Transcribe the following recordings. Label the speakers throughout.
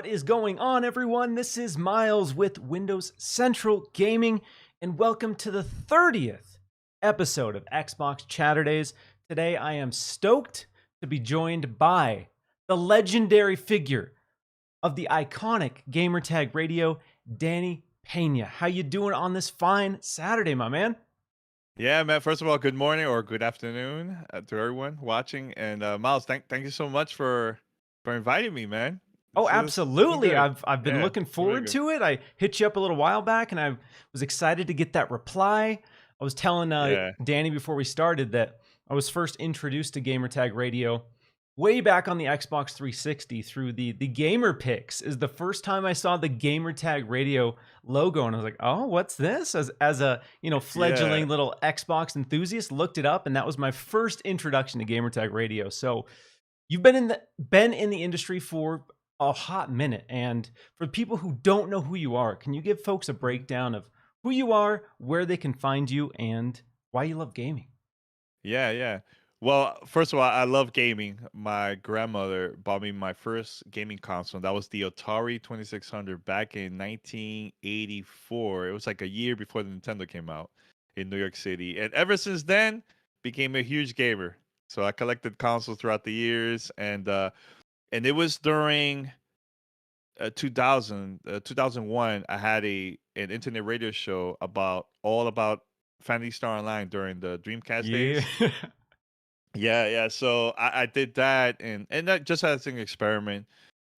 Speaker 1: What is going on, everyone? This is Miles with Windows Central Gaming, and welcome to the 30th episode of Xbox Chaturdays. Today, I am stoked to be joined by the legendary figure of the iconic Gamertag radio, Danny Peña. How you doing on this fine Saturday, my man?
Speaker 2: Yeah, man. First of all, good morning or good afternoon to everyone watching. And Miles, thank you so much for inviting me, man.
Speaker 1: Oh,
Speaker 2: This is
Speaker 1: absolutely.
Speaker 2: good.
Speaker 1: I've been
Speaker 2: Yeah,
Speaker 1: looking
Speaker 2: really
Speaker 1: forward
Speaker 2: good.
Speaker 1: to it. I hit you up a little while back and I was excited to get that reply. I was telling
Speaker 2: Yeah,
Speaker 1: Danny before we started that I was first introduced to Gamertag Radio way back on the Xbox 360 through the Gamer Picks is the first time I saw the Gamertag Radio logo and I was like, "Oh, what's this?" As a,
Speaker 2: yeah,
Speaker 1: fledgling little Xbox enthusiast, looked it up and that was my first introduction to Gamertag Radio. So, you've been in the industry for a hot minute, and for people who don't know who you are, can you give folks a
Speaker 2: Mhm.
Speaker 1: breakdown of who you are, where they can find you, and why you love gaming?
Speaker 2: yeah. Well, first of all, I love gaming. My grandmother bought me my first gaming console. That was the Atari 2600 back in 1984. It was like a year before the Nintendo came out in New York City, and ever since then, became a huge gamer. So I collected consoles throughout the years, and it was during 2001. I had an internet radio show about Fantasy Star Online during the Dreamcast
Speaker 1: Yeah.
Speaker 2: days. Yeah. So I did that, and that just as an experiment.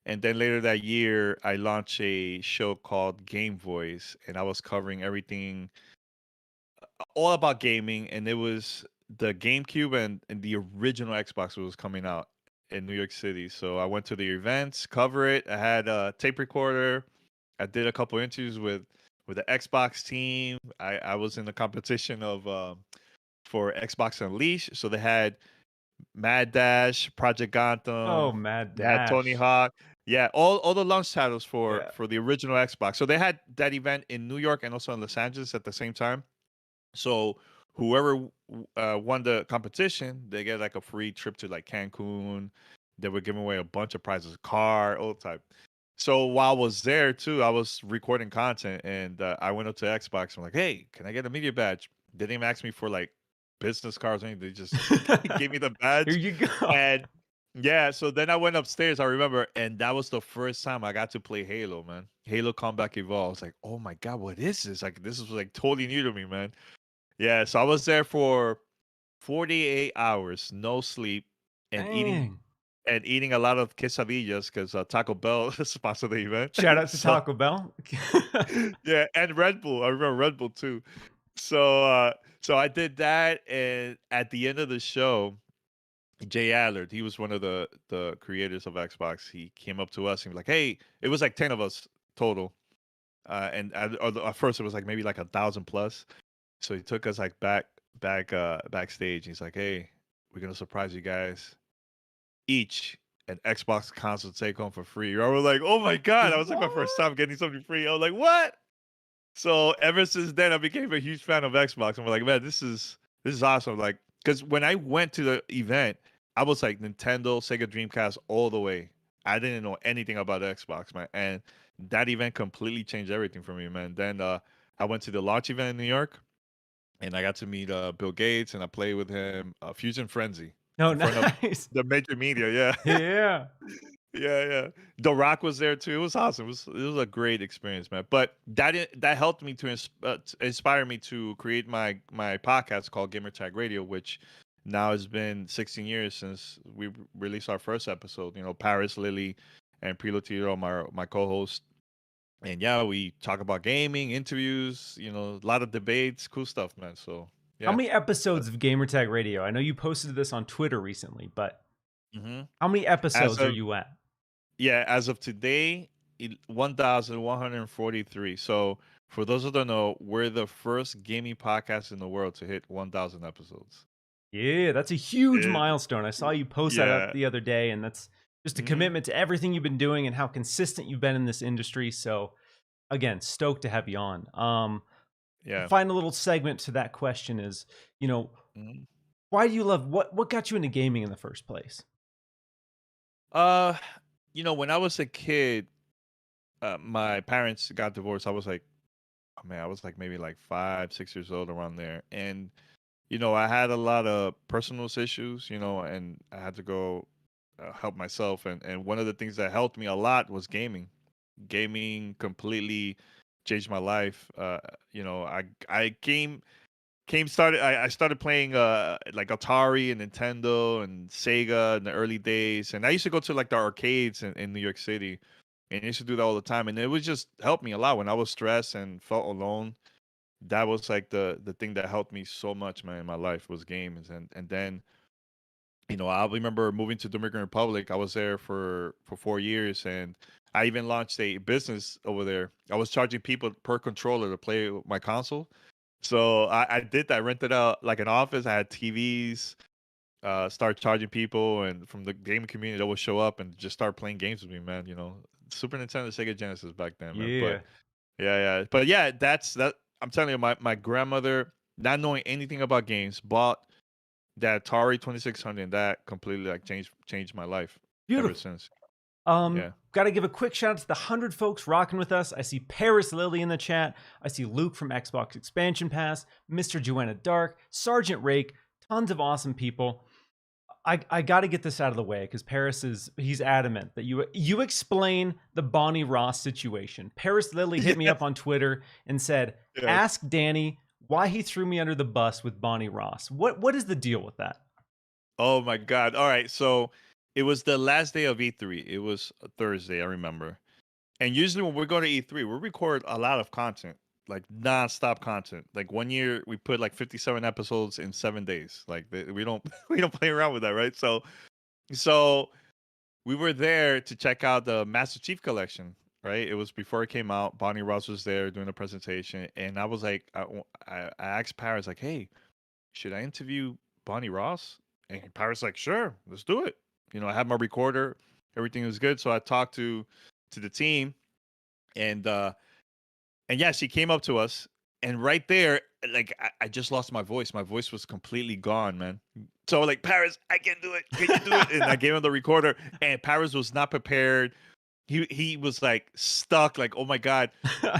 Speaker 2: And then later that year, I launched a show called Game Voice, and I was covering everything all about gaming, and it was the GameCube and the original Xbox was coming out in New York City. So I went to the events, cover it. I had a tape recorder. I did a couple interviews with the Xbox team. I was in the competition of for Xbox Unleashed. So they had Mad Dash, Project
Speaker 1: Oh,
Speaker 2: Gotham,
Speaker 1: Mad
Speaker 2: they had Tony
Speaker 1: Dash.
Speaker 2: Hawk. Yeah, all the launch titles
Speaker 1: Yeah.
Speaker 2: for the original Xbox. So they had that event in New York and also in Los Angeles at the same time. So whoever won the competition, they get like a free trip to like Cancun. They were giving away a bunch of prizes, a car, all type. So while I was there too, I was recording content, and I went up to Xbox. I'm like, "Hey, can I get a media badge?" They didn't even ask me for like business cards or anything. They just gave me the
Speaker 1: Here
Speaker 2: badge,
Speaker 1: you go.
Speaker 2: and yeah. So then I went upstairs. I remember, and that was the first time I got to play Halo, man. Halo Combat Evolved. I was like, "Oh my god, what is this?" Like this was like totally new to me, man. Yeah, so I was there for 48 hours, no sleep, and eating
Speaker 1: Dang.
Speaker 2: a lot of quesadillas because Taco Bell sponsored the event.
Speaker 1: Shout out to
Speaker 2: So
Speaker 1: Taco Bell.
Speaker 2: yeah, and Red Bull. I remember Red Bull too. So I did that, and at the end of the show, Jay Allard, he was one of the creators of Xbox. He came up to us and was like, "Hey," it was like 10 of us total, and at first it was like maybe like 1,000 plus. So he took us like backstage. He's like, "Hey, we're gonna surprise you guys. Each an Xbox console to take home for free." I was like, "Oh my god!" That was like my first
Speaker 1: What?
Speaker 2: time getting something free. I was like, "What?" So ever since then, I became a huge fan of Xbox. I'm like, "Man, this is awesome!" Like, because when I went to the event, I was like Nintendo, Sega Dreamcast all the way. I didn't know anything about Xbox, man, and that event completely changed everything for me, man. Then I went to the launch event in New York, and I got to meet Bill Gates, and I played with him Fusion Frenzy
Speaker 1: Oh,
Speaker 2: in front of
Speaker 1: nice.
Speaker 2: the major media. Yeah,
Speaker 1: Yeah.
Speaker 2: yeah. The Rock was there too. It was awesome. It was a great experience, man. But that helped me to inspire me to create my podcast called Gamertag Radio, which now has been 16 years since we released our first episode. You know, Paris, Lily, and Pilotiro, my co-host. And yeah, we talk about gaming, interviews, a lot of debates, cool stuff, man. So
Speaker 1: How
Speaker 2: yeah.
Speaker 1: many episodes of Gamertag Radio? I know you posted this on Twitter recently, but
Speaker 2: hmm
Speaker 1: how many
Speaker 2: As
Speaker 1: episodes are
Speaker 2: of
Speaker 1: you at?
Speaker 2: as of today, 1,143. So for those who don't know, we're the first gaming podcast in the world to hit 1,000 episodes.
Speaker 1: Yeah, that's a huge
Speaker 2: It,
Speaker 1: milestone. I saw you post that up
Speaker 2: yeah.
Speaker 1: the other day, and that's just a
Speaker 2: hmm
Speaker 1: commitment to everything you've been doing and how consistent you've been in this industry. So, again, stoked to have you on.
Speaker 2: Yeah.
Speaker 1: Final little segment to that question is, you know,
Speaker 2: Mhm.
Speaker 1: why do you love what got you into gaming in the first place?
Speaker 2: Uh, when I was a kid, my parents got divorced, I was like, oh man, I was like maybe like 5, 6 years old around there, and I had a lot of personal issues, and I had to go help myself, and one of the things that helped me a lot was gaming. Gaming completely changed my life. I came started I started playing like Atari and Nintendo and Sega in the early days, and I used to go to like the arcades in New York City, and I used to do that all the time, and it was just helped me a lot when I was stressed and felt alone. That was like the thing that helped me so much, man, in my life was games, and then I remember moving to Dominican Republic. I was there for 4 years, and I even launched a business over there. I was charging people per controller to play my console. So I did that. I rented out like an office. I had TVs. Start charging people, and from the gaming community, that would show up and just start playing games with me, man. Super Nintendo, Sega Genesis back then, man.
Speaker 1: Yeah.
Speaker 2: But but yeah, that's that. I'm telling you, my grandmother, not knowing anything about games, bought that Atari 2600, and that completely like changed my life ever
Speaker 1: Beautiful.
Speaker 2: since.
Speaker 1: Got
Speaker 2: Yeah.
Speaker 1: to give a quick shout out to the 100 folks rocking with us. I see Parris Lily in the chat. I see Luke from Xbox Expansion Pass, Mr. Joanna Dark, Sergeant Rake, tons of awesome people. I got to get this out of the way because Paris he's adamant that you explain the Bonnie Ross situation. Paris Lily hit me up on Twitter and said, ask Danny why he threw me under the bus with Bonnie Ross. What is the deal with that?
Speaker 2: Oh my God. All right. So it was the last day of E3. It was a Thursday, I remember. And usually when we go to E3, we record a lot of content, like non-stop content. Like one year we put like 57 episodes in 7 days. Like we don't we don't play around with that, right? So we were there to check out the Master Chief Collection, right? It was before it came out. Bonnie Ross was there doing a presentation, and I was like, I asked Paris like, "Hey, should I interview Bonnie Ross?" And Paris like, "Sure, let's do it." I had my recorder, everything was good, so I talked to the team, and yeah, she came up to us, and right there, like I just lost my voice. My voice was completely gone, man. So like, Paris, I can do it. Can you do it? And I gave him the recorder, and Paris was not prepared. He was like stuck, like, oh my God.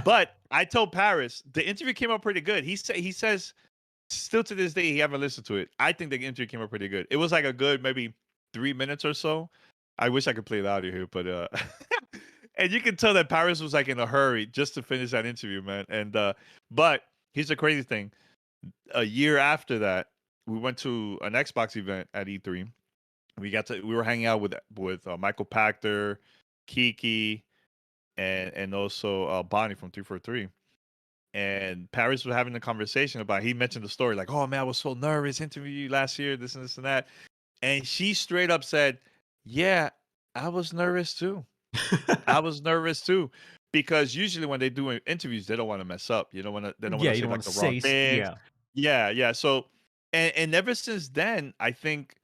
Speaker 2: But I told Paris the interview came out pretty good. He says still to this day he haven't listened to it. I think the interview came out pretty good. It was like a good maybe 3 minutes or so. I wish I could play it out of here, but and you can tell that Paris was like in a hurry just to finish that interview, man. And but here's the crazy thing: a year after that, we went to an Xbox event at E3. We were hanging out with Michael Pachter, Kiki, and also Bonnie from 343. And Paris was having a conversation about. He mentioned the story like, "Oh man, I was so nervous interviewing you last year, this and this and that." And she straight up said, "Yeah, I was nervous too. I was nervous too." Because usually when they do interviews, they don't want to mess up. They don't want
Speaker 1: Yeah,
Speaker 2: to
Speaker 1: you
Speaker 2: say
Speaker 1: don't
Speaker 2: like
Speaker 1: want to
Speaker 2: the wrong
Speaker 1: say
Speaker 2: things.
Speaker 1: yeah.
Speaker 2: Yeah. So, and ever since then, I think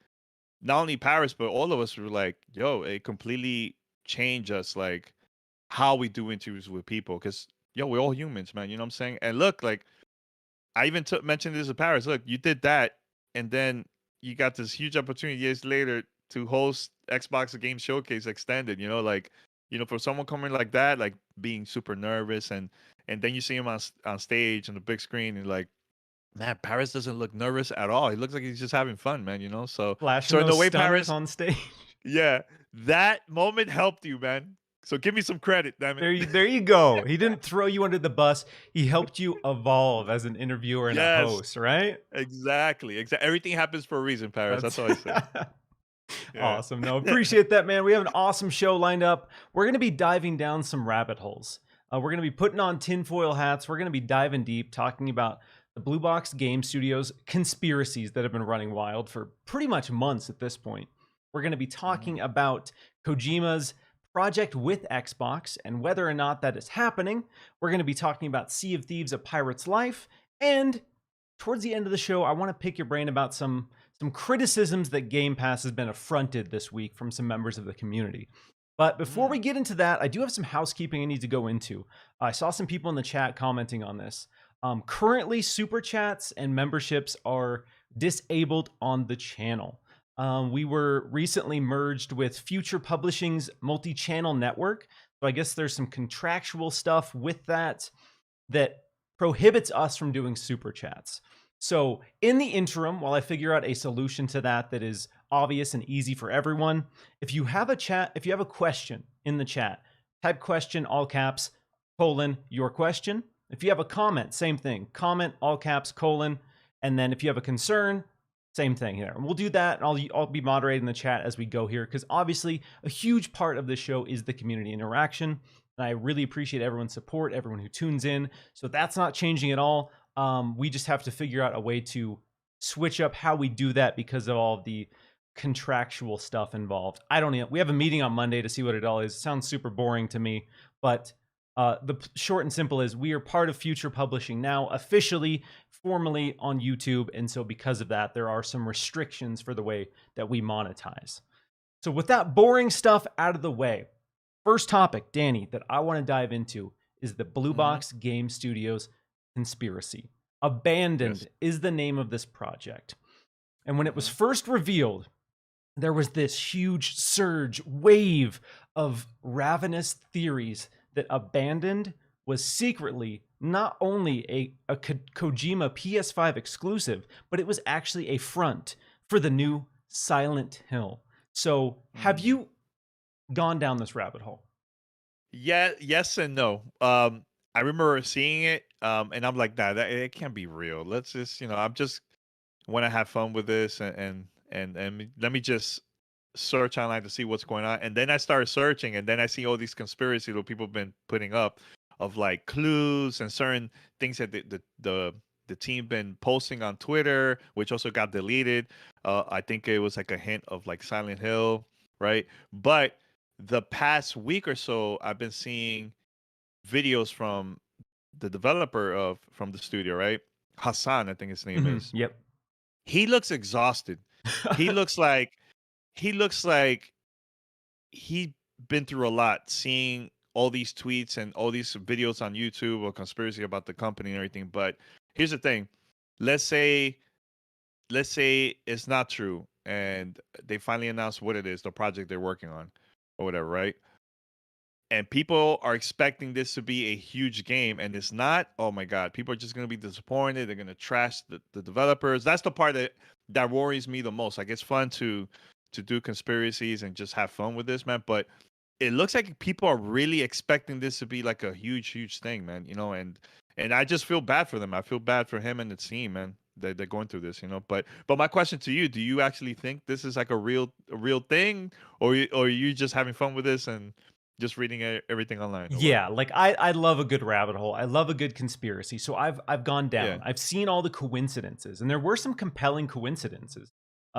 Speaker 2: not only Paris but all of us were like, "Yo, it completely changed us, like how we do interviews with people." Because we're all humans, man. You know what I'm saying? And look, like I even mentioned this to Paris. Look, you did that, and then you got this huge opportunity years later to host Xbox Game Showcase Extended. For someone coming like that, like being super nervous, and then you see him on stage on the big screen, and like, man, Paris doesn't look nervous at all. He looks like he's just having fun, man.
Speaker 1: Flashing
Speaker 2: So in the
Speaker 1: those
Speaker 2: way,
Speaker 1: stunners
Speaker 2: Paris,
Speaker 1: on stage.
Speaker 2: yeah, that moment helped you, man. So give me some credit, damn it.
Speaker 1: There you go. He didn't throw you under the bus. He helped you evolve as an interviewer and a
Speaker 2: Yes,
Speaker 1: host, right?
Speaker 2: exactly. Everything happens for a reason, Paris. That's all I say. Yeah.
Speaker 1: Awesome. No, appreciate that, man. We have an awesome show lined up. We're going to be diving down some rabbit holes. We're going to be putting on tinfoil hats. We're going to be diving deep, talking about the Blue Box Game Studios conspiracies that have been running wild for pretty much months at this point. We're going to be talking about Kojima's project with Xbox and whether or not that is happening. We're going to be talking about Sea of Thieves: A Pirate's Life. And towards the end of the show, I want to pick your brain about some criticisms that Game Pass has been affronted this week from some members of the community. But before we get into that, I do have some housekeeping I need to go into. I saw some people in the chat commenting on this. Currently, Superchats and memberships are disabled on the channel. We were recently merged with Future Publishing's multi-channel network. So I guess there's some contractual stuff with that prohibits us from doing super chats. So in the interim, while I figure out a solution to that is obvious and easy for everyone, if you have a question in the chat, type question, all caps, colon, your question. If you have a comment, same thing, comment, all caps, colon. And then if you have a concern, same thing here. And we'll do that. And I'll be moderating the chat as we go here, because obviously a huge part of this show is the community interaction. And I really appreciate everyone's support, everyone who tunes in. So that's not changing at all. We just have to figure out a way to switch up how we do that because of all of the contractual stuff involved. I don't know. We have a meeting on Monday to see what it all is. It sounds super boring to me, but the short and simple is we are part of Future Publishing now, officially, formally on YouTube. And so because of that, there are some restrictions for the way that we monetize. So with that boring stuff out of the way, first topic, Danny, that I want to dive into is the Blue Box Game Studios conspiracy. Abandoned is the name of this project. And when it was first revealed, there was this huge wave of ravenous theories that Abandoned was secretly not only a Kojima PS5 exclusive, but it was actually a front for the new Silent Hill. So have you gone down this rabbit hole?
Speaker 2: Yeah, yes and no. I remember seeing it, and I'm like, nah, that it can't be real. Let's just, I'm just want to have fun with this, and let me just search online to see what's going on. And then I started searching, and then I see all these conspiracies that people have been putting up of like clues and certain things that the team been posting on Twitter, which also got deleted. I think it was like a hint of like Silent Hill, right? But the past week or so, I've been seeing videos from the developer from the studio, right? Hassan, I think his name is.
Speaker 1: Yep.
Speaker 2: He looks exhausted. He looks like he been through a lot, seeing all these tweets and all these videos on YouTube or conspiracy about the company and everything. But here's the thing. Let's say it's not true and they finally announce what it is, the project they're working on or whatever, right? And people are expecting this to be a huge game, and it's not. Oh my God, people are just going to be disappointed. They're going to trash the developers. That's the part that worries me the most. Like, it's fun to do conspiracies and just have fun with this, man. But it looks like people are really expecting this to be like a huge thing, man. And I just feel bad for them. I feel bad for him and the team, man. They're going through this, But my question to you: do you actually think this is like a real thing, or are you just having fun with this and just reading everything online?
Speaker 1: Yeah, like I love a good rabbit hole. I love a good conspiracy. So I've gone down. Yeah. I've seen all the coincidences, and there were some compelling coincidences.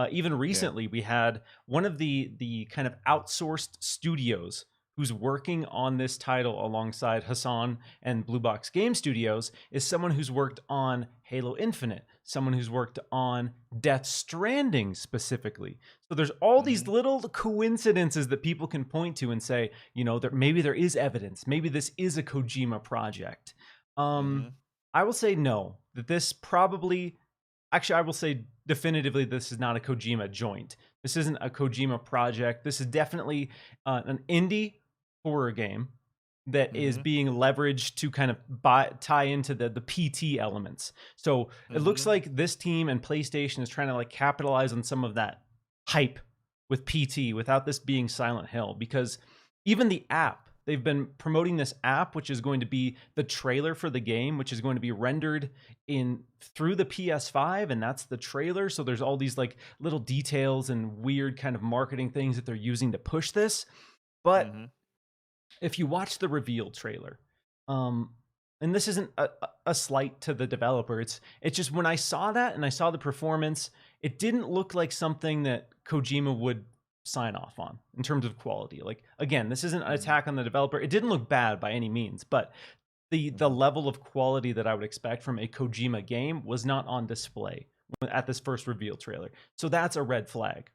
Speaker 1: Even recently, we had one of the kind of outsourced studios who's working on this title alongside Hassan and Blue Box Game Studios is someone who's worked on Halo Infinite, someone who's worked on Death Stranding specifically. So there's all these little coincidences that people can point to and say, maybe there is evidence. Maybe this is a Kojima project. I will say no, that this probably... Actually, I will say definitively this is not a Kojima joint. This isn't a Kojima project. This is definitely an indie horror game that is being leveraged to kind of tie into the PT elements. So it looks like this team and PlayStation is trying to like capitalize on some of that hype with PT without this being Silent Hill, because even the app, they've been promoting this app, which is going to be the trailer for the game, which is going to be rendered through the PS5, and that's the trailer. So there's all these like little details and weird kind of marketing things that they're using to push this. But if you watch the reveal trailer, and this isn't a slight to the developer, it's just when I saw that and I saw the performance, it didn't look like something that Kojima would sign off on in terms of quality. Like, again, this isn't an attack on the developer. It didn't look bad by any means, but the level of quality that I would expect from a Kojima game was not on display at this first reveal trailer. So that's a red flag.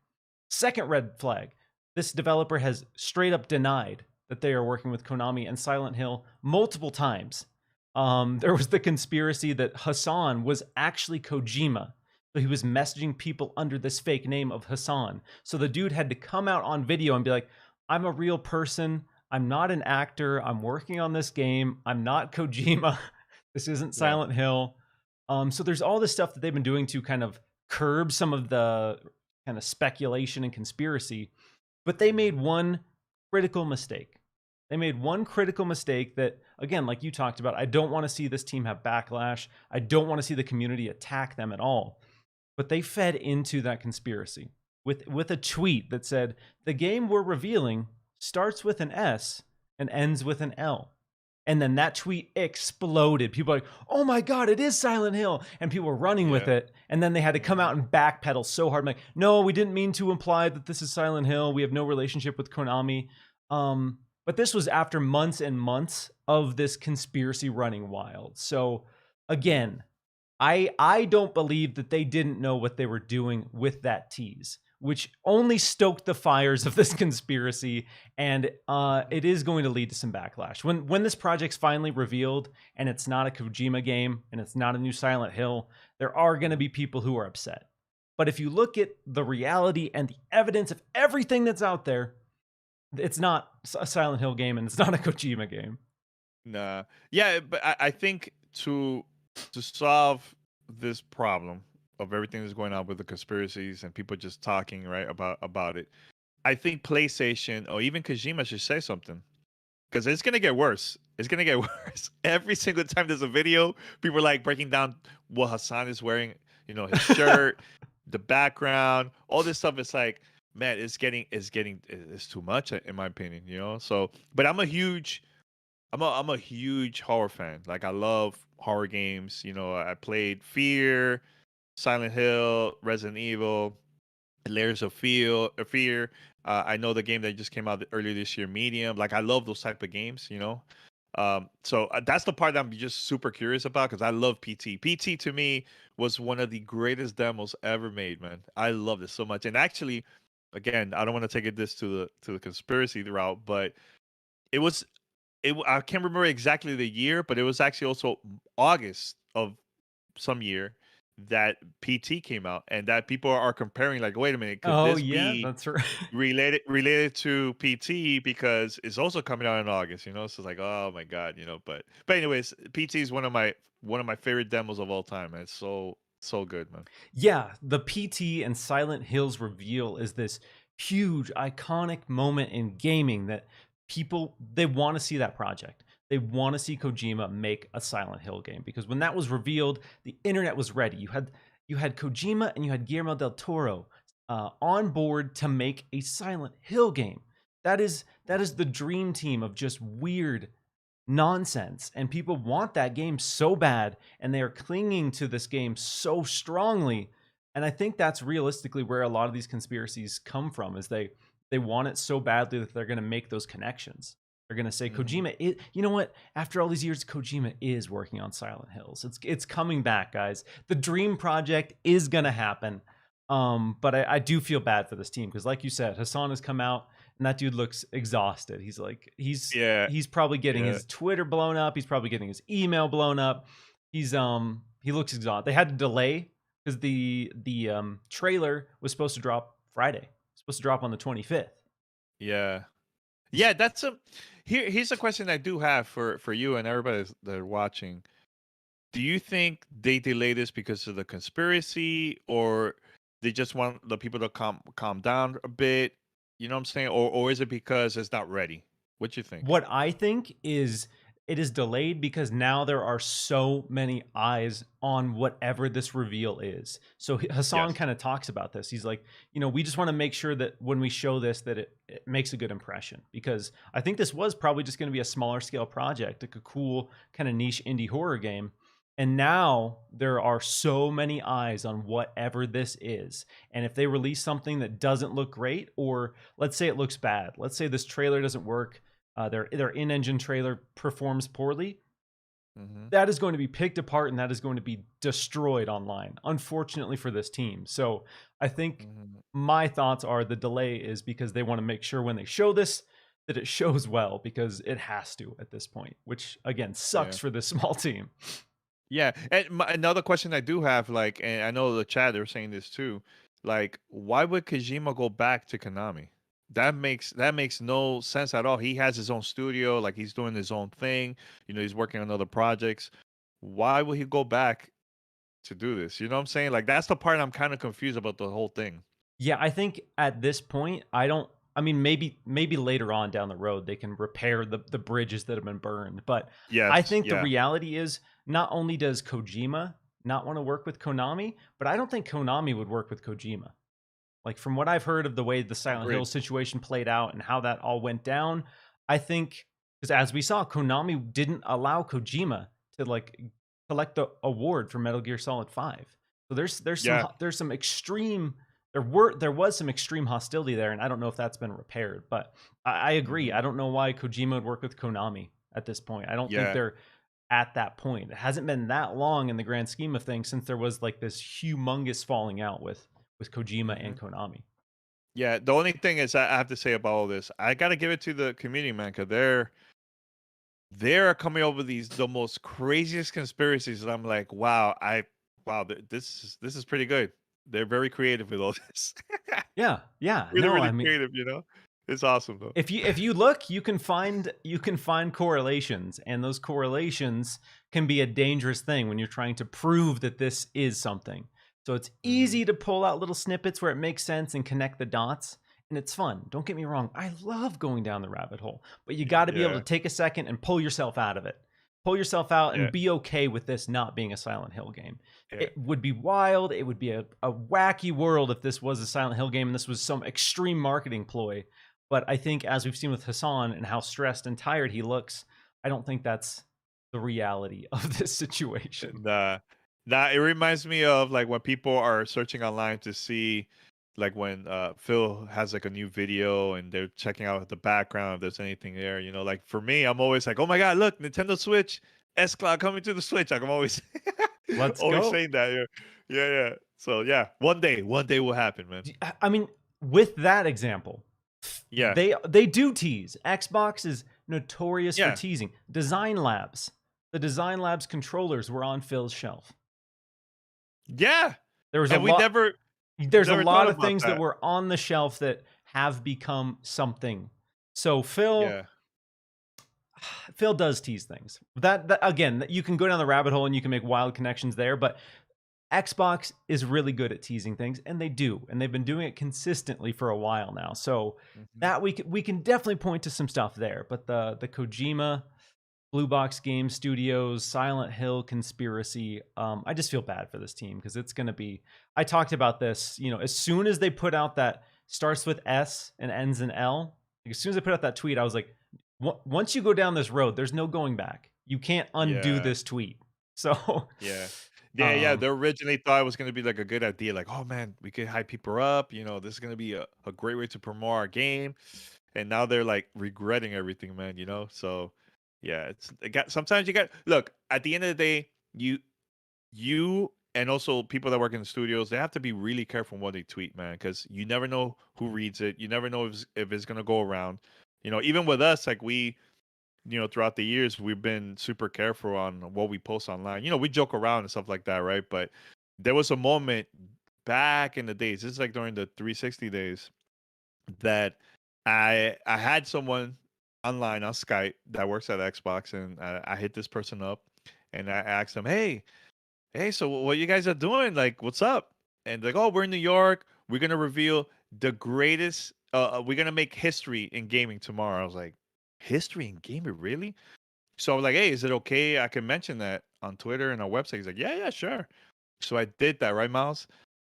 Speaker 1: Second red flag, this developer has straight up denied that they are working with Konami and Silent Hill multiple times. There was the conspiracy that Hassan was actually Kojima. So he was messaging people under this fake name of Hassan. So the dude had to come out on video and be like, I'm a real person. I'm not an actor. I'm working on this game. I'm not Kojima. This isn't
Speaker 2: Yeah.
Speaker 1: Silent Hill. So there's all this stuff that they've been doing to kind of curb some of the kind of speculation and conspiracy. But they made one critical mistake. They made one critical mistake that, again, like you talked about, I don't want to see this team have backlash. I don't want to see the community attack them at all. But they fed into that conspiracy with a tweet that said, the game we're revealing starts with an S and ends with an L. And then that tweet exploded. People were like, oh my God, it is Silent Hill. And people were running with
Speaker 2: Yeah.
Speaker 1: it. And then they had to come out and backpedal so hard. I'm like, no, we didn't mean to imply that this is Silent Hill. We have no relationship with Konami. But this was after months and months of this conspiracy running wild. So again, I don't believe that they didn't know what they were doing with that tease, which only stoked the fires of this conspiracy, and it is going to lead to some backlash. When this project's finally revealed, and it's not a Kojima game, and it's not a new Silent Hill, there are going to be people who are upset. But if you look at the reality and the evidence of everything that's out there, it's not a Silent Hill game, and it's not a Kojima game.
Speaker 2: Nah. Yeah, but I think to solve this problem of everything that's going on with the conspiracies and people just talking right about it, I think PlayStation or even Kojima should say something, because it's gonna get worse. It's gonna get worse every single time there's a video. People are like breaking down what Hassan is wearing, his shirt, the background, all this stuff. It's like, man, it's too much in my opinion. So, but I'm a huge horror fan. Like, I love horror games. I played Fear, Silent Hill, Resident Evil, Layers of Fear. I know the game that just came out earlier this year, Medium. Like, I love those type of games. So that's the part that I'm just super curious about, because I love PT. PT to me was one of the greatest demos ever made, man. I love it so much. And actually, again, I don't want to take this to the conspiracy route, but it was I can't remember exactly the year, but it was actually also August of some year that PT came out, and that people are comparing, like, wait a minute, could
Speaker 1: Oh
Speaker 2: this
Speaker 1: yeah,
Speaker 2: be
Speaker 1: that's right.
Speaker 2: related to PT, because it's also coming out in August, so it's like, oh my God, but anyways, PT is one of my favorite demos of all time, man. It's so good, man.
Speaker 1: Yeah, the PT and Silent Hills reveal is this huge, iconic moment in gaming that people, they want to see that project. They want to see Kojima make a Silent Hill game, because when that was revealed, the internet was ready. You had Kojima and you had Guillermo del Toro on board to make a Silent Hill game. That is the dream team of just weird nonsense, and people want that game so bad, and they are clinging to this game so strongly. And I think that's realistically where a lot of these conspiracies come from, is they want it so badly that they're going to make those connections. They're going to say Kojima you know what, after all these years, Kojima is working on Silent Hills. It's coming back, guys. The dream project is going to happen. But I do feel bad for this team, because like you said, Hassan has come out and that dude looks exhausted. He's probably getting his Twitter blown up. He's probably getting his email blown up. He looks exhausted. They had to delay because the trailer was supposed to drop Friday. It's supposed to drop on the 25th.
Speaker 2: Yeah. Here's a question I do have for you and everybody that are watching. Do you think they delay this because of the conspiracy, or they just want the people to calm down a bit? You know what I'm saying? Or is it because it's not ready? What you think?
Speaker 1: What I think is, it is delayed because now there are so many eyes on whatever this reveal is. So Hassan kind of talks about this. He's like, we just want to make sure that when we show this, that it makes a good impression, because I think this was probably just going to be a smaller scale project, like a cool kind of niche indie horror game. And now there are so many eyes on whatever this is. And if they release something that doesn't look great, or let's say it looks bad, let's say this trailer doesn't work, their in-engine trailer performs poorly, that is going to be picked apart and that is going to be destroyed online, unfortunately for this team. So I think my thoughts are, the delay is because they want to make sure when they show this that it shows well, because it has to at this point, which again sucks for this small team.
Speaker 2: Yeah, and another question I do have, like, and I know the chat, they're saying this too, like, why would Kojima go back to Konami? that makes no sense at all. He has his own studio, like he's doing his own thing. He's working on other projects. Why would he go back to do this? You know what I'm saying? Like that's the part I'm kind of confused about the whole thing.
Speaker 1: Yeah, I think at this point, I mean, maybe later on down the road they can repair the bridges that have been burned. But I
Speaker 2: Yes,
Speaker 1: think the
Speaker 2: yeah,
Speaker 1: reality is not only does Kojima not want to work with Konami, but I don't think Konami would work with Kojima. Like from what I've heard of the way the Silent Hill
Speaker 2: agreed.
Speaker 1: situation played out and how that all went down, I think because as we saw, Konami didn't allow Kojima to like collect the award for Metal Gear Solid 5. So
Speaker 2: Yeah,
Speaker 1: there's some extreme there was some extreme hostility there, and I don't know if that's been repaired. But I agree.
Speaker 2: hmm
Speaker 1: I don't know why Kojima would work with Konami at this point. I don't think
Speaker 2: yeah,
Speaker 1: they're at that point. It hasn't been that long in the grand scheme of things since there was like this humongous falling out with Kojima
Speaker 2: hmm
Speaker 1: and Konami.
Speaker 2: yeah. The only thing is, I have to say about all this, I gotta give it to the community, man, because they're coming up with the most craziest conspiracies, and I'm like, wow, this is pretty good. They're very creative with all this.
Speaker 1: Yeah, yeah.
Speaker 2: Really,
Speaker 1: No, I
Speaker 2: really
Speaker 1: mean,
Speaker 2: creative. It's awesome though.
Speaker 1: if you look, you can find correlations, and those correlations can be a dangerous thing when you're trying to prove that this is something. So it's
Speaker 2: hmm
Speaker 1: easy to pull out little snippets where it makes sense and connect the dots, and it's fun. Don't get me wrong. I love going down the rabbit hole, but you got to be able to
Speaker 2: Yeah,
Speaker 1: take a second and pull yourself out of it. Pull yourself out and
Speaker 2: yeah,
Speaker 1: be okay with this not being a Silent Hill game.
Speaker 2: yeah.
Speaker 1: It would be wild. It would be a wacky world if this was a Silent Hill game and this was some extreme marketing ploy. But I think, as we've seen with Hassan and how stressed and tired he looks, I don't think that's the reality of this situation.
Speaker 2: Nah, nah. It reminds me of like when people are searching online to see, like when Phil has like a new video and they're checking out the background if there's anything there. Like for me, I'm always like, oh my god, look, Nintendo Switch, S Cloud coming to the Switch. Like I'm always,
Speaker 1: Let's
Speaker 2: always
Speaker 1: go.
Speaker 2: saying that. Yeah, yeah, yeah. So yeah, one day will happen, man.
Speaker 1: I mean, with that example,
Speaker 2: Yeah,
Speaker 1: they do tease. Xbox is notorious for
Speaker 2: yeah,
Speaker 1: teasing. Design Labs, the Design Labs controllers were on Phil's shelf.
Speaker 2: yeah.
Speaker 1: There was a
Speaker 2: And we
Speaker 1: lot.
Speaker 2: never,
Speaker 1: There's a
Speaker 2: never thought
Speaker 1: lot of
Speaker 2: about
Speaker 1: things that
Speaker 2: that.
Speaker 1: were on the shelf that have become something. So Phil
Speaker 2: Yeah,
Speaker 1: Phil does tease things. That again, you can go down the rabbit hole and you can make wild connections there, but Xbox is really good at teasing things, and they do, and they've been doing it consistently for a while now. So
Speaker 2: hmm
Speaker 1: that we can definitely point to some stuff there. But the Kojima, Blue Box Game Studios, Silent Hill conspiracy, I just feel bad for this team because it's going to be. I talked about this, as soon as they put out that starts with S and ends in L. Like, as soon as I put out that tweet, I was like, once you go down this road, there's no going back. You can't undo
Speaker 2: yeah.
Speaker 1: this tweet. So,
Speaker 2: Yeah. Yeah, yeah.
Speaker 1: um,
Speaker 2: They originally thought it was gonna be like a good idea. Like, oh man, we could hype people up. This is gonna be a great way to promote our game. And now they're like regretting everything, man. So yeah, sometimes you got look, at the end of the day, you and also people that work in the studios, they have to be really careful on what they tweet, man, because you never know who reads it. You never know if it's gonna go around. Even with us, like throughout the years, we've been super careful on what we post online. We joke around and stuff like that, right? But there was a moment back in the days, this is like during the 360 days, that I had someone online on Skype that works at Xbox, and I hit this person up, and I asked them, hey, so what you guys are doing? Like, what's up? And like, oh, we're in New York. We're gonna reveal the greatest. We're gonna make history in gaming tomorrow. I was like, history in gaming, really? So I was like, hey, is it okay? I can mention that on Twitter and our website. He's like, yeah, yeah, sure. So I did that, right, Miles?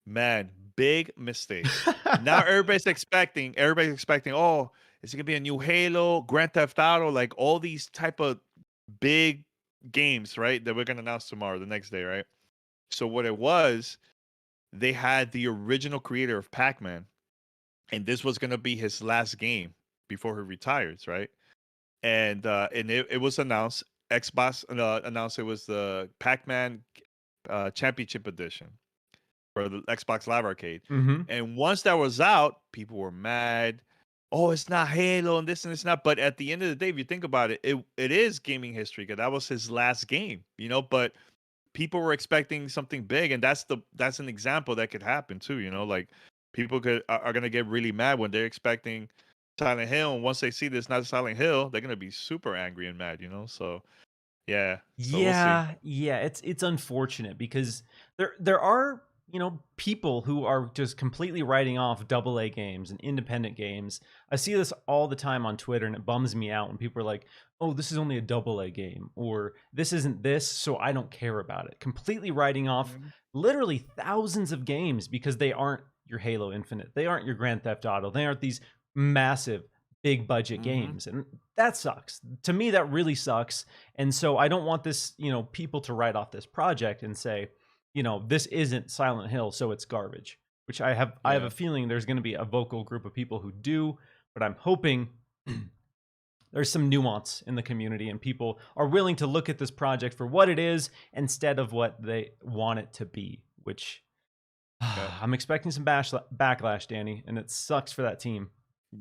Speaker 2: Man, big mistake. Now everybody's expecting, oh, is it gonna be a new Halo, Grand Theft Auto, like all these type of big games, right? That we're gonna announce tomorrow, the next day, right? So what it was, they had the original creator of Pac-Man, and this was gonna be his last game before he retires, right? And it was announced. Xbox announced it was the Pac-Man Championship Edition for the Xbox Live Arcade.
Speaker 1: mhm.
Speaker 2: And once that was out, people were mad. Oh, it's not Halo and this and it's not. But at the end of the day, if you think about it, it is gaming history because that was his last game. But people were expecting something big, and that's an example that could happen too. Like people are gonna get really mad when they're expecting Silent Hill, and once they see this not Silent Hill, they're gonna be super angry and mad, you know. So yeah, so we'll see.
Speaker 1: Yeah, it's unfortunate because there are, people who are just completely writing off double A games and independent games. I see this all the time on Twitter, and it bums me out when people are like, "Oh, this is only a double A game," or "This isn't this, so I don't care about it." Completely writing off
Speaker 2: Mhm.
Speaker 1: literally thousands of games because they aren't your Halo Infinite. They aren't your Grand Theft Auto. They aren't these massive big budget
Speaker 2: Mhm.
Speaker 1: games. And that sucks. To me, that really sucks. And so I don't want this, people to write off this project and say, this isn't Silent Hill, so it's garbage. Which I have a
Speaker 2: Yeah.
Speaker 1: feeling there's going to be a vocal group of people who do, but I'm hoping there's some nuance in the community and people are willing to look at this project for what it is instead of what they want it to be, which
Speaker 2: Yeah.
Speaker 1: I'm expecting some backlash, Danny, and it sucks for that team.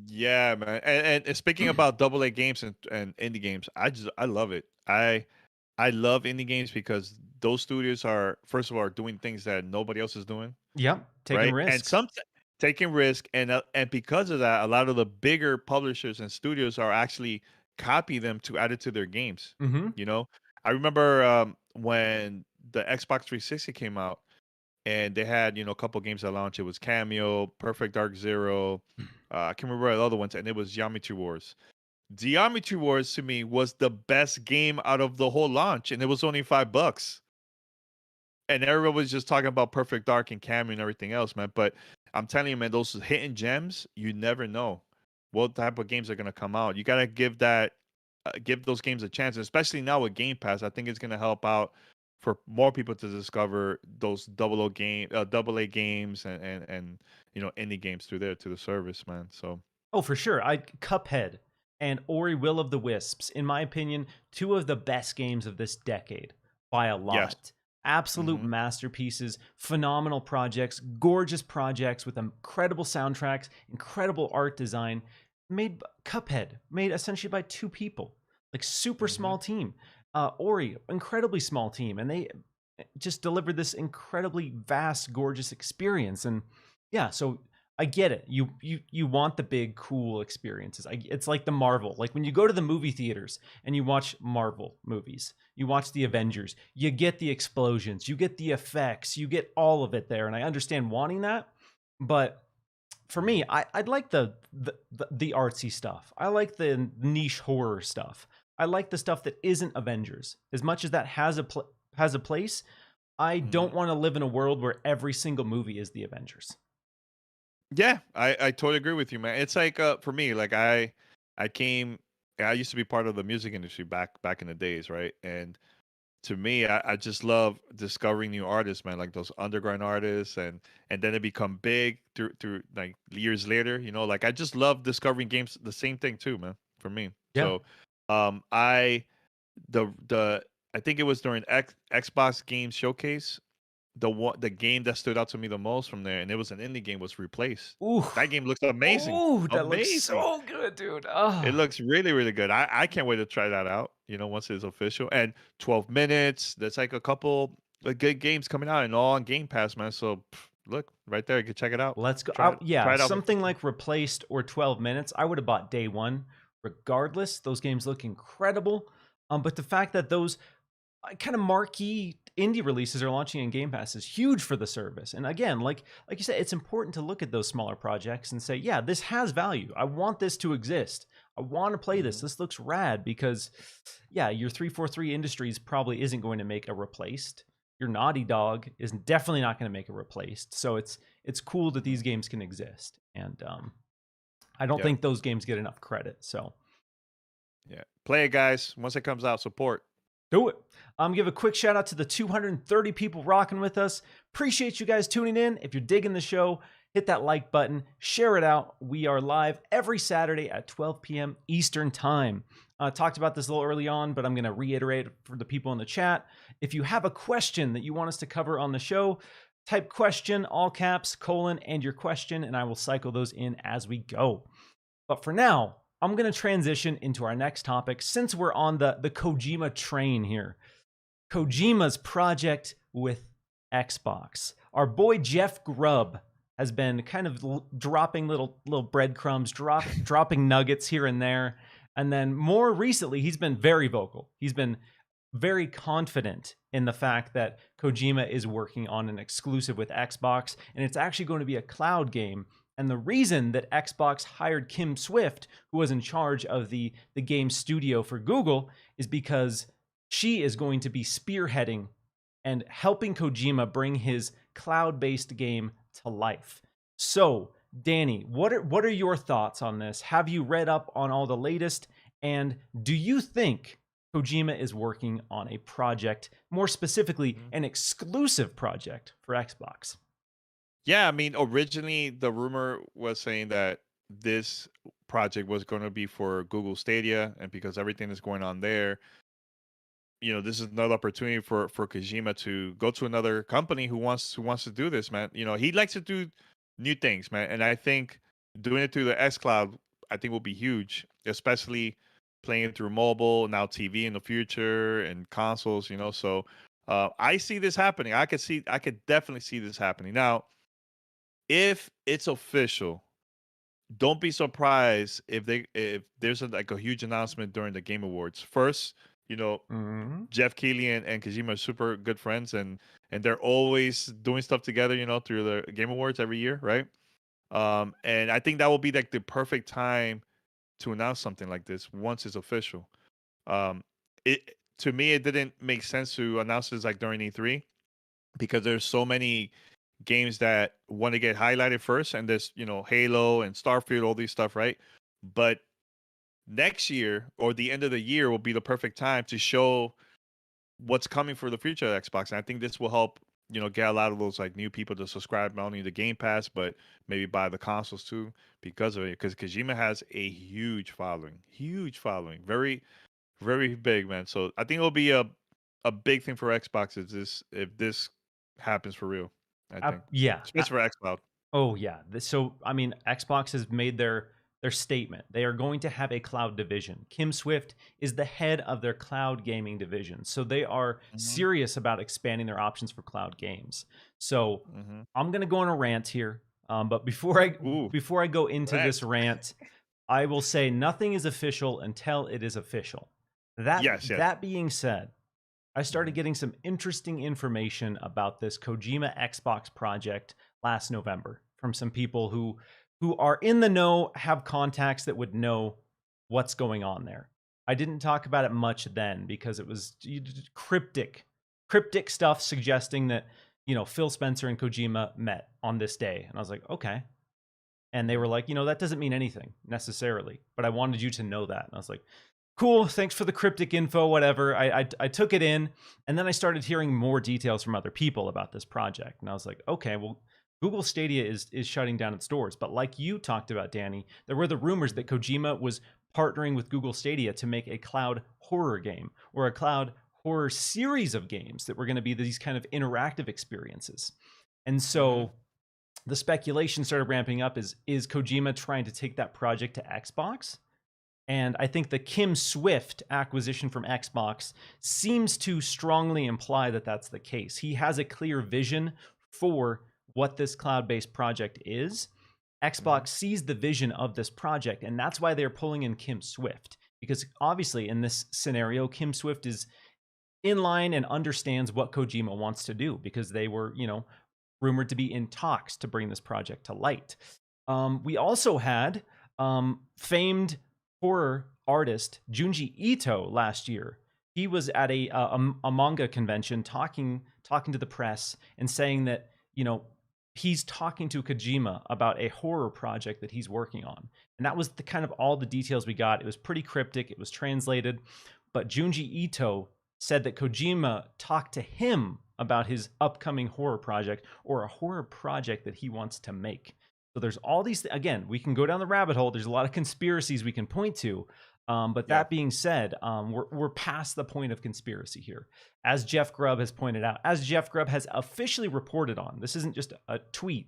Speaker 2: Yeah, man. And speaking about double A games and indie games, I love it. I love indie games because those studios are first of all are doing things that nobody else is doing,
Speaker 1: Yep, taking
Speaker 2: right? And
Speaker 1: risks.
Speaker 2: some taking risk, and because of that, a lot of the bigger publishers and studios are actually copy them to add it to their games.
Speaker 1: Mm-hmm.
Speaker 2: You know, I remember when the Xbox 360 came out, and they had a couple games that launched. It was Cameo, Perfect Dark Zero. I can't remember the other ones, and it was Geometry Wars. Geometry Wars to me was the best game out of the whole launch, and it was only $5. And everyone was just talking about Perfect Dark and Cameo and everything else, man. But I'm telling you, man, those hidden gems, you never know what type of games are gonna come out. You gotta give those games a chance, especially now with Game Pass. I think it's gonna help out for more people to discover those double A games and indie games through there to the service, man. So
Speaker 1: Oh, for sure. Cuphead and Ori Will of the Wisps, in my opinion, two of the best games of this decade by a
Speaker 2: yes.
Speaker 1: lot. Absolute
Speaker 2: Hmm.
Speaker 1: masterpieces, phenomenal projects, gorgeous projects with incredible soundtracks, incredible art design. Cuphead, made essentially by two people, like super
Speaker 2: Hmm.
Speaker 1: small team. Ori, incredibly small team, and they just delivered this incredibly vast, gorgeous experience. And yeah, so I get it. You want the big cool experiences. It's like the Marvel. Like when you go to the movie theaters and you watch Marvel movies, you watch the Avengers, you get the explosions, you get the effects, you get all of it there. And I understand wanting that, but for me, I'd like the artsy stuff. I like the niche horror stuff. I like the stuff that isn't Avengers. As much as that has a place, I
Speaker 2: Hmm.
Speaker 1: don't want to live in a world where every single movie is the Avengers.
Speaker 2: Yeah, I totally agree with you, man. It's like for me, like I came I used to be part of the music industry back in the days, right? And to me, I just love discovering new artists, man, like those underground artists, and then they become big through like years later, like I just love discovering games, the same thing too, man, for me.
Speaker 1: Yeah.
Speaker 2: So I the I think it was during Xbox Game Showcase, the game that stood out to me the most from there, and it was an indie game, was Replaced.
Speaker 1: Ooh.
Speaker 2: That game looks amazing.
Speaker 1: Ooh, that looks
Speaker 2: Amazing.
Speaker 1: so good, dude.
Speaker 2: It looks really, really good. I can't wait to try that out, once it's official. And 12 minutes, there's like a couple of good games coming out and all on Game Pass, man. So look, right there, you can check it out.
Speaker 1: Let's go.
Speaker 2: Try it,
Speaker 1: Yeah,
Speaker 2: try it out for
Speaker 1: something
Speaker 2: free.
Speaker 1: like Replaced or 12 Minutes, I would have bought day one. Regardless, those games look incredible. But the fact that those kind of marquee indie releases are launching in Game Pass is huge for the service. And again, like you said, it's important to look at those smaller projects and say, yeah, this has value. I want this to exist. I want to play this.
Speaker 2: Mhm.
Speaker 1: This looks rad because, yeah, your 343 Industries probably isn't going to make a Replaced. Your Naughty Dog is definitely not going to make a Replaced. So it's cool that these
Speaker 2: Mhm.
Speaker 1: games can exist. And I don't
Speaker 2: Yeah,
Speaker 1: think those games get enough credit. So
Speaker 2: yeah. Play it, guys. Once it comes out, support.
Speaker 1: do it. Give a quick shout out to the 230 people rocking with us. Appreciate you guys tuning in. If you're digging the show, hit that like button, share it out. We are live every Saturday at 12 p.m. Eastern Time. Talked about this a little early on, but I'm going to reiterate for the people in the chat. If you have a question that you want us to cover on the show, type question, all caps, colon, and your question, and I will cycle those in as we go. But for now, I'm going to transition into our next topic since we're on the Kojima train here. Kojima's project with Xbox. Our boy Jeff Grubb has been kind of dropping little breadcrumbs, dropping nuggets here and there. And then more recently, he's been very vocal. He's been very confident in the fact that Kojima is working on an exclusive with Xbox, and it's actually going to be a cloud game. And the reason that Xbox hired Kim Swift, who was in charge of the game studio for Google, is because she is going to be spearheading and helping Kojima bring his cloud-based game to life. So, Danny, what are your thoughts on this? Have you read up on all the latest? And do you think Kojima is working on a project, more specifically, an exclusive project for Xbox?
Speaker 2: Yeah, I mean, originally the rumor was saying that this project was going to be for Google Stadia, and because everything is going on there, this is another opportunity for Kojima to go to another company who wants to do this, man. He likes to do new things, man, and I think doing it through the X Cloud, I think will be huge, especially playing it through mobile, now TV in the future, and consoles. So I see this happening. I could definitely see this happening. Now, if it's official, don't be surprised if there's like a huge announcement during the Game Awards. First, Jeff Keighley and Kojima are super good friends, and they're always doing stuff together, through the Game Awards every year, right? And I think that will be like the perfect time to announce something like this once it's official. It to me, it didn't make sense to announce this like during E3 because there's so many games that want to get highlighted first, and there's Halo and Starfield, all these stuff, right? But next year or the end of the year will be the perfect time to show what's coming for the future of Xbox. And I think this will help get a lot of those like new people to subscribe not only to Game Pass but maybe buy the consoles too because of it. Because Kojima has a huge following, very very big, man. So I think it'll be a big thing for Xbox if this happens for real. I think,
Speaker 1: Yeah,
Speaker 2: especially for xCloud.
Speaker 1: Oh yeah. So I mean, Xbox has made their statement. They are going to have a cloud division. Kim Swift is the head of their cloud gaming division. So they are
Speaker 2: Hmm.
Speaker 1: serious about expanding their options for cloud games. So
Speaker 2: Hmm.
Speaker 1: I'm going to go on a rant here. But
Speaker 2: Ooh,
Speaker 1: before I go into
Speaker 2: right.
Speaker 1: this rant, I will say nothing is official until it is official.
Speaker 2: Yes, yes.
Speaker 1: That being said, I started
Speaker 2: Mhm.
Speaker 1: getting some interesting information about this Kojima Xbox project last November from some people who are in the know, have contacts that would know what's going on there. I didn't talk about it much then because it was cryptic stuff suggesting that, Phil Spencer and Kojima met on this day. And I was like, okay. And they were
Speaker 2: Mhm.
Speaker 1: like, that doesn't mean anything necessarily, but I wanted you to know that. And I was like, cool, thanks for the cryptic info, whatever. I took it in, and then I started hearing more details from other people about this project. And I was like, okay, well, Google Stadia is shutting down its doors. But like you talked about, Danny, there were the rumors that Kojima was partnering with Google Stadia to make a cloud horror game or a cloud horror series of games that were going to be these kind of interactive experiences. And
Speaker 2: Mhm.
Speaker 1: so the speculation started ramping up, is Kojima trying to take that project to Xbox? And I think the Kim Swift acquisition from Xbox seems to strongly imply that that's the case. He has a clear vision for what this cloud-based project is.
Speaker 2: Mhm.
Speaker 1: Xbox sees the vision of this project, and that's why they're pulling in Kim Swift. Because obviously, in this scenario, Kim Swift is in line and understands what Kojima wants to do because they were, rumored to be in talks to bring this project to light. We also had famed horror artist Junji Ito last year. He was at a manga convention talking to the press and saying that he's talking to Kojima about a horror project that he's working on, and that was the kind of all the details we got. It was pretty cryptic. It was translated, but Junji Ito said that Kojima talked to him about his upcoming horror project or a horror project that he wants to make. So there's all these, again, we can go down the rabbit hole. There's a lot of conspiracies we can point to. But
Speaker 2: Yeah.
Speaker 1: that being said, we're past the point of conspiracy here. As Jeff Grubb has pointed out, as Jeff Grubb has officially reported on, this isn't just a tweet.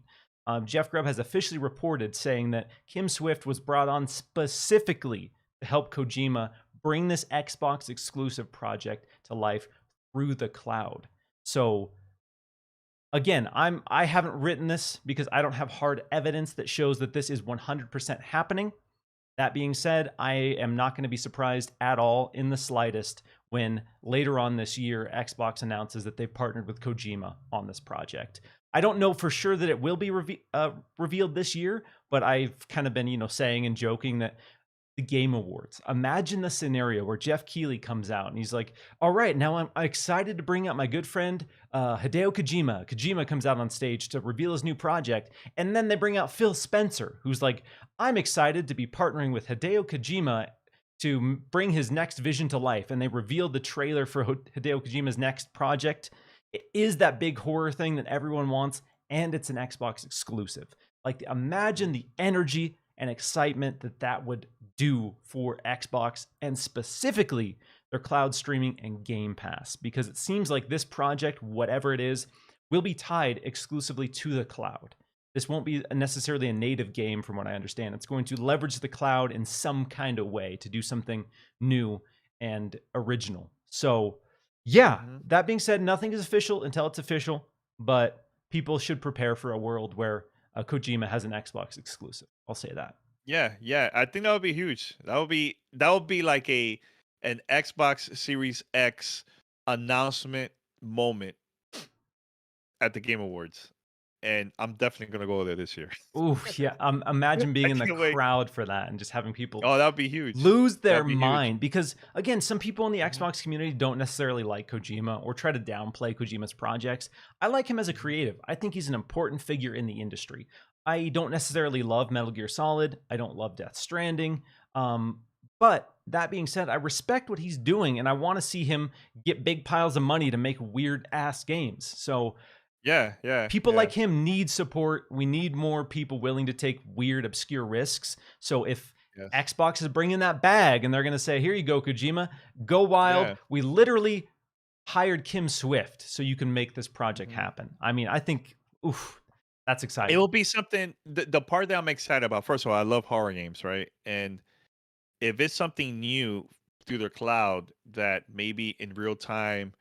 Speaker 1: Jeff Grubb has officially reported saying that Kim Swift was brought on specifically to help Kojima bring this Xbox exclusive project to life through the cloud. So again, I haven't written this because I don't have hard evidence that shows that this is 100% happening. That being said, I am not going to be surprised at all in the slightest when later on this year, Xbox announces that they've partnered with Kojima on this project. I don't know for sure that it will be revealed this year, but I've kind of been, saying and joking that the Game Awards. Imagine the scenario where Jeff Keighley comes out and he's like, all right, now I'm excited to bring out my good friend Hideo Kojima. Kojima comes out on stage to reveal his new project. And then they bring out Phil Spencer, who's like, I'm excited to be partnering with Hideo Kojima to bring his next vision to life. And they revealed the trailer for Hideo Kojima's next project. It is that big horror thing that everyone wants, and it's an Xbox exclusive. Like, imagine the energy and excitement that would do for Xbox, and specifically their cloud streaming and Game Pass, because it seems like this project, whatever it is, will be tied exclusively to the cloud. This won't be necessarily a native game from what I understand. It's going to leverage the cloud in some kind of way to do something new and original. So yeah, that being said, nothing is official until it's official, but people should prepare for a world where Kojima has an Xbox exclusive. I'll say that.
Speaker 2: Yeah. I think that would be huge. That would be like an Xbox Series X announcement moment at the Game Awards. And I'm definitely gonna go there this year.
Speaker 1: Ooh, yeah. Imagine being
Speaker 2: I
Speaker 1: in the
Speaker 2: can't wait.
Speaker 1: crowd for that and just having people
Speaker 2: Oh, that would be huge.
Speaker 1: lose their
Speaker 2: That'd be huge.
Speaker 1: mind. Because again, some people in the Xbox community don't necessarily like Kojima or try to downplay Kojima's projects. I like him as a creative. I think he's an important figure in the industry. I don't necessarily love Metal Gear Solid. I don't love Death Stranding. But that being said, I respect what he's doing, and I want to see him get big piles of money to make weird ass games. So
Speaker 2: Yeah.
Speaker 1: people like him need support. We need more people willing to take weird, obscure risks. So if Xbox is bringing that bag and they're going to say, here you go, Kojima, go wild.
Speaker 2: Yeah.
Speaker 1: We literally hired Kim Swift so you can make this project happen. I mean, I think, that's exciting.
Speaker 2: It will be something. The part that I'm excited about, first of all, I love horror games, right? And if it's something new through their cloud that maybe in real time,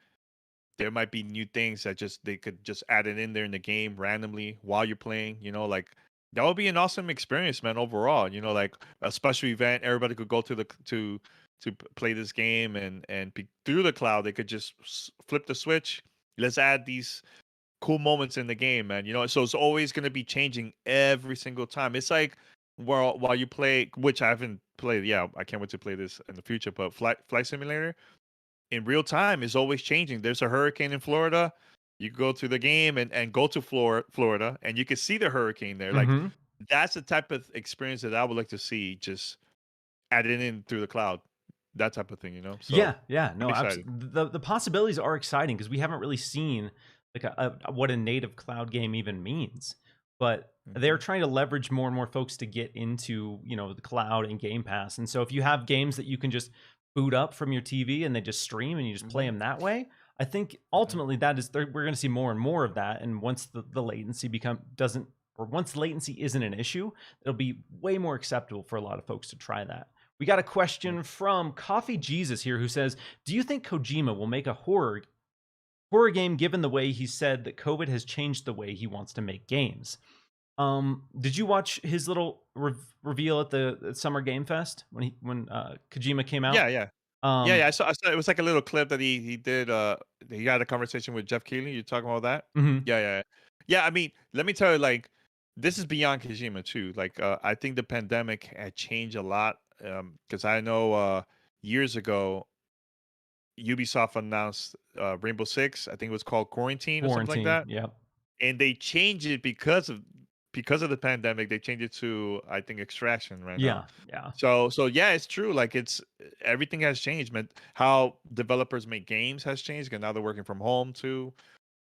Speaker 2: there might be new things that they could just add it in there in the game randomly while you're playing, like that would be an awesome experience, man, overall, like a special event. Everybody could go to play this game and through the cloud, they could just flip the switch. Let's add these cool moments in the game, man. So it's always going to be changing every single time. It's like while you play, which I haven't played. Yeah, I can't wait to play this in the future, but Flight Simulator in real time is always changing. There's a hurricane in Florida. You go to the game and go to Florida, and you can see the hurricane there. Like, that's the type of experience that I would like to see, just added in through the cloud. That type of thing, So,
Speaker 1: yeah. No, absolutely. The possibilities are exciting because we haven't really seen like what a native cloud game even means. But they're trying to leverage more and more folks to get into, the cloud and Game Pass. And so if you have games that you can just boot up from your TV and they just stream and you just play them that way, I think ultimately we're going to see more and more of that. And once the latency once latency isn't an issue, it'll be way more acceptable for a lot of folks to try that. We got a question from Coffee Jesus here who says, do you think Kojima will make a horror game given the way he said that COVID has changed the way he wants to make games? Did you watch his little reveal at the Summer Game Fest when Kojima came out?
Speaker 2: Yeah. I saw it was like a little clip that he did. He had a conversation with Jeff Keighley. You talking about that? Yeah. I mean, let me tell you, like, this is beyond Kojima too. Like, I think the pandemic had changed a lot. Because I know years ago, Ubisoft announced Rainbow Six. I think it was called Quarantine or something like that.
Speaker 1: Yeah.
Speaker 2: And they changed it because of the pandemic. They changed it to, I think, Extraction right now.
Speaker 1: Yeah.
Speaker 2: So yeah, it's true. Like, everything has changed, man. How developers make games has changed, and now they're working from home too.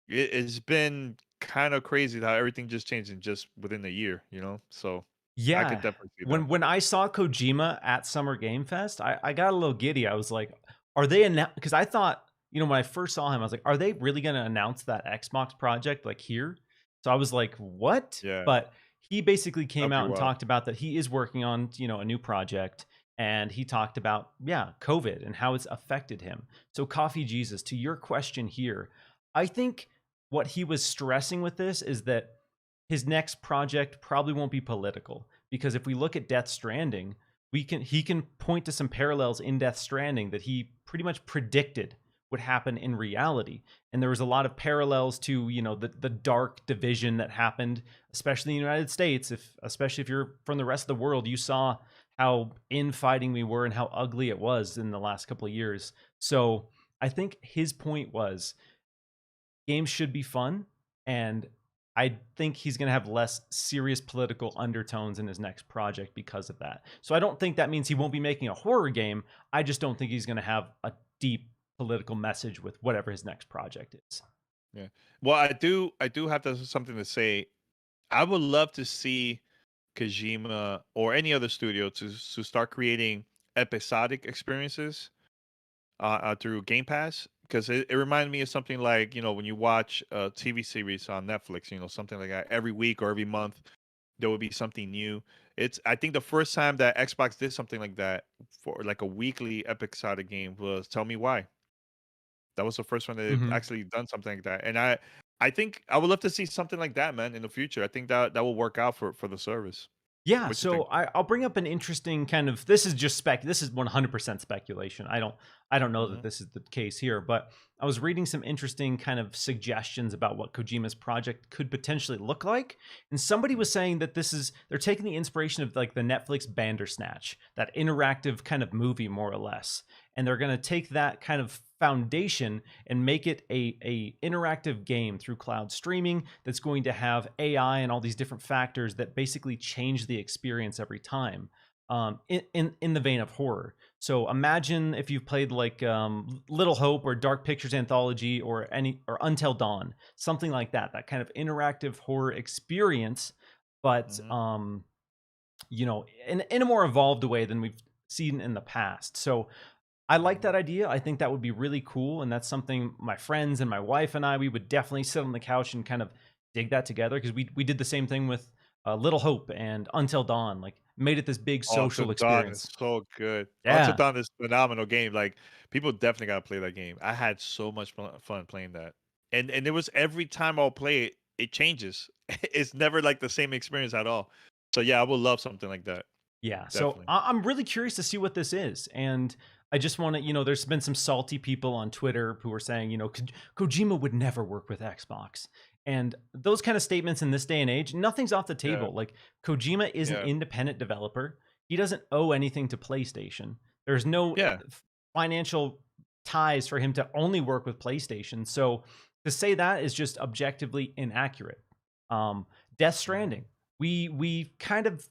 Speaker 2: It's been kind of crazy how everything just changed in just within a year, So
Speaker 1: yeah,
Speaker 2: I could definitely see that.
Speaker 1: When I saw Kojima at Summer Game Fest, I got a little giddy. I was like, are they because I thought, when I first saw him, I was like, are they really going to announce that Xbox project like here? So I was like, what?
Speaker 2: Yeah.
Speaker 1: But he basically came out and talked about that he is working on, a new project. And he talked about, COVID and how it's affected him. So Coffee Jesus, to your question here, I think what he was stressing with this is that his next project probably won't be political, because if we look at Death Stranding, he can point to some parallels in Death Stranding that he pretty much predicted would happen in reality. And there was a lot of parallels to, the dark division that happened, especially in the United States. Especially if you're from the rest of the world, you saw how infighting we were and how ugly it was in the last couple of years. So I think his point was games should be fun, and I think he's going to have less serious political undertones in his next project because of that. So I don't think that means he won't be making a horror game. I just don't think he's going to have a deep political message with whatever his next project is.
Speaker 2: Yeah. Well, I do have something to say. I would love to see Kojima or any other studio to start creating episodic experiences through Game Pass, because it reminded me of something like, when you watch a TV series on Netflix, something like that. Every week or every month there would be something new. I think the first time that Xbox did something like that for like a weekly episodic game was Tell Me Why. That was the first one that they've
Speaker 1: Mm-hmm.
Speaker 2: actually done something like that. And I think I would love to see something like that, man, in the future. I think that will work out for the service.
Speaker 1: Yeah,
Speaker 2: What you think?
Speaker 1: so I'll bring up an interesting kind of, this is just this is 100% speculation. I don't know that
Speaker 2: Hmm.
Speaker 1: this is the case here, but I was reading some interesting kind of suggestions about what Kojima's project could potentially look like, and somebody was saying that they're taking the inspiration of like the Netflix Bandersnatch, that interactive kind of movie more or less, and they're going to take that kind of foundation and make it a interactive game through cloud streaming that's going to have AI and all these different factors that basically change the experience every time, in the vein of horror. So imagine if you've played like Little Hope or Dark Pictures Anthology or Until Dawn, something like that, that kind of interactive horror experience, but
Speaker 2: Hmm.
Speaker 1: in a more evolved way than we've seen in the past. So I like
Speaker 2: Hmm.
Speaker 1: that idea. I think that would be really cool. And that's something my friends and my wife and we would definitely sit on the couch and kind of dig that together, because we did the same thing with Little Hope and Until Dawn, like made it this big
Speaker 2: Until
Speaker 1: social
Speaker 2: Dawn is
Speaker 1: experience.
Speaker 2: so good. Until
Speaker 1: Yeah.
Speaker 2: Dawn is a phenomenal game. Like, people definitely gotta play that game. I had so much fun playing that, and it was every time I'll play it, it changes. It's never like the same experience at all. So yeah, I would love something like that.
Speaker 1: Yeah. So
Speaker 2: Definitely.
Speaker 1: I'm really curious to see what this is. And I just want to, there's been some salty people on Twitter who are saying, Kojima would never work with Xbox. And those kind of statements in this day and age, nothing's off the
Speaker 2: Yeah.
Speaker 1: table. Like, Kojima is an
Speaker 2: Yeah.
Speaker 1: independent developer. He doesn't owe anything to PlayStation. There's no
Speaker 2: Yeah.
Speaker 1: financial ties for him to only work with PlayStation. So to say that is just objectively inaccurate. Death
Speaker 2: Mhm.
Speaker 1: Stranding, we kind of,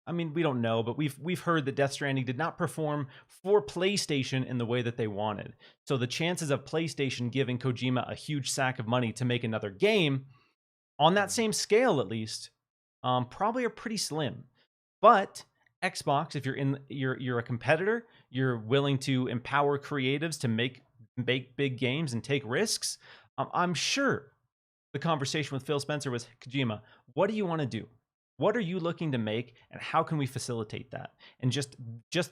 Speaker 1: I mean, we don't know, but we've heard that Death Stranding did not perform for PlayStation in the way that they wanted. So the chances of PlayStation giving Kojima a huge sack of money to make another game on that
Speaker 2: Mhm.
Speaker 1: same scale, at least, probably are pretty slim. But Xbox, if you're a competitor, you're willing to empower creatives to make big games and take risks. I'm sure the conversation with Phil Spencer was, Kojima, what do you want to do? What are you looking to make, and how can we facilitate that? And just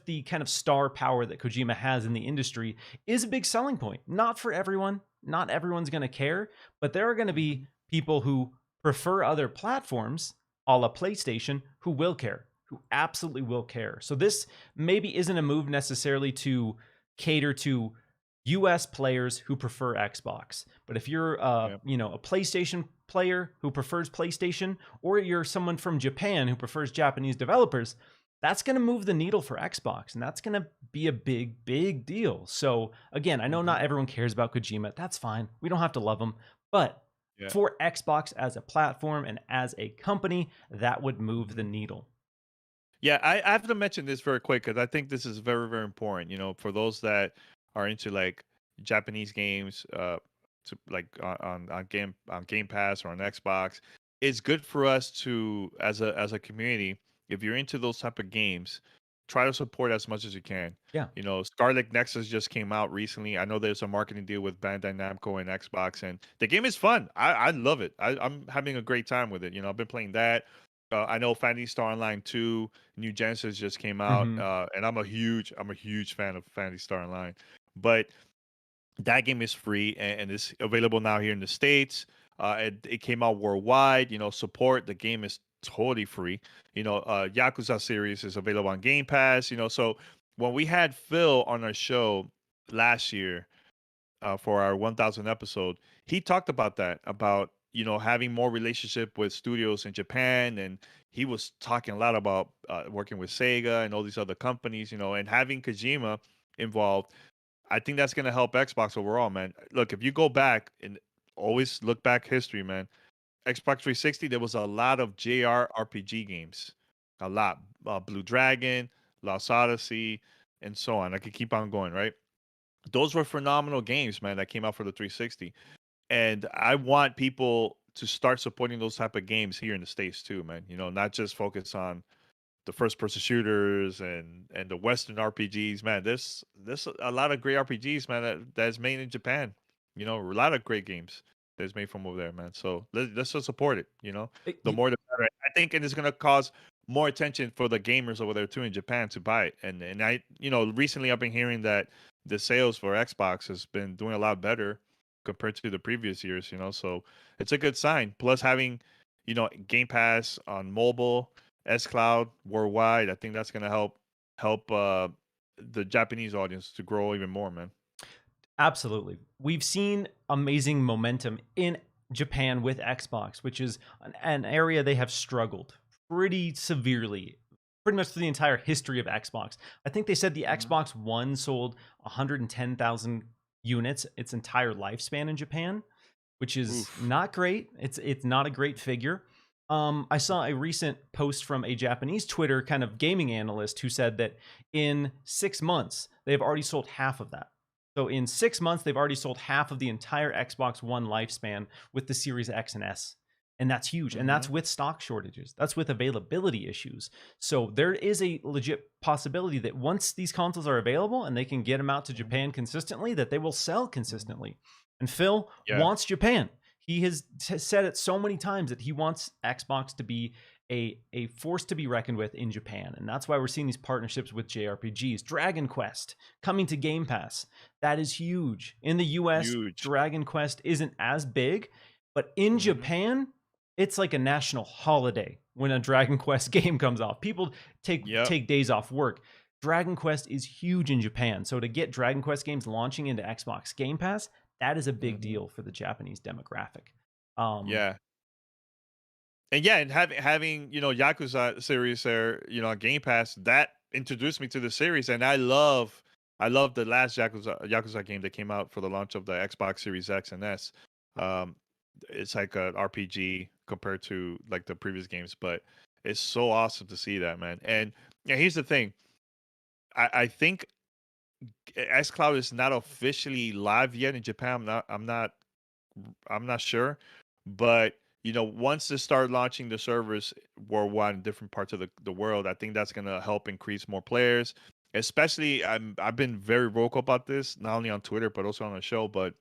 Speaker 1: the kind of star power that Kojima has in the industry is a big selling point. Not for everyone. Not everyone's going to care, but there are going to be
Speaker 2: Mhm.
Speaker 1: people who prefer other platforms, a la PlayStation, who will care, who absolutely will care. So this maybe isn't a move necessarily to cater to US players who prefer Xbox. But if you're
Speaker 2: Yeah.
Speaker 1: a PlayStation player who prefers PlayStation, or you're someone from Japan who prefers Japanese developers, that's going to move the needle for Xbox, and that's going to be a big deal. So again, I know
Speaker 2: Mhm.
Speaker 1: not everyone cares about Kojima. That's fine. We don't have to love him, but
Speaker 2: Yeah.
Speaker 1: for Xbox as a platform and as a company, that would move the
Speaker 2: Mhm.
Speaker 1: needle.
Speaker 2: Yeah, I have to mention this very quick because I think this is very, very important. For those that are into like Japanese games, to like on Game Pass or on Xbox, it's good for us to, as a community, if you're into those type of games, try to support as much as you can.
Speaker 1: Yeah.
Speaker 2: Scarlet Nexus just came out recently. I know there's a marketing deal with Bandai Namco and Xbox, and the game is fun. I love it. I'm having a great time with it. I've been playing that. I know Phantasy Star Online 2 New Genesis just came out,
Speaker 1: Hmm.
Speaker 2: and I'm a huge fan of Phantasy Star Online. But that game is free and it's available now here in the States. It came out worldwide. Support the game is totally free. Yakuza series is available on Game Pass. So when we had Phil on our show last year, for our 1000 episode, he talked about that, about having more relationship with studios in Japan, and he was talking a lot about working with Sega and all these other companies, and having Kojima involved. I think that's going to help Xbox overall, man. Look, if you go back and always look back history, man, Xbox 360, there was a lot of JRPG games, a lot. Blue Dragon, Lost Odyssey, and so on. I could keep on going, right? Those were phenomenal games, man, that came out for the 360. And I want people to start supporting those type of games here in the States too, man. Not just focus on the first person shooters and the Western RPGs, man. There's a lot of great RPGs, man, that's made in Japan. A lot of great games that's made from over there, man. So let's just support it. The more the better. I think it is gonna cause more attention for the gamers over there too in Japan to buy it. And I, recently I've been hearing that the sales for Xbox has been doing a lot better compared to the previous years. So it's a good sign. Plus having, Game Pass on mobile, xCloud worldwide, I think that's gonna help the Japanese audience to grow even more, man.
Speaker 1: Absolutely. We've seen amazing momentum in Japan with Xbox, which is an area they have struggled pretty severely, pretty much through the entire history of Xbox. I think they said the Xbox One sold 110,000 units its entire lifespan in Japan, which is not great. It's not a great figure. I saw a recent post from a Japanese Twitter kind of gaming analyst who said that in 6 months, they've already sold half of that. So in 6 months, they've already sold half of the entire Xbox One lifespan with the Series X and S. And that's huge. And that's with stock shortages. That's with availability issues. So there is a legit possibility that once these consoles are available and they can get them out to Japan consistently, that they will sell consistently. And Phil wants Japan. He has said it so many times that he wants Xbox to be a force to be reckoned with in Japan. And that's why we're seeing these partnerships with JRPGs. Dragon Quest coming to Game Pass. That is huge. In the US, Dragon Quest isn't as big, but in Japan, it's like a national holiday when a Dragon Quest game comes off. People take days off work. Dragon Quest is huge in Japan. So to get Dragon Quest games launching into Xbox Game Pass, that is a big deal for the Japanese demographic.
Speaker 2: And having Yakuza series there, on Game Pass, that introduced me to the series, and I love the last Yakuza game that came out for the launch of the Xbox Series X and S. It's like an RPG compared to like the previous games, but it's so awesome to see that, man. And here's the thing, I think xCloud is not officially live yet in Japan. I'm not sure, but once they start launching the servers worldwide in different parts of the world, I think that's gonna help increase more players. Especially, I've been very vocal about this, not only on Twitter but also on the show. But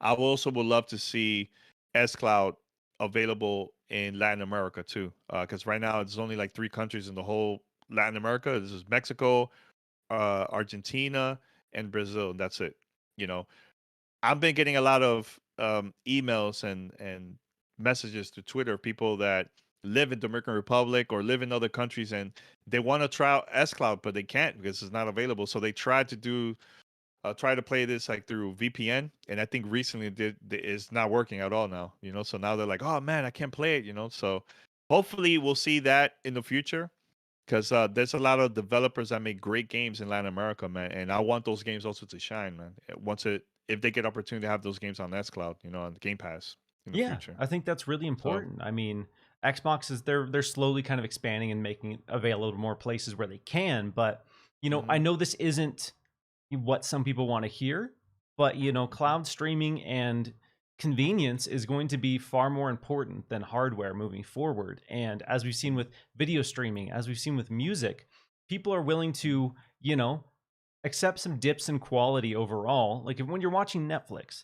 Speaker 2: I also would love to see xCloud available in Latin America too, because right now it's only like 3 countries in the whole Latin America. This is Mexico, Argentina, and Brazil. That's it. I've been getting a lot of emails and messages to Twitter, people that live in Dominican Republic or live in other countries, and they want to try out xCloud, but they can't because it's not available. So they try to play this like through VPN, and I think recently it's not working at all now. So now they're like, oh man, I can't play it. So hopefully we'll see that in the future, because there's a lot of developers that make great games in Latin America, man, and I want those games also to shine, man. If they get opportunity to have those games on xCloud, on Game Pass in the future.
Speaker 1: I think that's really important. I mean, Xbox is they're slowly kind of expanding and making it available to more places where they can. But I know this isn't what some people want to hear, but cloud streaming and convenience is going to be far more important than hardware moving forward. And as we've seen with video streaming, as we've seen with music, people are willing to accept some dips in quality overall. Like when you're watching Netflix,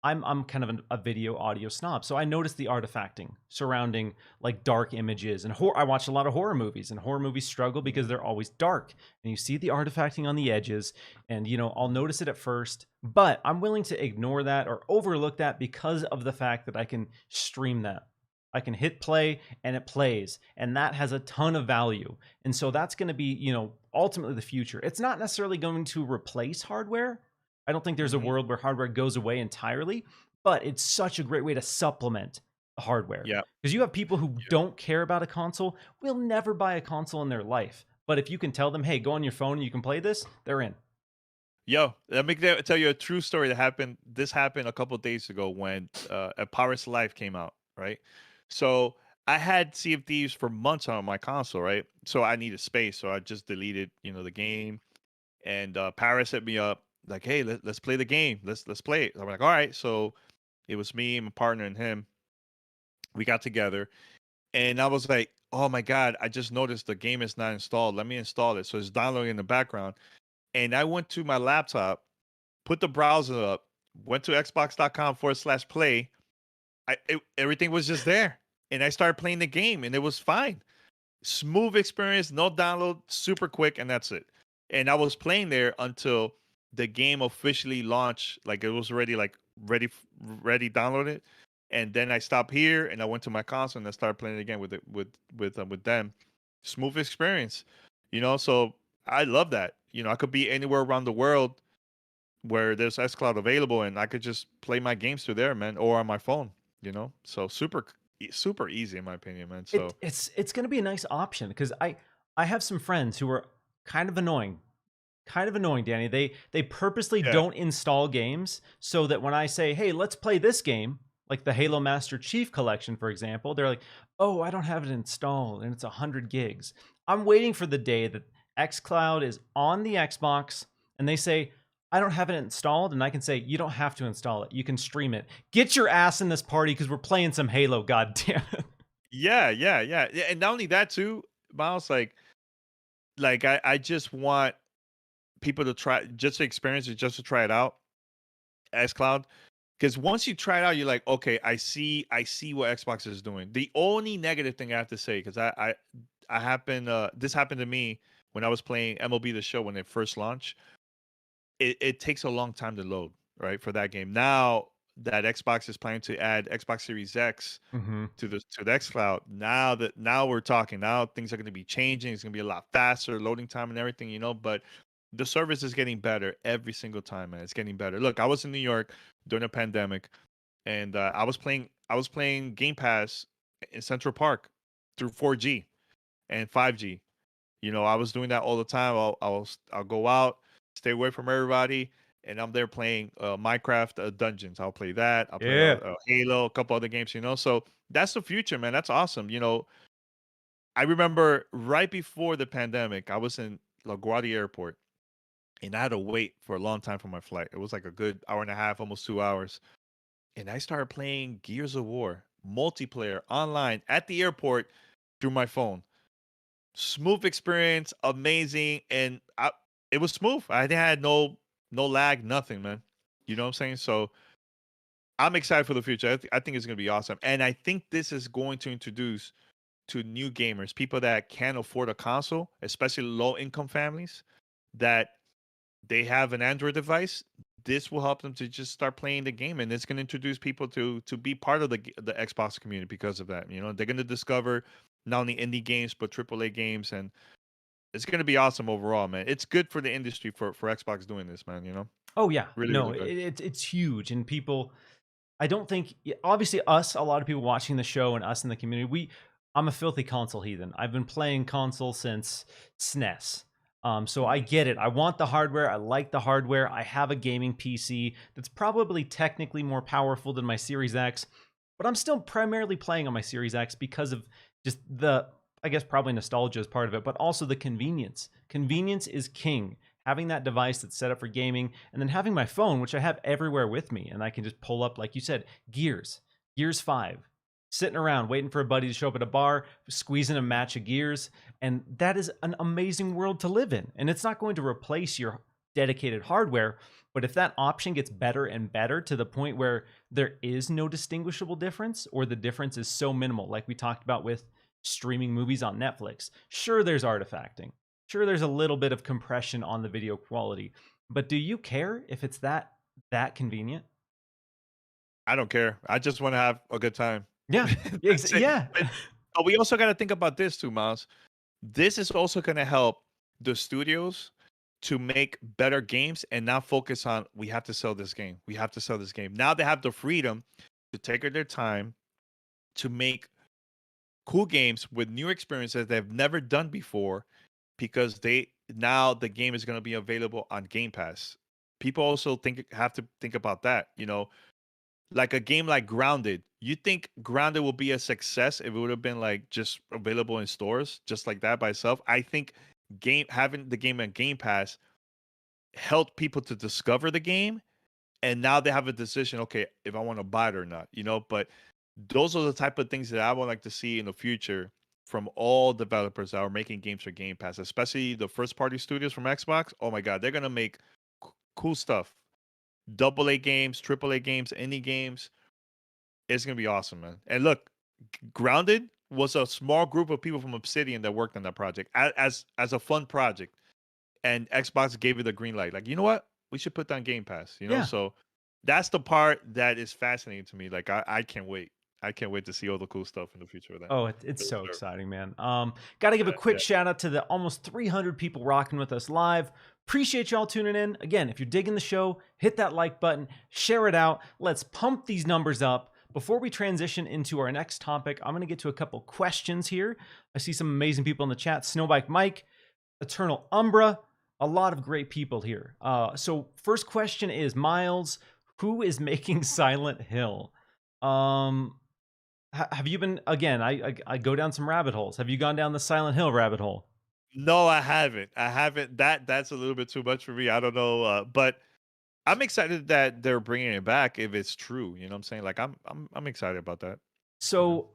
Speaker 1: I'm kind of a video audio snob, so I noticed the artifacting surrounding like dark images and I watch a lot of horror movies, and horror movies struggle because they're always dark, and you see the artifacting on the edges, and I'll notice it at first, but I'm willing to ignore that or overlook that because of the fact that I can stream that. I can hit play and it plays, and that has a ton of value. And so that's going to be, ultimately the future. It's not necessarily going to replace hardware. I don't think there's a world where hardware goes away entirely, but it's such a great way to supplement the hardware.
Speaker 2: Yeah.
Speaker 1: Because you have people who don't care about a console, will never buy a console in their life. But if you can tell them, hey, go on your phone and you can play this, they're in.
Speaker 2: Yo, let me tell you a true story that happened. This happened a couple of days ago when a Parris Life came out, right? So I had Sea of Thieves for months on my console, right? So I needed space, so I just deleted, the game. And Paris hit me up like, "Hey, let's play the game. Let's play it." I'm like, "All right." So it was me, my partner, and him. We got together, and I was like, "Oh my god! I just noticed the game is not installed. Let me install it." So it's downloading in the background, and I went to my laptop, put the browser up, went to xbox.com/play. Everything was just there, and I started playing the game, and it was fine. Smooth experience, no download, super quick, and that's it. And I was playing there until the game officially launched. Like it was already ready downloaded, and then I stopped here and I went to my console and I started playing it again with them. Smooth experience, So I love that. I could be anywhere around the world where there's xCloud available, and I could just play my games through there, man, or on my phone. So super easy in my opinion, man. So
Speaker 1: It's going to be a nice option because I have some friends who are kind of annoying. Kind of annoying, Danny. They purposely
Speaker 2: yeah,
Speaker 1: don't install games so that when I say, "Hey, let's play this game," like the Halo Master Chief Collection, for example, they're like, "Oh, I don't have it installed, and it's 100 gigs." I'm waiting for the day that xCloud is on the Xbox, and they say, "I don't have it installed," and I can say, "You don't have to install it. You can stream it. Get your ass in this party because we're playing some Halo." God damn it.
Speaker 2: yeah, and not only that too, Miles. Like I just want people to try just to experience it, just to try it out, xCloud. Because once you try it out, you're like, okay, I see what Xbox is doing. The only negative thing I have to say, because I happen this happened to me when I was playing MLB The Show when it first launched. It takes a long time to load, right, for that game. Now that Xbox is planning to add Xbox Series X
Speaker 1: Mm-hmm.
Speaker 2: to the xCloud, now we're talking. Now things are going to be changing. It's going to be a lot faster, loading time and everything, But the service is getting better every single time, man. It's getting better. Look, I was in New York during the pandemic, and I was playing Game Pass in Central Park through 4G and 5G. I was doing that all the time. I'll go out, stay away from everybody, and I'm there playing Minecraft Dungeons. I'll play that. I'll play
Speaker 1: Yeah.
Speaker 2: Halo, a couple other games. So that's the future, man. That's awesome. I remember right before the pandemic, I was in LaGuardia Airport, and I had to wait for a long time for my flight. It was like a good hour and a half, almost 2 hours. And I started playing Gears of War multiplayer online at the airport through my phone. Smooth experience, amazing, and it was smooth. I had no lag, nothing, man. You know what I'm saying? So I'm excited for the future. I think it's going to be awesome, and I think this is going to introduce to new gamers, people that can't afford a console, especially low income families, that they have an Android device. This will help them to just start playing the game, and it's going to introduce people to be part of the Xbox community because of that. They're going to discover not only indie games but AAA games, and it's going to be awesome overall, man. It's good for the industry for Xbox doing this, man.
Speaker 1: Oh yeah.
Speaker 2: Really,
Speaker 1: No,
Speaker 2: really good.
Speaker 1: it's huge, and people. I don't think obviously us, a lot of people watching the show and us in the community, I'm a filthy console heathen. I've been playing console since SNES. So I get it. I want the hardware. I like the hardware. I have a gaming PC that's probably technically more powerful than my Series X, but I'm still primarily playing on my Series X because of just I guess probably nostalgia is part of it, but also the convenience. Convenience is king. Having that device that's set up for gaming, and then having my phone, which I have everywhere with me, and I can just pull up, like you said, Gears 5, sitting around waiting for a buddy to show up at a bar, squeezing a match of Gears, and that is an amazing world to live in. And it's not going to replace your dedicated hardware. But if that option gets better and better to the point where there is no distinguishable difference, or the difference is so minimal, like we talked about with streaming movies on Netflix, sure, there's artifacting. Sure, there's a little bit of compression on the video quality. But do you care if it's that convenient?
Speaker 2: I don't care. I just want to have a good time.
Speaker 1: Yeah.
Speaker 2: That's it.
Speaker 1: Yeah.
Speaker 2: But we also got to think about this too, Miles. This is also going to help the studios to make better games and not focus on we have to sell this game. We have to sell this game. Now they have the freedom to take their time to make cool games with new experiences they've never done before because now the game is going to be available on Game Pass. People also have to think about that, like a game like Grounded. You think Grounded will be a success if it would have been like just available in stores just like that by itself? I think having the game on Game Pass helped people to discover the game, and now they have a decision, okay, if I want to buy it or not, but those are the type of things that I would like to see in the future from all developers that are making games for Game Pass, especially the first party studios from Xbox. Oh my God, they're going to make cool stuff. Double A games, triple A games, indie games. It's going to be awesome, man. And look, Grounded was a small group of people from Obsidian that worked on that project as a fun project. And Xbox gave it the green light. Like, you know what? We should put that on Game Pass,
Speaker 1: Yeah.
Speaker 2: So that's the part that is fascinating to me. Like, I can't wait. I can't wait to see all the cool stuff in the future of that.
Speaker 1: Oh, it's so exciting, man. Got to give a quick shout out to the almost 300 people rocking with us live. Appreciate y'all tuning in. Again, if you're digging the show, hit that like button, share it out. Let's pump these numbers up. Before we transition into our next topic, I'm going to get to a couple questions here. I see some amazing people in the chat. Snowbike Mike, Eternal Umbra, a lot of great people here. So first question is, Miles, who is making Silent Hill? Have you been, again, I go down some rabbit holes. Have you gone down the Silent Hill rabbit hole?
Speaker 2: No, I haven't. That's a little bit too much for me. I don't know, but I'm excited that they're bringing it back if it's true. You know what I'm saying? Like I'm excited about that.
Speaker 1: So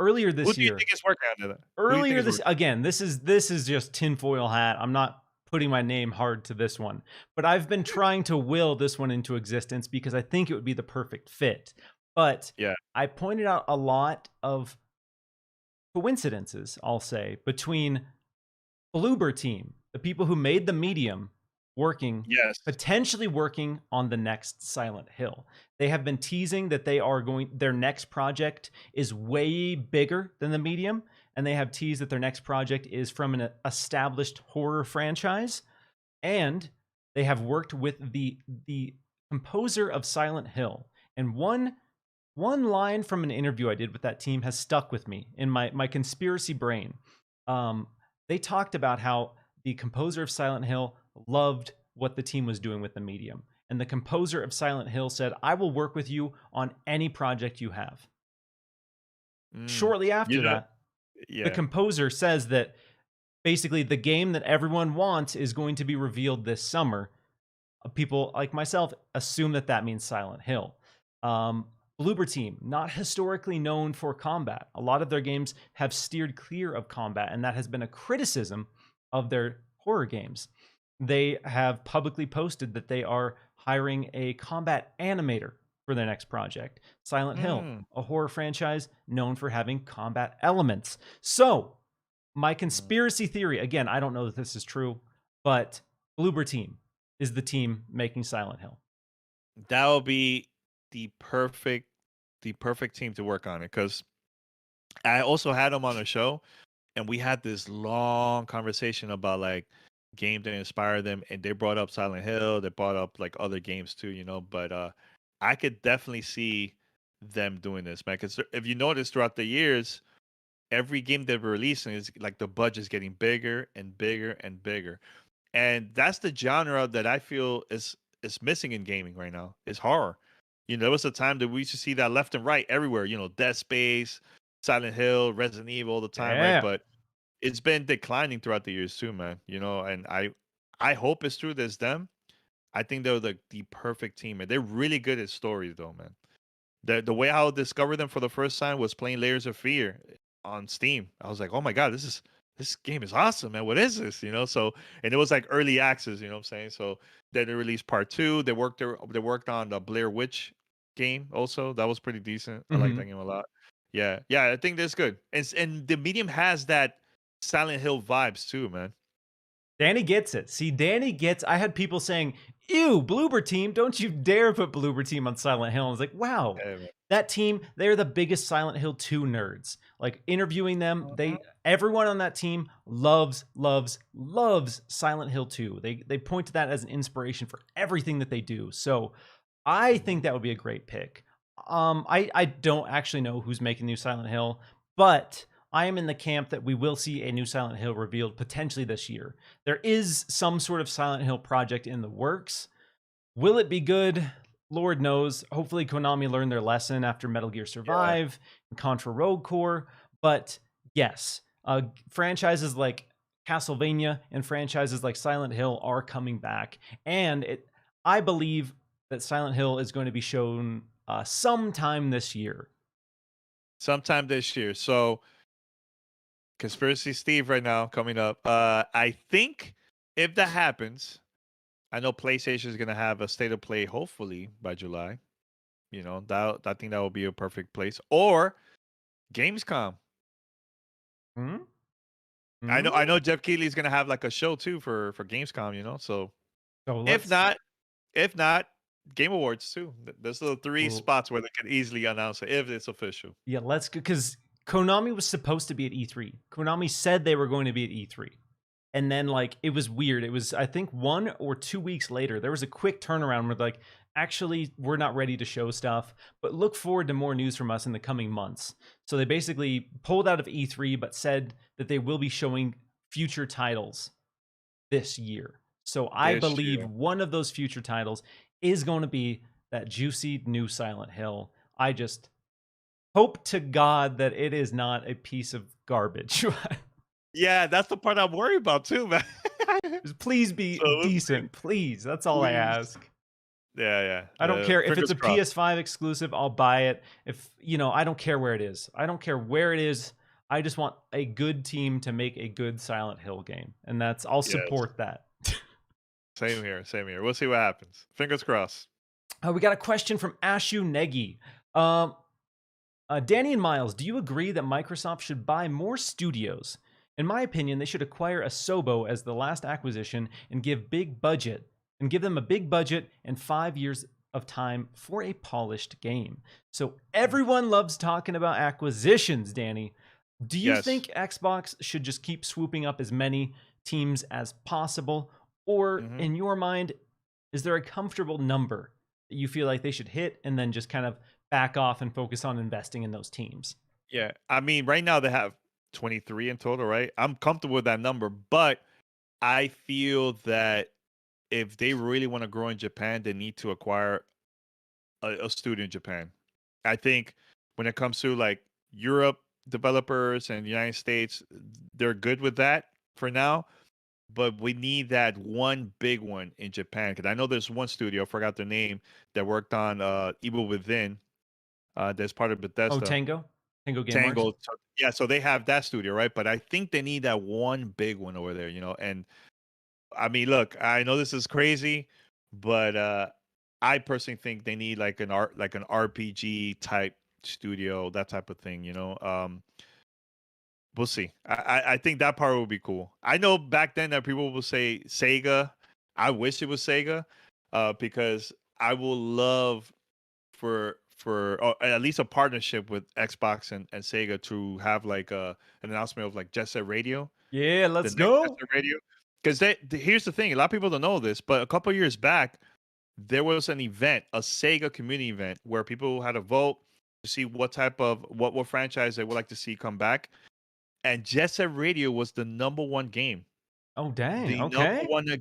Speaker 1: earlier this
Speaker 2: Who do you
Speaker 1: year,
Speaker 2: think is working on that?
Speaker 1: earlier this, again, this is just tinfoil hat. I'm not putting my name hard to this one, but I've been trying to will this one into existence because I think it would be the perfect fit. But
Speaker 2: yeah,
Speaker 1: I pointed out a lot of coincidences, I'll say, between Bloober Team, the people who made the medium, potentially working on the next Silent Hill. They have been teasing that their next project is way bigger than the medium, and they have teased that their next project is from an established horror franchise, and they have worked with the composer of Silent Hill. And one line from an interview I did with that team has stuck with me in my conspiracy brain. They talked about how the composer of Silent Hill loved what the team was doing with the medium. And the composer of Silent Hill said, I will work with you on any project you have. Shortly after that, the composer says that basically the game that everyone wants is going to be revealed this summer. People like myself assume that means Silent Hill. Bloober Team, not historically known for combat. A lot of their games have steered clear of combat, and that has been a criticism of their horror games. They have publicly posted that they are hiring a combat animator for their next project. Silent Hill, a horror franchise known for having combat elements. So, my conspiracy theory, again, I don't know that this is true, but Bloober Team is the team making Silent Hill.
Speaker 2: That will be the perfect team to work on it, because I also had them on the show and we had this long conversation about like games that inspire them, and they brought up Silent Hill, they brought up like other games too, but I could definitely see them doing this, man, because if you notice throughout the years, every game they're releasing is like the budget's getting bigger and bigger and bigger, and that's the genre that I feel is missing in gaming right now, is horror. There was a time that we used to see that left and right everywhere, Dead Space, Silent Hill, Resident Evil all the time, right? But it's been declining throughout the years too, man. And I hope it's true there's them. I think they're the perfect team, and they're really good at stories though, man. The way I discovered them for the first time was playing Layers of Fear on Steam. I was like, oh my God, this is this game is awesome, man. What is this? So and it was like early access, you know what I'm saying? So then they released part two. They worked on the Blair Witch game also. That was pretty decent. I like
Speaker 1: Hmm.
Speaker 2: that game a lot. Yeah, yeah, I think that's good. And the medium has that Silent Hill vibes too, man.
Speaker 1: Danny gets it. See, Danny gets. I had people saying, "Ew, Bloober Team! Don't you dare put Bloober Team on Silent Hill." I was like, "Wow,
Speaker 2: Yeah, man.
Speaker 1: that team. They're the biggest Silent Hill 2 nerds." Like interviewing them,
Speaker 2: Mhm.
Speaker 1: everyone on that team loves Silent Hill 2. They point to that as an inspiration for everything that they do. So, I
Speaker 2: Mhm.
Speaker 1: think that would be a great pick. I don't actually know who's making new Silent Hill, but I am in the camp that we will see a new Silent Hill revealed potentially this year. There is some sort of Silent Hill project in the works. Will it be good? Lord knows. Hopefully, Konami learned their lesson after Metal Gear
Speaker 2: Yeah.
Speaker 1: Survive and Contra Rogue Core. But yes, franchises like Castlevania and franchises like Silent Hill are coming back, and I believe that Silent Hill is going to be shown sometime this year.
Speaker 2: Sometime this year. So Conspiracy Steve right now coming up. I think if that happens, I know PlayStation is gonna have a state of play hopefully by July. That I think that will be a perfect place. Or Gamescom.
Speaker 1: Hmm?
Speaker 2: I know Jeff Keighley is gonna have like a show too for Gamescom. So
Speaker 1: So
Speaker 2: if
Speaker 1: let's.
Speaker 2: not, if not, Game Awards too. There's the three
Speaker 1: Well,
Speaker 2: spots where they can easily announce it if it's official.
Speaker 1: yeah, let's go because Konami was supposed to be at E3. Konami said they were going to be at E3. And then like it was weird. It was I think 1 or 2 weeks later, there was a quick turnaround where like, actually, we're not ready to show stuff, but look forward to more news from us in the coming months. So they basically pulled out of E3, but said that they will be showing future titles this year. So I
Speaker 2: This
Speaker 1: believe
Speaker 2: year.
Speaker 1: one of those future titles is going to be that juicy new Silent Hill. I just hope to God that it is not a piece of garbage.
Speaker 2: Yeah, that's the part I'm worried about too, man.
Speaker 1: Just please be
Speaker 2: So we'll see.
Speaker 1: decent, please. That's all I
Speaker 2: Please.
Speaker 1: ask.
Speaker 2: Yeah,
Speaker 1: I don't
Speaker 2: yeah.
Speaker 1: care if it's
Speaker 2: Fingers
Speaker 1: a
Speaker 2: crossed.
Speaker 1: PS5 exclusive, I'll buy it. If, I don't care where it is. I don't care where it is. I just want a good team to make a good Silent Hill game. And I'll
Speaker 2: Yes.
Speaker 1: support that.
Speaker 2: Same here. Same here. We'll see what happens. Fingers crossed.
Speaker 1: We got a question from Ashu Negi. Um, Danny and Miles, do you agree that Microsoft should buy more studios? In my opinion, they should acquire Asobo as the last acquisition and give them a big budget and 5 years of time for a polished game. So everyone loves talking about acquisitions, Danny. Do you
Speaker 2: Yes.
Speaker 1: think Xbox should just keep swooping up as many teams as possible? Or
Speaker 2: Hmm.
Speaker 1: in your mind, is there a comfortable number that you feel like they should hit and then just kind of back off and focus on investing in those teams?
Speaker 2: Yeah. I mean, right now they have 23 in total, right? I'm comfortable with that number, but I feel that if they really want to grow in Japan, they need to acquire a studio in Japan. I think when it comes to like Europe developers and the United States, they're good with that for now. But we need that one big one in Japan because I know there's one studio, I forgot the name, that worked on Evil Within. That's part of
Speaker 1: Oh,
Speaker 2: Bethesda.
Speaker 1: Tango Game Works.
Speaker 2: Tangled. Yeah, so they have that studio, right? But I think they need that one big one over there. And I mean, look, I know this is crazy, but I personally think they need like an RPG type studio, that type of thing. We'll see. I think that part would be cool. I know back then that people will say Sega. I wish it was Sega, because I will love for or at least a partnership with Xbox and Sega to have like an announcement of like Jet Set Radio,
Speaker 1: Yeah,
Speaker 2: the
Speaker 1: let's
Speaker 2: next Jet
Speaker 1: go.
Speaker 2: Set Radio. Because here's the thing: a lot of people don't know this, but a couple years back, there was an event, a Sega community event, where people had to vote to see what franchise they would like to see come back, and Jet Set Radio was the number one game,
Speaker 1: Oh, dang.
Speaker 2: the number
Speaker 1: Okay.
Speaker 2: one game,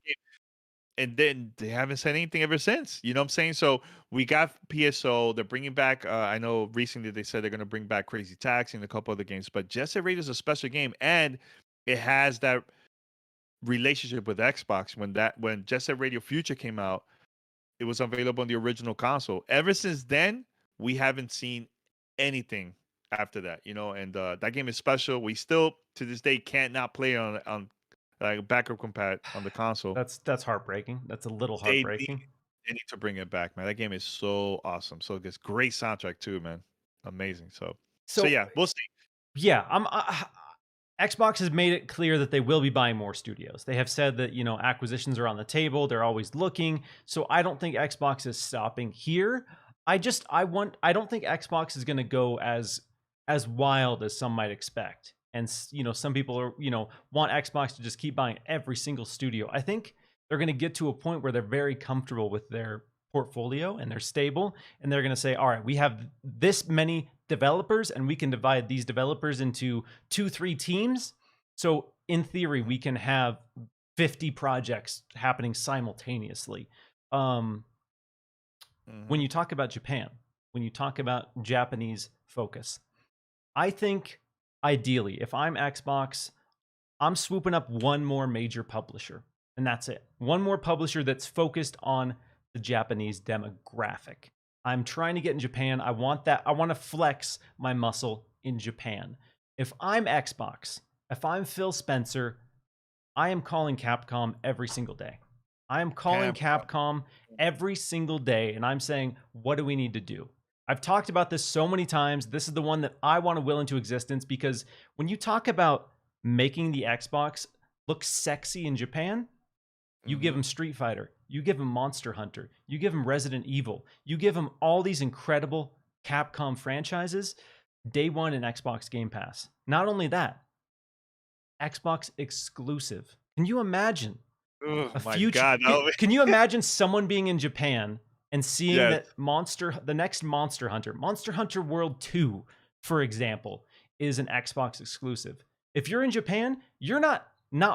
Speaker 2: and then they haven't said anything ever since. You know what I'm saying? So we got PSO. They're bringing back. I know recently they said they're going to bring back Crazy Taxi and a couple other games, but Jet Set Radio is a special game, and it has that relationship with Xbox. When Jet Set Radio Future came out, it was available on the original console. Ever since then, we haven't seen anything after that, and that game is special. We still to this day can't not play on like backup compat on the console.
Speaker 1: That's heartbreaking. That's a little
Speaker 2: They need,
Speaker 1: heartbreaking.
Speaker 2: they need to bring it back, man. That game is so awesome. So it's great soundtrack too, man. Amazing. So
Speaker 1: So
Speaker 2: yeah, we'll see.
Speaker 1: yeah, Xbox has made it clear that they will be buying more studios. They have said that, acquisitions are on the table. They're always looking. So I don't think Xbox is stopping here. I don't think Xbox is going to go as wild as some might expect. And some people are, want Xbox to just keep buying every single studio. I think they're going to get to a point where they're very comfortable with their portfolio and they're stable, and they're going to say, all right, we have this many developers and we can divide these developers into 2-3 teams. So in theory, we can have 50 projects happening simultaneously. When you talk about Japan, when you talk about Japanese focus, I think ideally, if I'm Xbox, I'm swooping up one more major publisher, and that's it. One more publisher that's focused on the Japanese demographic. I'm trying to get in Japan. I want that. I want to flex my muscle in Japan. If I'm Xbox, if I'm Phil Spencer, I am calling Capcom every single day. I am calling Capcom every single day, and I'm saying, what do we need to do? I've talked about this so many times. This is the one that I want to will into existence, because when you talk about making the Xbox look sexy in Japan, you give them Street Fighter, you give them Monster Hunter, you give them Resident Evil, you give them all these incredible Capcom franchises, day one in Xbox Game Pass. Not only that, Xbox exclusive. Can you imagine
Speaker 2: a future? God,
Speaker 1: can you imagine someone being in Japan and seeing that the next Monster Hunter World 2, for example, is an Xbox exclusive? If you're in Japan, you're not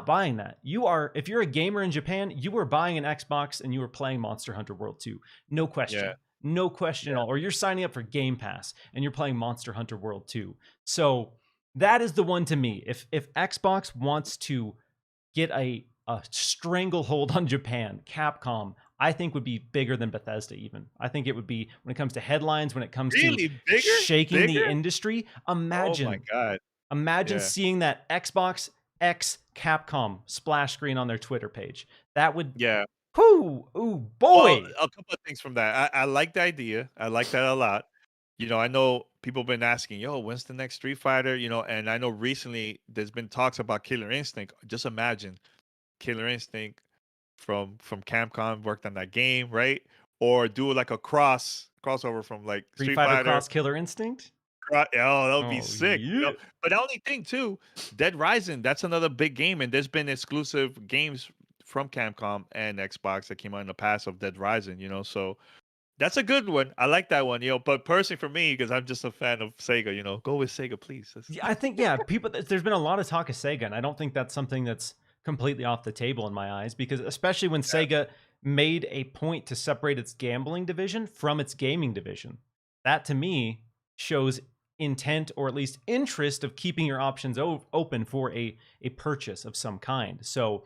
Speaker 1: buying that. If you're a gamer in Japan, you are buying an Xbox and you are playing Monster Hunter World 2. No question. Yeah. No question at all. Or you're signing up for Game Pass and you're playing Monster Hunter World 2. So that is the one to me. If Xbox wants to get a stranglehold on Japan, Capcom, I think would be bigger than Bethesda even. I think it would be, when it comes to headlines, when it comes to shaking the industry. Imagine. Oh my God. Imagine seeing that Xbox X Capcom splash screen on their Twitter page. That would, ooh, boy.
Speaker 2: Well, a couple of things from that. I like the idea. I like that a lot. I know people have been asking, when's the next Street Fighter? And I know recently there's been talks about Killer Instinct. Just imagine Killer Instinct from Capcom worked on that game, right? Or do like a crossover from like
Speaker 1: Street Fighter cross Killer Instinct.
Speaker 2: Oh, that would be sick. Yeah. But the only thing too, Dead Rising, that's another big game, and there's been exclusive games from Capcom and Xbox that came out in the past of Dead Rising, so that's a good one. I like that one, but personally for me, because I'm just a fan of Sega, go with Sega, please.
Speaker 1: I think, there's been a lot of talk of Sega, and I don't think that's something that's completely off the table in my eyes, because especially when Sega made a point to separate its gambling division from its gaming division, that to me shows intent, or at least interest, of keeping your options open for a purchase of some kind. So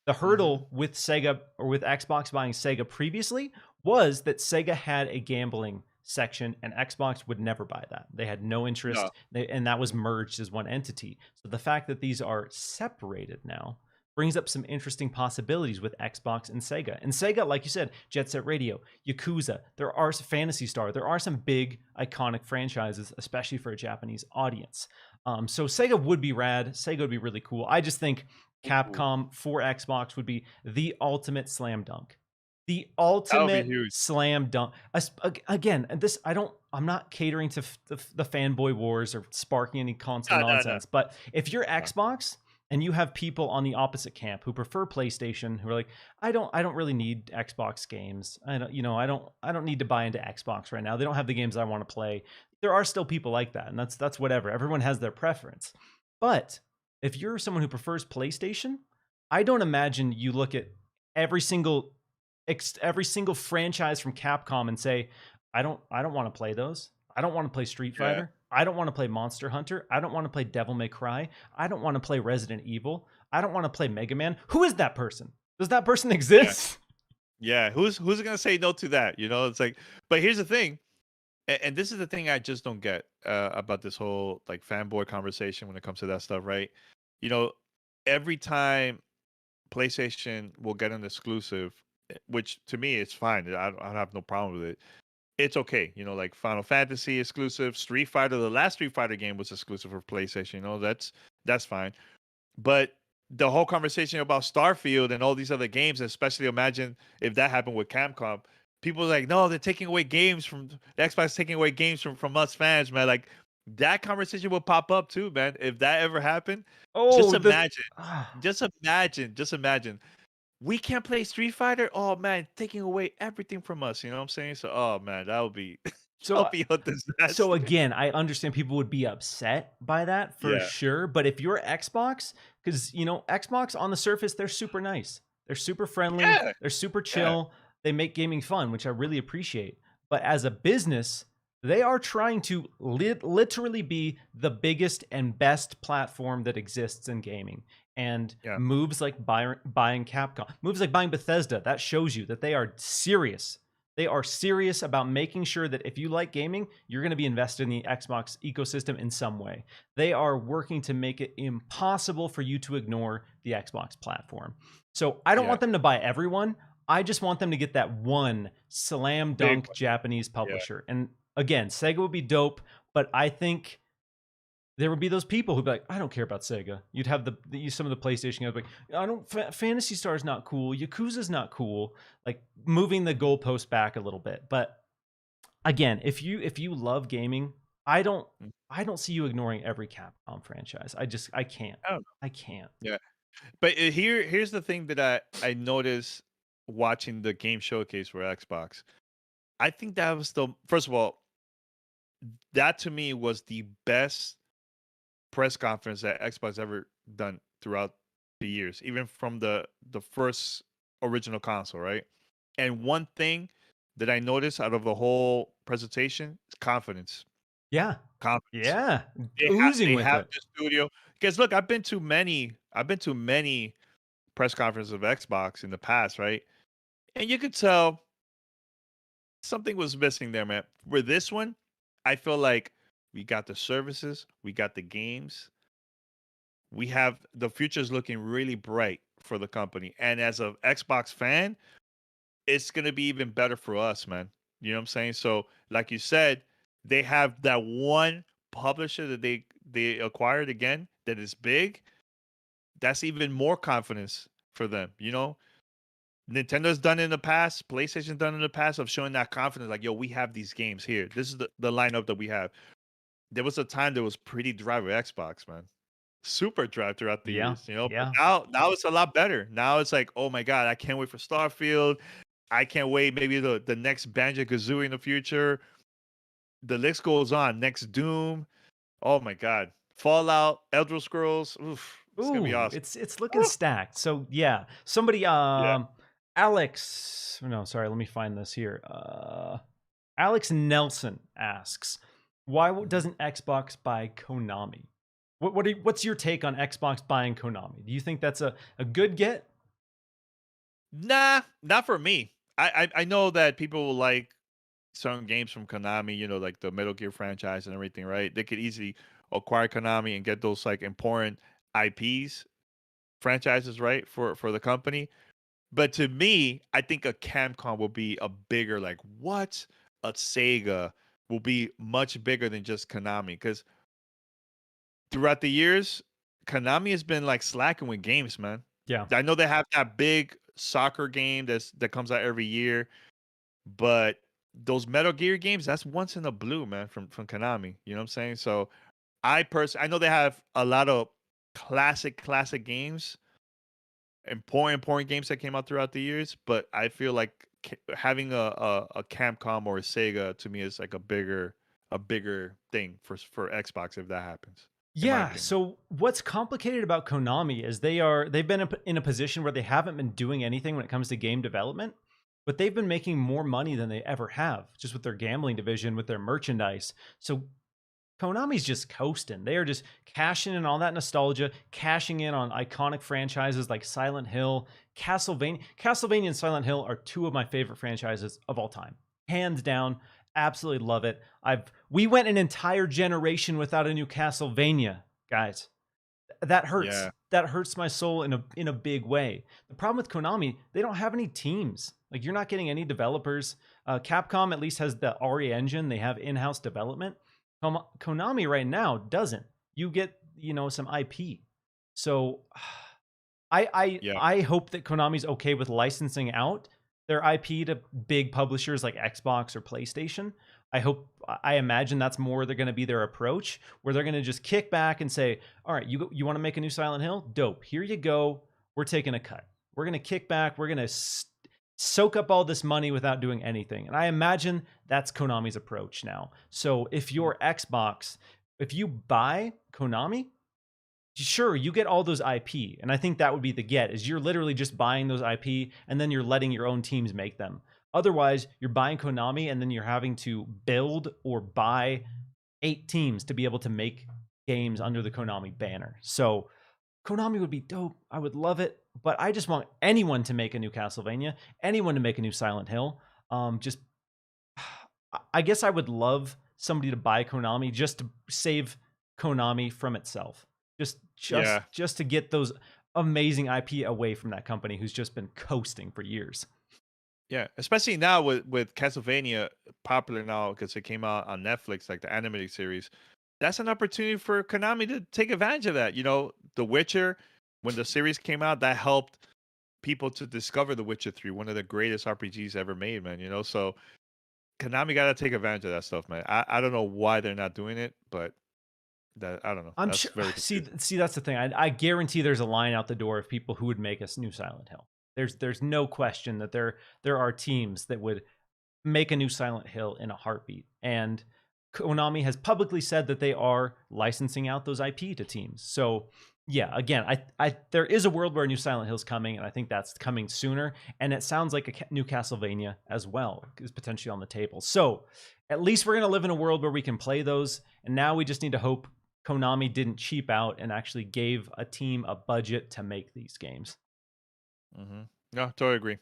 Speaker 1: the hurdle with Sega, or with Xbox buying Sega previously, was that Sega had a gambling section and Xbox would never buy that. They had no interest, and that was merged as one entity. So the fact that these are separated now brings up some interesting possibilities with Xbox and Sega. And Sega, like you said, Jet Set Radio, Yakuza, there are Phantasy Star, there are some big iconic franchises, especially for a Japanese audience. So Sega would be rad. Sega would be really cool. I just think Capcom for Xbox would be the ultimate slam dunk. The ultimate slam dunk. Again, I'm not catering to the fanboy wars or sparking any console nonsense. No. But if you're Xbox and you have people on the opposite camp who prefer PlayStation, who are like, I don't really need Xbox games. I don't need to buy into Xbox right now. They don't have the games I want to play. There are still people like that, and that's whatever. Everyone has their preference. But if you're someone who prefers PlayStation, I don't imagine you look at every single franchise from Capcom and say, I don't want to play those. I don't want to play Street Fighter. I don't want to play Monster Hunter. I don't want to play Devil May Cry. I don't want to play Resident Evil. I don't want to play Mega Man. Who is that person? Does that person exist?
Speaker 2: Yeah. Who's going to say no to that? It's like, but here's the thing. and this is the thing I just don't get about this whole like fanboy conversation when it comes to that stuff, right? You know, every time PlayStation will get an exclusive, which to me it's fine. I don't have no problem with it. It's okay, you know, like Final Fantasy exclusive, Street Fighter. The last Street Fighter game was exclusive for PlayStation. You know, that's fine. But the whole conversation about Starfield and all these other games, especially imagine if that happened with Capcom. People are like, no, they're taking away games from the Xbox, taking away games from us fans, man. Like that conversation will pop up too, man. If that ever happened, just
Speaker 1: Oh,
Speaker 2: imagine, just imagine. We can't play Street Fighter. Oh man, taking away everything from us. You know what I'm saying? So, oh man, that would be that
Speaker 1: so
Speaker 2: would be a
Speaker 1: So
Speaker 2: disaster.
Speaker 1: again, I understand people would be upset by that for
Speaker 2: Yeah,
Speaker 1: sure. But if you're Xbox, because Xbox on the surface, they're super nice. They're super friendly.
Speaker 2: yeah,
Speaker 1: They're super
Speaker 2: yeah,
Speaker 1: chill. They make gaming fun, which I really appreciate. But as a business, they are trying to literally be the biggest and best platform that exists in gaming. And
Speaker 2: yeah,
Speaker 1: moves like buying Capcom, moves like buying Bethesda, that shows you that they are serious. They are serious about making sure that if you like gaming, you're going to be invested in the Xbox ecosystem in some way. They are working to make it impossible for you to ignore the Xbox platform. So I don't
Speaker 2: yeah.
Speaker 1: want them to buy everyone. I just want them to get that one slam
Speaker 2: Big
Speaker 1: dunk
Speaker 2: one.
Speaker 1: Japanese
Speaker 2: Yeah.
Speaker 1: publisher. And again, Sega would be dope, but I think there would be those people who'd be like, I don't care about Sega. You'd have some of the PlayStation guys be like, I don't. Fantasy Star's not cool. Yakuza's not cool. Like moving the goalpost back a little bit. But again, if you love gaming, I don't
Speaker 2: Mm.
Speaker 1: I don't see you ignoring every Capcom franchise. I can't.
Speaker 2: I don't know.
Speaker 1: I can't.
Speaker 2: Yeah. But here's the thing that I noticed watching the game showcase for Xbox. I think that was the first of all, that to me was the best press conference that Xbox ever done throughout the years, even from the first original console, right? And one thing that I noticed out of the whole presentation is confidence.
Speaker 1: Yeah.
Speaker 2: Confidence.
Speaker 1: Yeah.
Speaker 2: They have
Speaker 1: Oozing
Speaker 2: they
Speaker 1: with
Speaker 2: have
Speaker 1: it.
Speaker 2: the studio because look, I've been to many press conferences of Xbox in the past, right? And you could tell something was missing there, man. For this one, I feel like we got the services, we got the games, we have the future's looking really bright for the company. And as an Xbox fan, it's gonna be even better for us, man. You know what I'm saying? So, like you said, they have that one publisher that they acquired again that is big. That's even more confidence for them. You know, Nintendo's done it in the past, PlayStation's done it in the past of showing that confidence, like, yo, we have these games here. This is the lineup that we have. There was a time that was pretty dry with Xbox, man. Super dry throughout the
Speaker 1: Yeah.
Speaker 2: years, you know. But
Speaker 1: Yeah.
Speaker 2: now it's a lot better. Now it's like, oh my god, I can't wait for Starfield. I can't wait maybe the next Banjo Kazooie in the future. The list goes on. Next Doom. Oh my god. Fallout, Elder Scrolls. Oof, it's gonna be
Speaker 1: Ooh,
Speaker 2: awesome.
Speaker 1: it's looking
Speaker 2: Ooh.
Speaker 1: stacked. So yeah, somebody
Speaker 2: Yeah.
Speaker 1: Alex, no, sorry, let me find this here. Alex Nelson asks, why
Speaker 2: Mhm.
Speaker 1: doesn't Xbox buy Konami? What's your take on Xbox buying Konami? Do you think that's a good get?
Speaker 2: Nah, not for me. I know that people will like certain games from Konami, you know, like the Metal Gear franchise and everything, right? They could easily acquire Konami and get those like important IPs, franchises, right, for the company. But to me, I think a Capcom will be a bigger like what a Sega will be much bigger than just Konami because throughout the years, Konami has been like slacking with games, man.
Speaker 1: Yeah.
Speaker 2: I know they have that big soccer game that comes out every year, but those Metal Gear games, that's once in a blue, man, from Konami. You know what I'm saying? So I know they have a lot of classic games, important games that came out throughout the years, but I feel like having a Capcom or a Sega to me is like a bigger thing for Xbox if that happens, in my
Speaker 1: Yeah,
Speaker 2: opinion.
Speaker 1: so what's complicated about Konami is they've been in a position where they haven't been doing anything when it comes to game development, but they've been making more money than they ever have just with their gambling division, with their merchandise. So Konami's just coasting. They are just cashing in on that nostalgia, cashing in on iconic franchises like Silent Hill, Castlevania. Castlevania and Silent Hill are two of my favorite franchises of all time, hands down. Absolutely love it. We went an entire generation without a new Castlevania, guys. That hurts.
Speaker 2: Yeah.
Speaker 1: That hurts my soul in a big way. The problem with Konami, they don't have any teams. Like, you're not getting any developers. Capcom at least has the RE engine. They have in-house development. Konami right now doesn't. You get, some IP. So
Speaker 2: Yeah.
Speaker 1: I hope that Konami's okay with licensing out their IP to big publishers like Xbox or PlayStation. I imagine that's more they're going to be their approach, where they're going to just kick back and say, all right, you want to make a new Silent Hill? Dope. Here you go. We're taking a cut. We're going to kick back. We're going to soak up all this money without doing anything. And I imagine that's Konami's approach now. So if you're Xbox, if you buy Konami, sure, you get all those IP. And I think that would be the get, is you're literally just buying those IP and then you're letting your own teams make them. Otherwise, you're buying Konami and then you're having to build or buy 8 teams to be able to make games under the Konami banner. So Konami would be dope. I would love it. But I just want anyone to make a new Castlevania, anyone to make a new Silent Hill. I guess I would love somebody to buy Konami just to save Konami from itself. Just to get those amazing IP away from that company who's just been coasting for years.
Speaker 2: Yeah, especially now with Castlevania popular now because it came out on Netflix, like the animated series. That's an opportunity for Konami to take advantage of that. The Witcher, when the series came out, that helped people to discover The Witcher 3, one of the greatest RPGs ever made, man. So Konami got to take advantage of that stuff, man. I don't know why they're not doing it, but I don't know.
Speaker 1: I'm sure. See, that's the thing. I guarantee there's a line out the door of people who would make a new Silent Hill. There's no question that there are teams that would make a new Silent Hill in a heartbeat. And Konami has publicly said that they are licensing out those IP to teams. So yeah, again, there is a world where a new Silent Hill's coming, and I think that's coming sooner. And it sounds like a new Castlevania as well is potentially on the table. So at least we're going to live in a world where we can play those. And now we just need to hope Konami didn't cheap out and actually gave a team a budget to make these games.
Speaker 2: Mm-hmm. No, totally agree.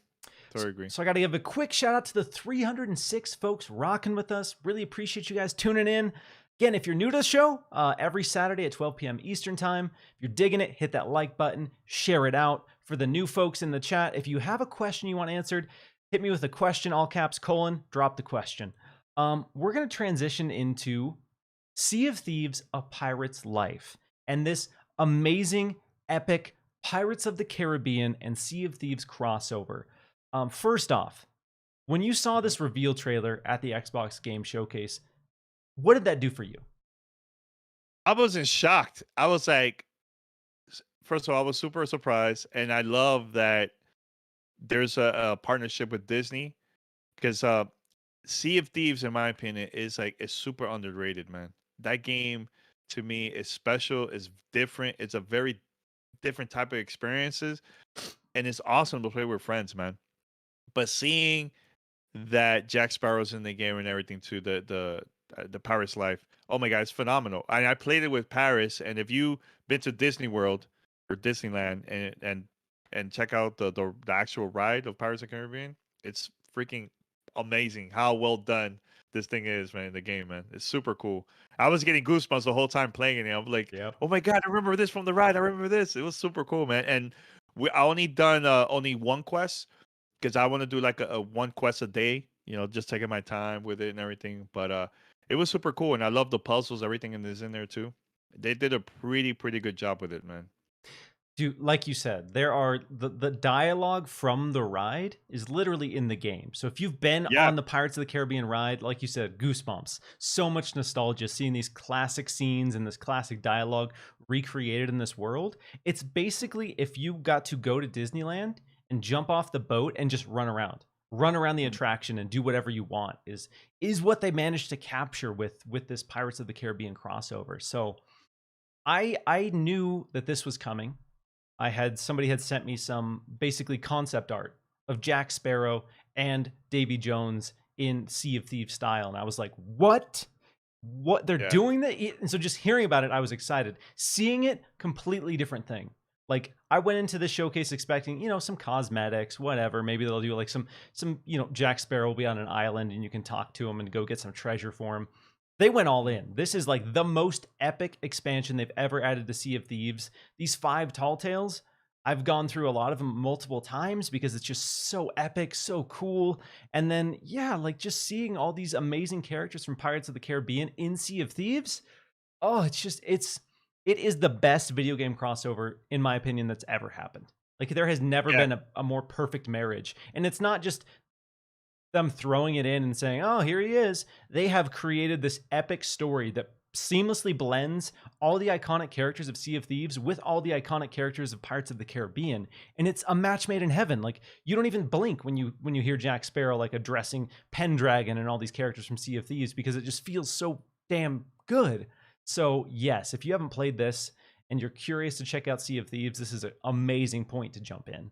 Speaker 1: So I got to give a quick shout out to the 306 folks rocking with us. Really appreciate you guys tuning in. Again, if you're new to the show, every Saturday at 12 p.m. Eastern time, if you're digging it, hit that like button, share it out. For the new folks in the chat, if you have a question you want answered, hit me with a question, all caps, : drop the question. We're going to transition into Sea of Thieves: A Pirate's Life, and this amazing, epic Pirates of the Caribbean and Sea of Thieves crossover. First off, when you saw this reveal trailer at the Xbox Game Showcase, what did that do for you?
Speaker 2: I wasn't shocked. I was like, first of all, I was super surprised, and I love that there's a partnership with Disney, because Sea of Thieves, in my opinion, is super underrated, man. That game to me is special, is different. It's a very different type of experiences, and it's awesome to play with friends, man. But seeing that Jack Sparrow's in the game and everything too, the Parris life, oh my god, it's phenomenal. I played it with Parris, and if you've been to Disney World or Disneyland and check out the actual ride of Pirates of the Caribbean, it's freaking amazing how well done this thing is, man. The game, man, it's super cool. I was getting goosebumps the whole time playing it. I'm like, yep. Oh my god, I remember this from the ride. I remember this. It was super cool, man. And I only done only one quest, because I want to do like a one quest a day, just taking my time with it and everything. But it was super cool, and I love the puzzles, everything is in there too. They did a pretty good job with it, man.
Speaker 1: Dude, like you said, there are the dialogue from the ride is literally in the game. So if you've been on the Pirates of the Caribbean ride, like you said, goosebumps. So much nostalgia seeing these classic scenes and this classic dialogue recreated in this world. It's basically if you got to go to Disneyland and jump off the boat and just run around the attraction and do whatever you want is what they managed to capture with this Pirates of the Caribbean crossover. So I knew that this was coming. Somebody had sent me some basically concept art of Jack Sparrow and Davy Jones in Sea of Thieves style. And I was like, what they're doing that? And so just hearing about it, I was excited. Seeing it, completely different thing. Like, I went into the showcase expecting, some cosmetics, whatever. Maybe they'll do like some, Jack Sparrow will be on an island and you can talk to him and go get some treasure for him. They went all in. This is like the most epic expansion they've ever added to Sea of Thieves. These 5 Tall Tales, I've gone through a lot of them multiple times because it's just so epic, so cool. And then, yeah, like just seeing all these amazing characters from Pirates of the Caribbean in Sea of Thieves. Oh, it is the best video game crossover, in my opinion, that's ever happened. Like, there has never
Speaker 2: Yeah.
Speaker 1: been a more perfect marriage. And it's not just them throwing it in and saying, oh, here he is. They have created this epic story that seamlessly blends all the iconic characters of Sea of Thieves with all the iconic characters of Pirates of the Caribbean, and it's a match made in heaven. Like, you don't even blink when you hear Jack Sparrow like addressing Pendragon and all these characters from Sea of Thieves, because it just feels so damn good. So yes, if you haven't played this and you're curious to check out Sea of Thieves, this is an amazing point to jump in.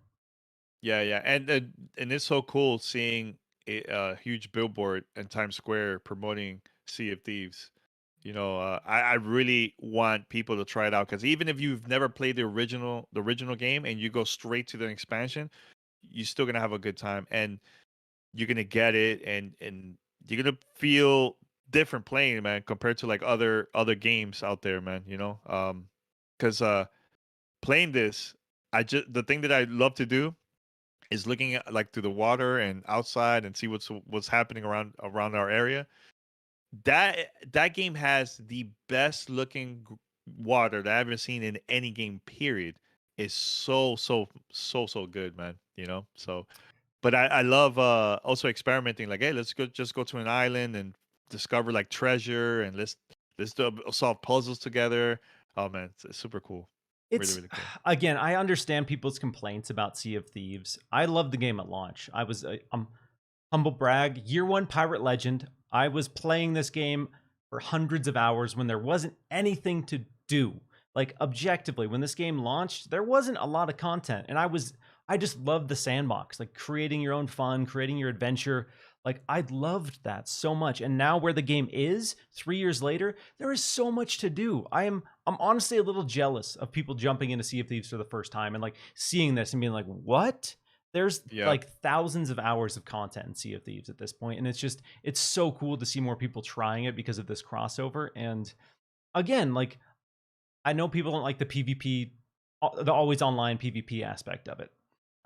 Speaker 2: Yeah, and it's so cool seeing a huge billboard in Times Square promoting Sea of Thieves. I really want people to try it out, because even if you've never played the original game and you go straight to the expansion, you're still gonna have a good time, and you're gonna get it, and you're gonna feel different playing, man, compared to like other games out there, man. Because playing this, the thing that I love to do is looking at like through the water and outside and see what's happening around our area. That game has the best looking water that I've ever seen in any game. Period. Is so good, man. So, but I love also experimenting. Like, hey, just go to an island and discover like treasure, and solve puzzles together. Oh man, it's super cool. Really,
Speaker 1: It's
Speaker 2: really cool.
Speaker 1: again, I understand people's complaints about Sea of Thieves. I loved the game at launch. I was humble brag, year 1 Pirate Legend. I was playing this game for hundreds of hours when there wasn't anything to do. Like, objectively, when this game launched, there wasn't a lot of content, and I just loved the sandbox, like creating your own fun, creating your adventure. Like, I loved that so much. And now where the game is 3 years later, there is so much to do. I'm honestly a little jealous of people jumping into Sea of Thieves for the first time and like seeing this and being like, what? There's
Speaker 2: Yeah.
Speaker 1: like thousands of hours of content in Sea of Thieves at this point, and it's so cool to see more people trying it because of this crossover. And again, like, I know people don't like the PvP, the always online PvP aspect of it.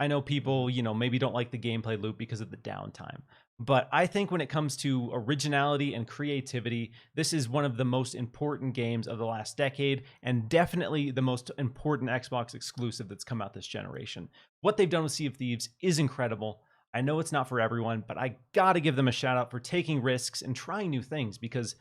Speaker 1: I know people, maybe don't like the gameplay loop because of the downtime. But I think when it comes to originality and creativity, this is one of the most important games of the last decade, and definitely the most important Xbox exclusive that's come out this generation. What they've done with Sea of Thieves is incredible. I know it's not for everyone, but I gotta give them a shout out for taking risks and trying new things, because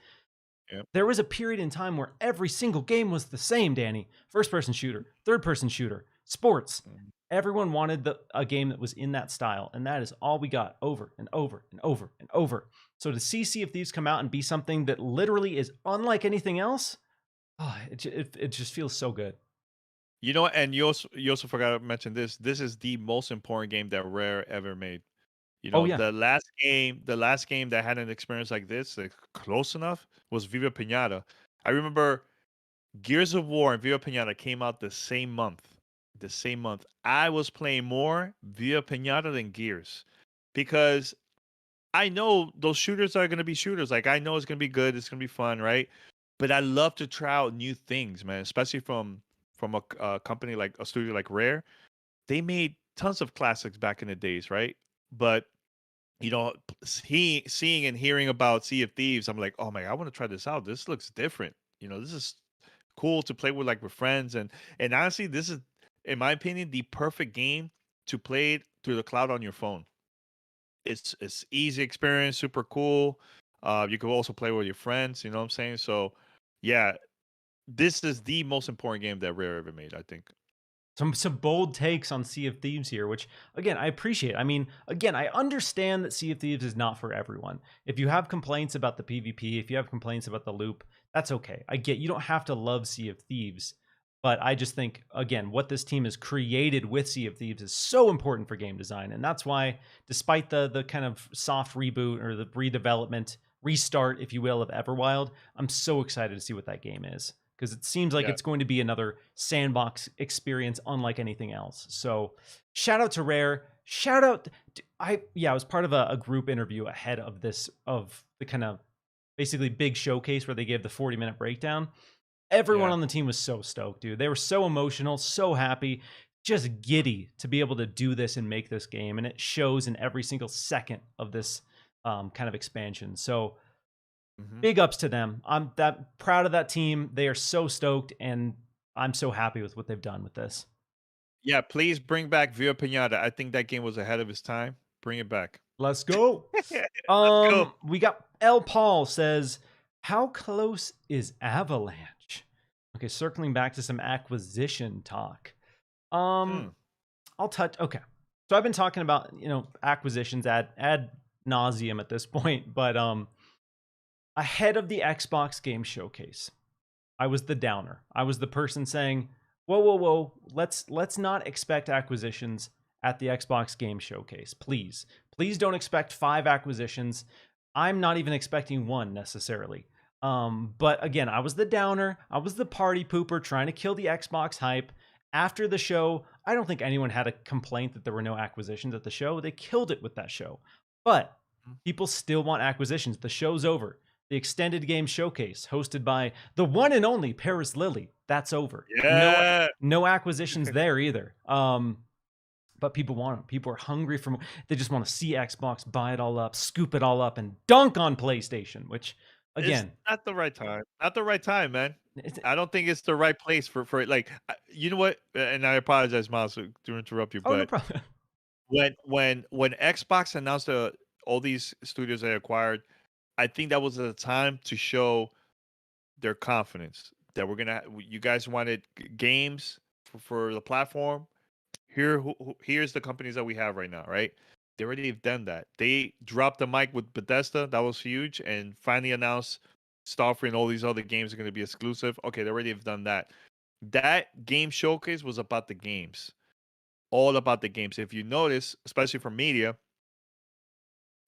Speaker 2: Yep.
Speaker 1: there was a period in time where every single game was the same, Danny. First person shooter, third person shooter, sports.
Speaker 2: Mhm.
Speaker 1: Everyone wanted a game that was in that style, and that is all we got over and over and over and over. So to see Sea of Thieves come out and be something that literally is unlike anything else, it just feels so good.
Speaker 2: And you also forgot to mention this. This is the most important game that Rare ever made.
Speaker 1: Oh yeah,
Speaker 2: The last game that had an experience like this, like, close enough, was Viva Pinata. I remember Gears of War and Viva Pinata came out the same month. The same month. I was playing more Viva Pinata than Gears, because I know those shooters are going to be shooters. Like, I know it's going to be good. It's going to be fun, right? But I love to try out new things, man. Especially from a company like a studio like Rare. They made tons of classics back in the days, right? But seeing and hearing about Sea of Thieves, I'm like, oh my, I want to try this out. This looks different. This is cool to play with friends, and honestly, this is, in my opinion, the perfect game to play it through the cloud on your phone. It's easy experience, super cool. You could also play with your friends. You know what I'm saying? So, yeah, this is the most important game that Rare ever made, I think.
Speaker 1: some bold takes on Sea of Thieves here, which again I appreciate. I mean, again, I understand that Sea of Thieves is not for everyone. If you have complaints about the PvP, if you have complaints about the loop, that's okay. I get you don't have to love Sea of Thieves, but I just think again what this team has created with Sea of Thieves is so important for game design, and that's why, despite the kind of soft reboot or the redevelopment, restart, if you will, of Everwild, I'm so excited to see what that game is. because it seems like
Speaker 2: Yeah.
Speaker 1: it's going to be another sandbox experience unlike anything else. So shout out to Rare. Shout out. I was part of a group interview ahead of this, of the kind of basically big showcase where they gave the 40-minute breakdown. Everyone
Speaker 2: Yeah.
Speaker 1: on the team was so stoked, dude. They were so emotional, so happy, just giddy to be able to do this and make this game. And it shows in every single second of this kind of expansion. So big ups to them. I'm that proud of that team. They are so stoked, and I'm so happy with what they've done with this.
Speaker 2: Yeah, please bring back Via Pinata. I think that game was ahead of its time. Bring it back.
Speaker 1: Let's go.
Speaker 2: Let's go.
Speaker 1: We got L. Paul says, how close is Avalanche? Okay, circling back to some acquisition talk. I'll touch. Okay, so I've been talking about acquisitions ad nauseum at this point, but ahead of the Xbox Game Showcase, I was the downer. I was the person saying, whoa, let's not expect acquisitions at the Xbox Game Showcase. Please don't expect 5 acquisitions. I'm not even expecting 1 necessarily. But again, I was the downer. I was the party pooper trying to kill the Xbox hype. After the show, I don't think anyone had a complaint that there were no acquisitions at the show. They killed it with that show. But people still want acquisitions. The show's over. The extended game showcase hosted by the one and only Parris Lilly. That's over.
Speaker 2: Yeah.
Speaker 1: No acquisitions there either. But people want them. People are hungry for more. They just want to see Xbox, buy it all up, scoop it all up, and dunk on PlayStation, which, again,
Speaker 2: it's not the right time. Not the right time, man. I don't think it's the right place for it. Like, you know what? And I apologize, Miles, to interrupt you,
Speaker 1: oh, no
Speaker 2: but
Speaker 1: problem.
Speaker 2: when Xbox announced all these studios they acquired, I think that was the time to show their confidence that you guys wanted games for the platform. Here's the companies that we have right now, right? They already have done that. They dropped the mic with Bethesda. That was huge. And finally announced Starfield and all these other games are going to be exclusive. Okay, they already have done that. That game showcase was about the games. All about the games. If you notice, especially for media,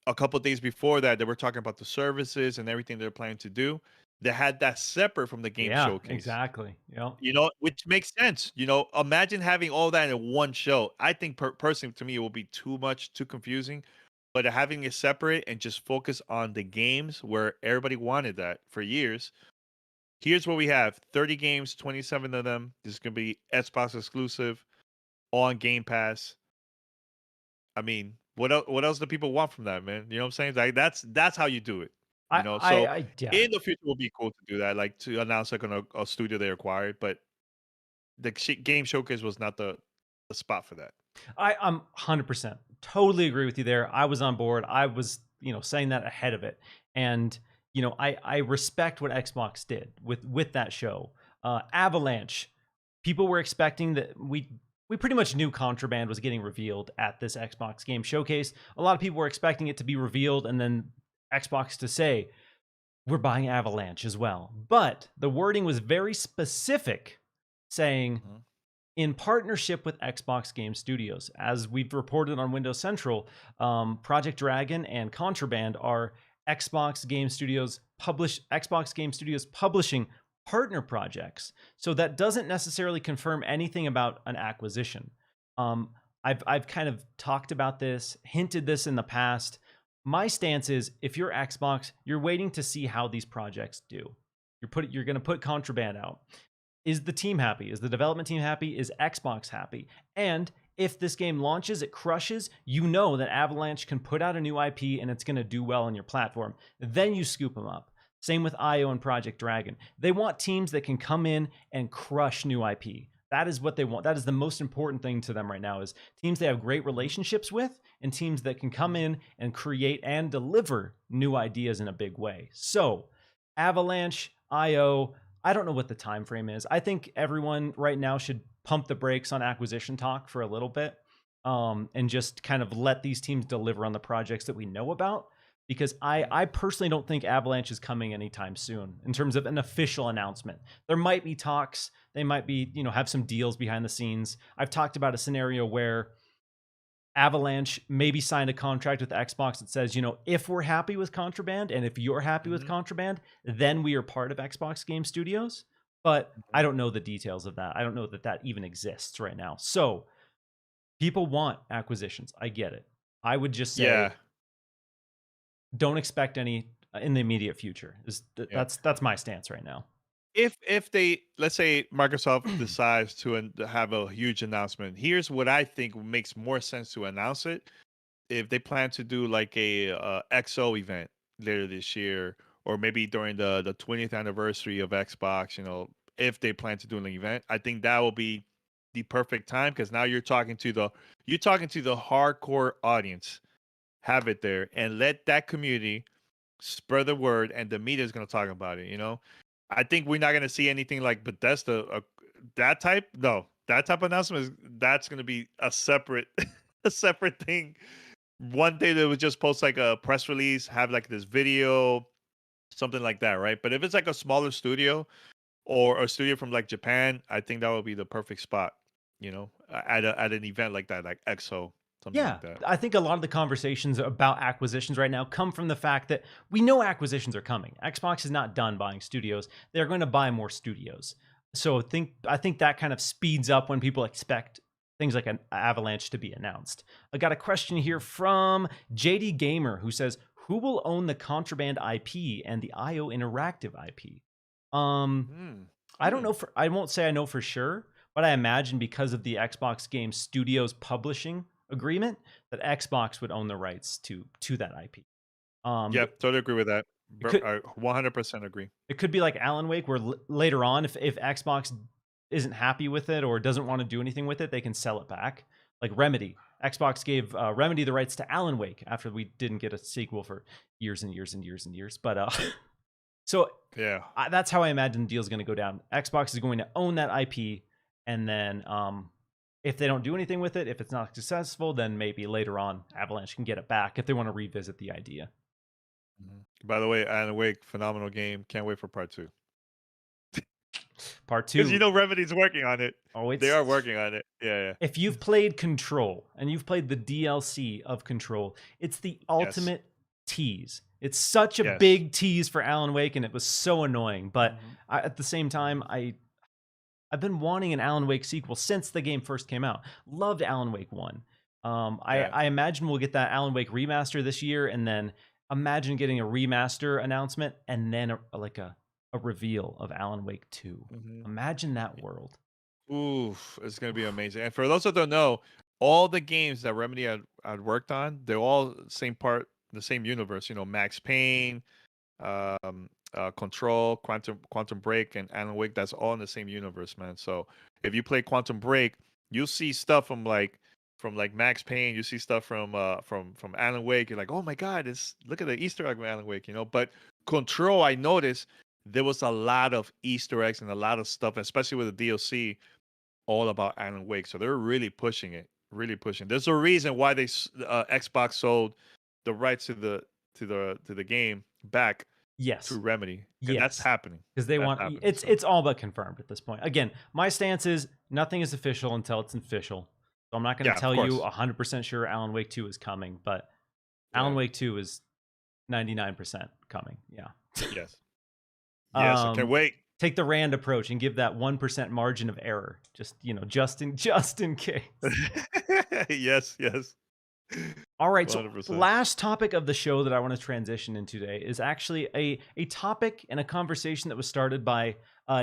Speaker 2: a couple of days before that, they were talking about the services and everything they're planning to do. They had that separate from the game showcase.
Speaker 1: Exactly. Yeah.
Speaker 2: Which makes sense. Imagine having all that in one show. I think personally, to me, it will be too much, too confusing. But having it separate and just focus on the games where everybody wanted that for years. Here's what we have: 30 games, 27 of them. This is gonna be Xbox exclusive on Game Pass. I mean, what else do people want from that, man? You know what I'm saying? Like that's how you do it. In the future, it will be cool to do that, like to announce like on a studio they acquired. But the game showcase was not the spot for that.
Speaker 1: I'm 100% totally agree with you there. I was on board. I was saying that ahead of it, and I respect what Xbox did with that show. Avalanche, people were expecting that we pretty much knew Contraband was getting revealed at this Xbox Game Showcase. A lot of people were expecting it to be revealed and then Xbox to say, we're buying Avalanche as well. But the wording was very specific, saying, in partnership with Xbox Game Studios. As we've reported on Windows Central, Project Dragon and Contraband are Xbox Game Studios publishing partner projects. So that doesn't necessarily confirm anything about an acquisition. I've kind of talked about this, hinted this in the past. My stance is, if you're Xbox, you're waiting to see how these projects do. You're going to put Contraband out. Is the team happy? Is the development team happy? Is Xbox happy? And if this game launches, it crushes, that Avalanche can put out a new IP and it's going to do well on your platform. Then you scoop them up. Same with IO and Project Dragon. They want teams that can come in and crush new IP. That is what they want. That is the most important thing to them right now, is teams they have great relationships with and teams that can come in and create and deliver new ideas in a big way. So Avalanche, IO, I don't know what the time frame is. I think everyone right now should pump the brakes on acquisition talk for a little bit, and just kind of let these teams deliver on the projects that we know about. Because I personally don't think Avalanche is coming anytime soon in terms of an official announcement. There might be talks. They might be, have some deals behind the scenes. I've talked about a scenario where Avalanche maybe signed a contract with Xbox that says, if we're happy with Contraband and if you're happy with Contraband, then we are part of Xbox Game Studios. but I don't know the details of that. I don't know that that even exists right now. So people want acquisitions. I get it. I would just say
Speaker 2: Yeah,
Speaker 1: don't expect any in the immediate future.
Speaker 2: yeah.
Speaker 1: That's my stance right now.
Speaker 2: If they, let's say Microsoft decides to have a huge announcement, here's what I think makes more sense to announce it. If they plan to do like a XO event later this year, or maybe during the 20th anniversary of Xbox, if they plan to do an event, I think that will be the perfect time, because now you're talking to the hardcore audience. Have it there and let that community spread the word, and the media is going to talk about it. I think we're not going to see anything like Bethesda, that type. No, that type of announcement that's going to be a separate a separate thing. One day they would just post like a press release, have like this video, something like that, right? But if it's like a smaller studio or a studio from like Japan, I think that would be the perfect spot, at an event like that, like EXO, something
Speaker 1: Yeah,
Speaker 2: like that.
Speaker 1: I think a lot of the conversations about acquisitions right now come from the fact that we know acquisitions are coming. Xbox is not done buying studios. They're going to buy more studios. So I think that kind of speeds up when people expect things like an Avalanche to be announced. I got a question here from JD Gamer who says, "Who will own the Contraband IP and the IO Interactive IP?" Um,
Speaker 2: Hmm.
Speaker 1: I don't know I won't say I know for sure, but I imagine because of the Xbox Game Studios publishing agreement that Xbox would own the rights to that IP.
Speaker 2: Yeah, totally agree with that.
Speaker 1: It could
Speaker 2: I 100% agree.
Speaker 1: it could be like Alan Wake, where later on, if Xbox isn't happy with it or doesn't want to do anything with it, they can sell it back. Like Remedy, Xbox gave Remedy the rights to Alan Wake after we didn't get a sequel for years and years and years and years. But so
Speaker 2: Yeah.
Speaker 1: that's how I imagine the deal is going to go down. Xbox is going to own that IP, and then if they don't do anything with it, if it's not successful, then maybe later on Avalanche can get it back if they want to revisit the idea.
Speaker 2: By the way, Alan Wake, phenomenal game. Can't wait for part two.
Speaker 1: Part
Speaker 2: Because
Speaker 1: two.
Speaker 2: Remedy's working on it.
Speaker 1: Oh,
Speaker 2: They are
Speaker 1: it's
Speaker 2: working on it. Yeah,
Speaker 1: if you've played Control and you've played the DLC of Control, it's the
Speaker 2: yeah. Yes.
Speaker 1: ultimate tease. It's such a
Speaker 2: Yes.
Speaker 1: big tease for Alan Wake, and it was so annoying. But
Speaker 2: Mhm.
Speaker 1: at the same time, I've been wanting an Alan Wake sequel since the game first came out. Loved Alan Wake 1.
Speaker 2: Yeah.
Speaker 1: I imagine we'll get that Alan Wake remaster this year, and then imagine getting a remaster announcement and then a reveal of Alan Wake 2.
Speaker 2: Mhm.
Speaker 1: Imagine that world.
Speaker 2: Oof, it's gonna be amazing. And for those that don't know, all the games that Remedy had worked on, they're all the same universe. Max Payne, Control, Quantum Break, and Alan Wake. That's all in the same universe, man. So if you play Quantum Break, you'll see stuff from like Max Payne. You see stuff from Alan Wake. You're like, oh my god, look at the Easter egg from Alan Wake. But Control, I noticed there was a lot of Easter eggs and a lot of stuff, especially with the DLC, all about Alan Wake. So they're really pushing it, really pushing. There's a reason why Xbox sold the rights to the game back to
Speaker 1: Yes.
Speaker 2: Remedy, and that's
Speaker 1: Yes.
Speaker 2: happening.
Speaker 1: Because they
Speaker 2: That's
Speaker 1: want
Speaker 2: happening.
Speaker 1: it's
Speaker 2: So
Speaker 1: it's all but confirmed at this point. Again, my stance is nothing is official until it's official. So I'm not going
Speaker 2: yeah,
Speaker 1: to
Speaker 2: of
Speaker 1: tell you
Speaker 2: course.
Speaker 1: 100% sure Alan Wake 2 is coming, but Alan
Speaker 2: Yeah.
Speaker 1: Wake 2 is 99% coming. Yeah.
Speaker 2: Yes. Yes. I can't wait.
Speaker 1: Take the Rand approach and give that 1% margin of error. Just, just in case.
Speaker 2: Yes. Yes.
Speaker 1: All right, so
Speaker 2: 100%.
Speaker 1: last topic of the show that I want to transition into today is actually a topic and a conversation that was started by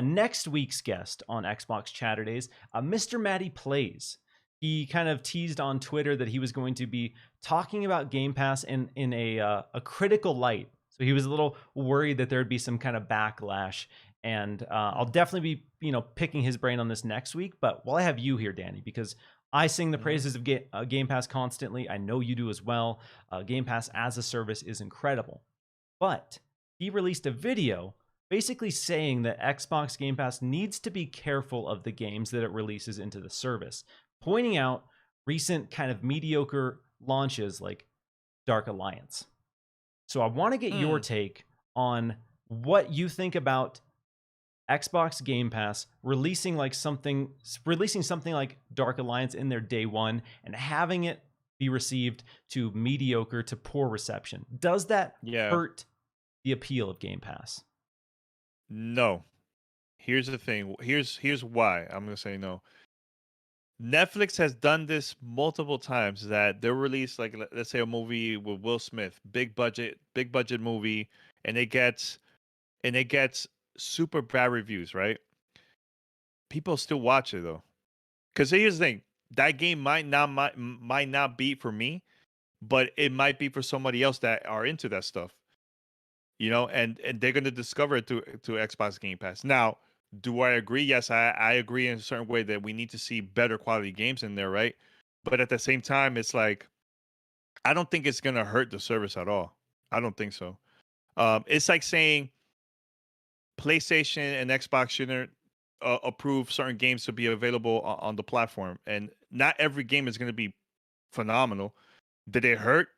Speaker 1: next week's guest on Xbox Chaturdays, Mr. Matty Plays. He kind of teased on Twitter that he was going to be talking about Game Pass in a critical light. So he was a little worried that there'd be some kind of backlash, and I'll definitely be picking his brain on this next week. But while I have you here, Danny, because I sing the
Speaker 2: Mhm.
Speaker 1: praises of Game Pass constantly. I know you do as well. Game Pass as a service is incredible. But he released a video basically saying that Xbox Game Pass needs to be careful of the games that it releases into the service, pointing out recent kind of mediocre launches like Dark Alliance. So I want to get your
Speaker 2: Mm.
Speaker 1: take on what you think about Xbox Game Pass releasing something like Dark Alliance in their day one and having it be received to mediocre to poor reception. Does that
Speaker 2: Yeah.
Speaker 1: hurt the appeal of Game Pass?
Speaker 2: No. Here's the thing. Here's why I'm gonna say no. Netflix has done this multiple times that they'll release like let's say a movie with Will Smith, big budget movie, and it gets super bad reviews, right? People still watch it though. Because here's the thing, that game might not be for me, but it might be for somebody else that are into that stuff. And they're gonna discover it to Xbox Game Pass. Now, do I agree? Yes, I agree in a certain way that we need to see better quality games in there, right? But at the same time, it's like I don't think it's gonna hurt the service at all. I don't think so. It's like saying PlayStation and Xbox shouldn't approve certain games to be available on the platform, and not every game is going to be phenomenal. Did it hurt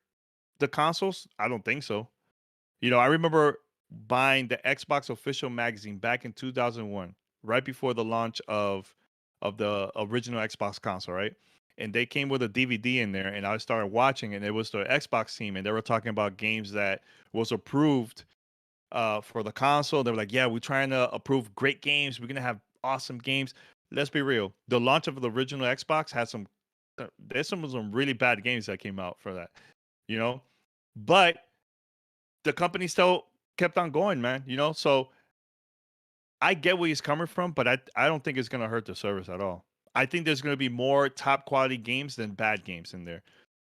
Speaker 2: the consoles? I don't think so. I remember buying the Xbox official magazine back in 2001, right before the launch of the original Xbox console, right? And they came with a DVD in there, and I started watching, and it was the Xbox team, and they were talking about games that was approved for the console. They were like, yeah, we're trying to approve great games. We're gonna have awesome games. Let's be real. The launch of the original Xbox had there's some really bad games that came out for that, you know. But the company still kept on going, man. So I get where he's coming from, but I don't think it's gonna hurt the service at all. I think there's gonna be more top quality games than bad games in there.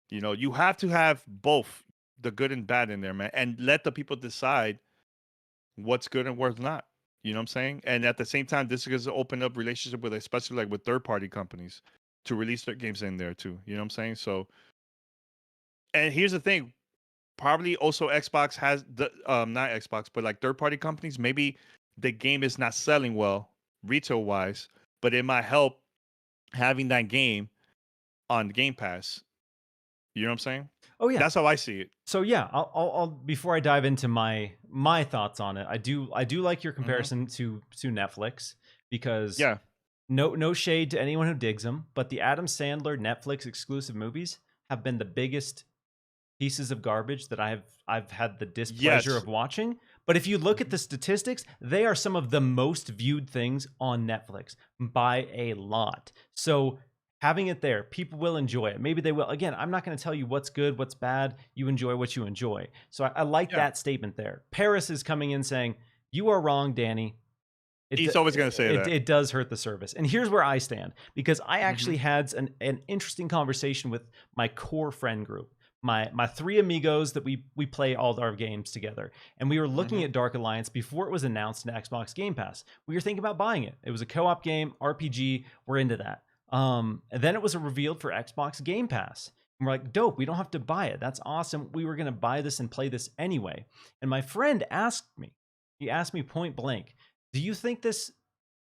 Speaker 2: You have to have both the good and bad in there, man, and let the people decide what's good and what's not. You know what I'm saying? And at the same time, this is going to open up relationship with, especially like with third party companies, to release their games in there too. You know what I'm saying? So, and here's the thing, probably also Xbox has the not Xbox, but like third party companies, maybe the game is not selling well retail wise, but it might help having that game on Game Pass. You know what I'm saying?
Speaker 1: Oh yeah,
Speaker 2: That's how I see it.
Speaker 1: So yeah, I'll before I dive into my thoughts on it, I do like your comparison to Netflix, because
Speaker 2: Yeah.
Speaker 1: no shade to anyone who digs them, but the Adam Sandler Netflix exclusive movies have been the biggest pieces of garbage that I've had the displeasure
Speaker 2: Yes.
Speaker 1: of watching. But if you look at the statistics, they are some of the most viewed things on Netflix by a lot. So having it there, people will enjoy it. Maybe they will. Again, I'm not going to tell you what's good, what's bad. You enjoy what you enjoy. So I like that statement there. Parris is coming in saying, "You are wrong, Danny.
Speaker 2: He's always going to say that.
Speaker 1: It does hurt the service." And here's where I stand, because I actually had an interesting conversation with my core friend group, my three amigos that we play all our games together. And we were looking at Dark Alliance before it was announced in Xbox Game Pass. We were thinking about buying it. It was a co-op game, RPG. We're into that. And then it was revealed for Xbox Game Pass. And we're like, dope, we don't have to buy it. That's awesome. We were going to buy this and play this anyway. And my friend asked me point blank, do you think this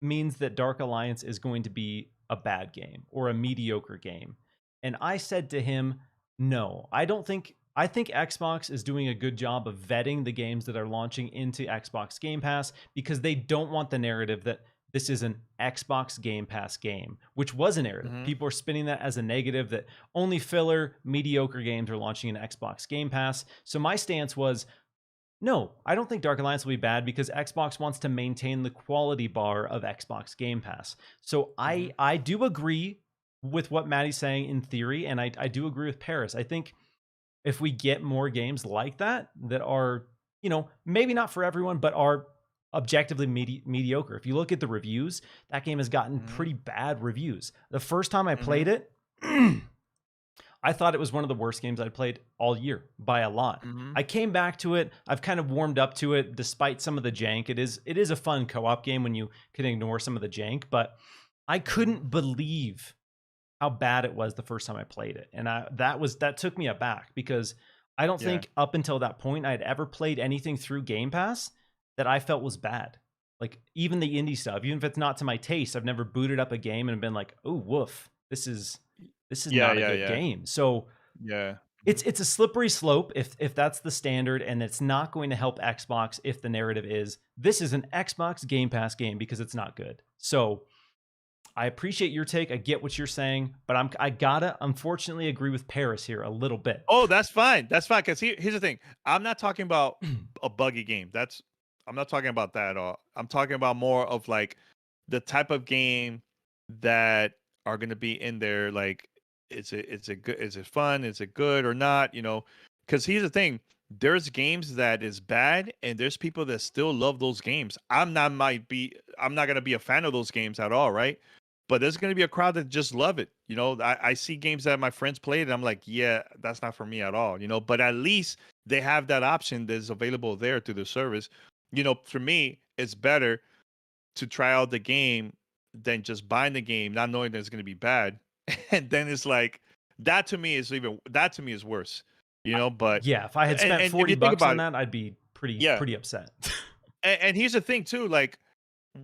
Speaker 1: means that Dark Alliance is going to be a bad game or a mediocre game? And I said to him, no, I don't think. I think Xbox is doing a good job of vetting the games that are launching into Xbox Game Pass, because they don't want the narrative that this is an Xbox Game Pass game, which was a narrative. People are spinning that as a negative, that only filler, mediocre games are launching in Xbox Game Pass. So my stance was, no, I don't think Dark Alliance will be bad, because Xbox wants to maintain the quality bar of Xbox Game Pass. So I do agree with what Maddie's saying in theory, and I do agree with Parris. I think if we get more games like that are, maybe not for everyone, but are objectively mediocre. If you look at the reviews, that game has gotten pretty bad reviews. The first time I played it, I thought it was one of the worst games I'd played all year by a lot. I came back to it. I've kind of warmed up to it despite some of the jank. It is a fun co-op game when you can ignore some of the jank, but I couldn't believe how bad it was the first time I played it. And that took me aback, because I don't think up until that point I'd ever played anything through Game Pass that I felt was bad. Like even the indie stuff, even if it's not to my taste, I've never booted up a game and been like, oh, woof, this is not a good game. So it's a slippery slope if that's the standard, and it's not going to help Xbox if the narrative is this is an Xbox Game Pass game, because it's not good. So I appreciate your take. I get what you're saying, but I gotta unfortunately agree with Parris here a little bit.
Speaker 2: Oh, that's fine. That's fine. Because here's the thing. I'm not talking about a buggy game. I'm not talking about that at all. I'm talking about more of like the type of game that are going to be in there. Like, is it good? Is it fun? Is it good or not? Because here's the thing: there's games that is bad, and there's people that still love those games. I'm not going to be a fan of those games at all, right? But there's going to be a crowd that just love it. I see games that my friends played, and I'm like, yeah, that's not for me at all. But at least they have that option that's available there through the service. For me, it's better to try out the game than just buying the game, not knowing that it's going to be bad. And then it's like, that to me is worse, but,
Speaker 1: Yeah, if I had spent
Speaker 2: and if
Speaker 1: 40
Speaker 2: you think
Speaker 1: bucks on
Speaker 2: about it,
Speaker 1: that, I'd be
Speaker 2: yeah.
Speaker 1: pretty upset.
Speaker 2: And here's the thing too, like,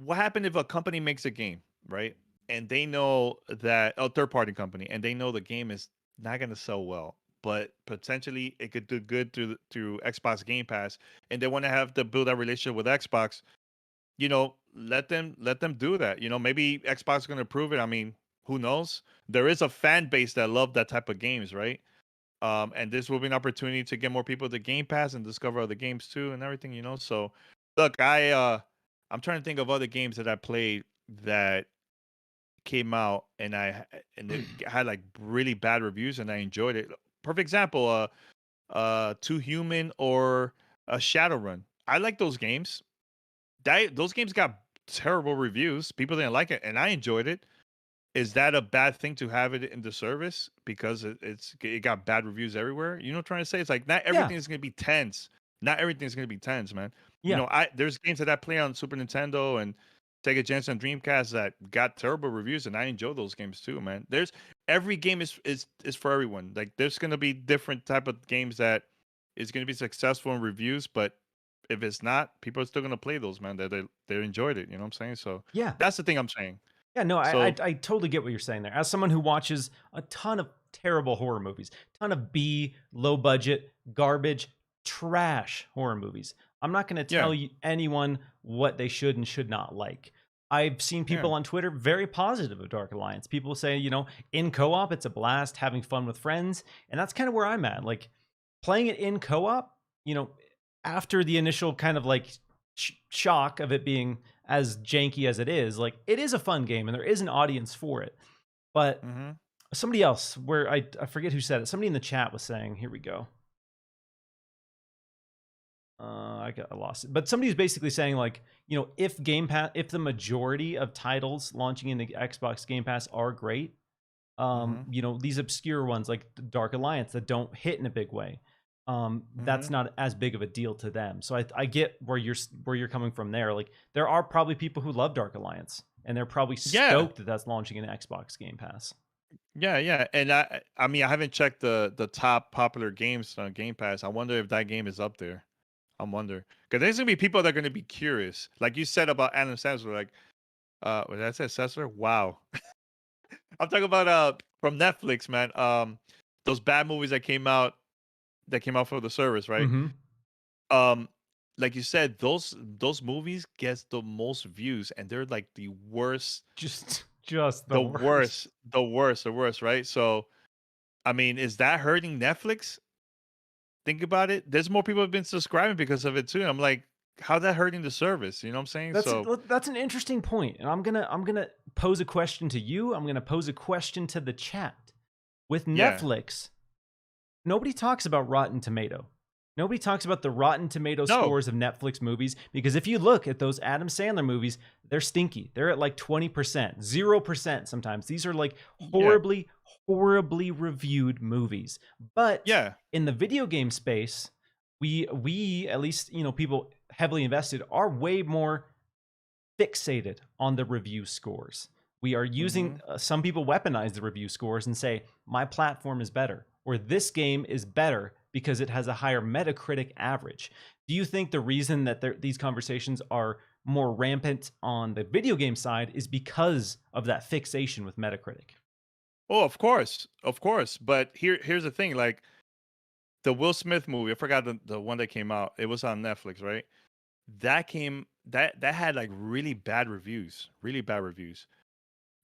Speaker 2: what happened if a company makes a game, right? And they know that a third party company, and they know the game is not going to sell well, but potentially it could do good through Xbox Game Pass, and they want to have to build that relationship with Xbox. Let them do that. Maybe Xbox is going to approve it. I mean, who knows? There is a fan base that love that type of games, right? And this will be an opportunity to get more people to Game Pass and discover other games too and everything. So, look, I'm trying to think of other games that I played that came out and it had like really bad reviews and I enjoyed it. Perfect example, Too Human or Shadowrun. I like those games. Those games got terrible reviews. People didn't like it, and I enjoyed it. Is that a bad thing to have it in the service because it got bad reviews everywhere? You know what I'm trying to say? It's like not
Speaker 1: Yeah,
Speaker 2: everything is going to be tens. Not everything is going to be tens, man.
Speaker 1: yeah,
Speaker 2: There's games that I play on Super Nintendo and Sega Genesis and Dreamcast that got terrible reviews, and I enjoy those games too, man. There's every game is for everyone. Like there's going to be different type of games that is going to be successful in reviews, but if it's not, people are still going to play those, man. They enjoyed it. You know what I'm saying? So
Speaker 1: yeah.
Speaker 2: that's the thing I'm saying.
Speaker 1: Yeah, no,
Speaker 2: So
Speaker 1: I totally get what you're saying there. As someone who watches a ton of terrible horror movies, ton of B, low budget, garbage, trash horror movies, I'm not going to
Speaker 2: yeah,
Speaker 1: tell anyone what they should and should not like. I've seen
Speaker 2: yeah.
Speaker 1: people on Twitter very positive of Dark Alliance. People say, in co-op, it's a blast, having fun with friends, and that's kind of where I'm at. Like playing it in co-op, after the initial kind of like shock of it being as janky as it is, like it is a fun game and there is an audience for it. But
Speaker 2: Mm-hmm.
Speaker 1: somebody else, where I forget who said it, somebody in the chat was saying, here we go. I lost it, but somebody's basically saying like, if Game Pass, if the majority of titles launching in the Xbox Game Pass are great,
Speaker 2: Mm-hmm.
Speaker 1: these obscure ones like Dark Alliance that don't hit in a big way,
Speaker 2: Mm-hmm.
Speaker 1: that's not as big of a deal to them. So I get where you're coming from there. Like there are probably people who love Dark Alliance and they're probably
Speaker 2: Yeah,
Speaker 1: stoked that that's launching in Xbox Game Pass.
Speaker 2: yeah. And I mean, I haven't checked the top popular games on Game Pass. I wonder if that game is up there. I wonder because there's gonna be people that are gonna be curious, like you said about Adam Sandler. Like, was that said Sessler? Wow. I'm talking about from Netflix, man. Those bad movies that came out for the service, right?
Speaker 1: Mm-hmm.
Speaker 2: Um, like you said, those movies gets the most views, and they're like the worst,
Speaker 1: Just the
Speaker 2: the
Speaker 1: worst.
Speaker 2: worst, the worst, right? So, I mean, is that hurting Netflix? Think about it. There's more people have been subscribing because of it too. I'm like, how's that hurting the service? You know what I'm saying?
Speaker 1: That's
Speaker 2: So,
Speaker 1: that's an interesting point, and I'm gonna pose a question to you. I'm gonna pose a question to the chat. With
Speaker 2: yeah.
Speaker 1: Netflix, nobody talks about Rotten Tomato. Nobody talks about the Rotten Tomato
Speaker 2: No.
Speaker 1: scores of Netflix movies because if you look at those Adam Sandler movies, they're stinky. They're at like 20%, 0% sometimes. These are like
Speaker 2: Yeah.
Speaker 1: horribly, horribly reviewed movies. But
Speaker 2: Yeah.
Speaker 1: in the video game space, we at least, people heavily invested are way more fixated on the review scores. We are
Speaker 2: Mm-hmm.
Speaker 1: using some people weaponize the review scores and say my platform is better or this game is better because it has a higher Metacritic average. Do you think the reason that these conversations are more rampant on the video game side is because of that fixation with Metacritic?
Speaker 2: Oh, of course. But here's the thing. Like the Will Smith movie, I forgot the one that came out. It was on Netflix, right? That had like really bad reviews. Really bad reviews.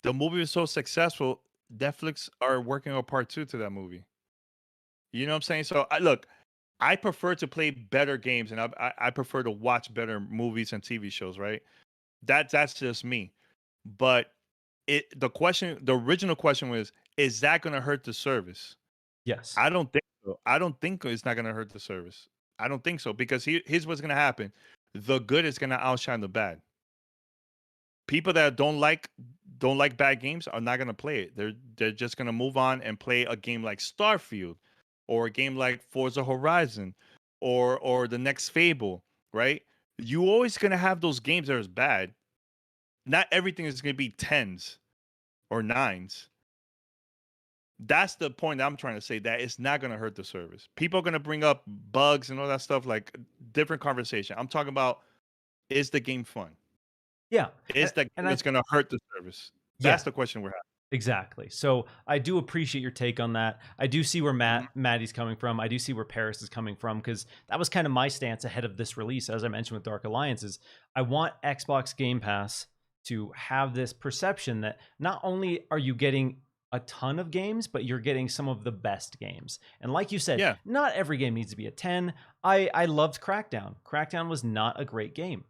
Speaker 2: The movie was so successful, Netflix are working on part two to that movie. You know what I'm saying? So look, I prefer to play better games, and I prefer to watch better movies and TV shows. Right? That's just me. But the original question was, is that going to hurt the service?
Speaker 1: Yes.
Speaker 2: I don't think so. I don't think it's not going to hurt the service. I don't think so because here's what's going to happen: the good is going to outshine the bad. People that don't like bad games are not going to play it. They're just going to move on and play a game like Starfield, or a game like Forza Horizon, or the next Fable. Right? You always going to have those games that are bad. Not everything is going to be tens or nines. That's the point that I'm trying to say, that it's not going to hurt the service. People are going to bring up bugs and all that stuff, like different conversation. I'm talking about, is the game fun?
Speaker 1: Yeah.
Speaker 2: Is the
Speaker 1: And
Speaker 2: game that's going to hurt the service?
Speaker 1: yeah,
Speaker 2: That's the question we're having.
Speaker 1: exactly. So I do appreciate your take on that. I do see where
Speaker 2: Mhm.
Speaker 1: Maddie's coming from. I do see where Parris is coming from, because that was kind of my stance ahead of this release. As I mentioned with Dark Alliance, is I want Xbox Game Pass to have this perception that not only are you getting a ton of games, but you're getting some of the best games. And like you said,
Speaker 2: Yeah,
Speaker 1: not every game needs to be a 10. I loved Crackdown. Crackdown was not a great game.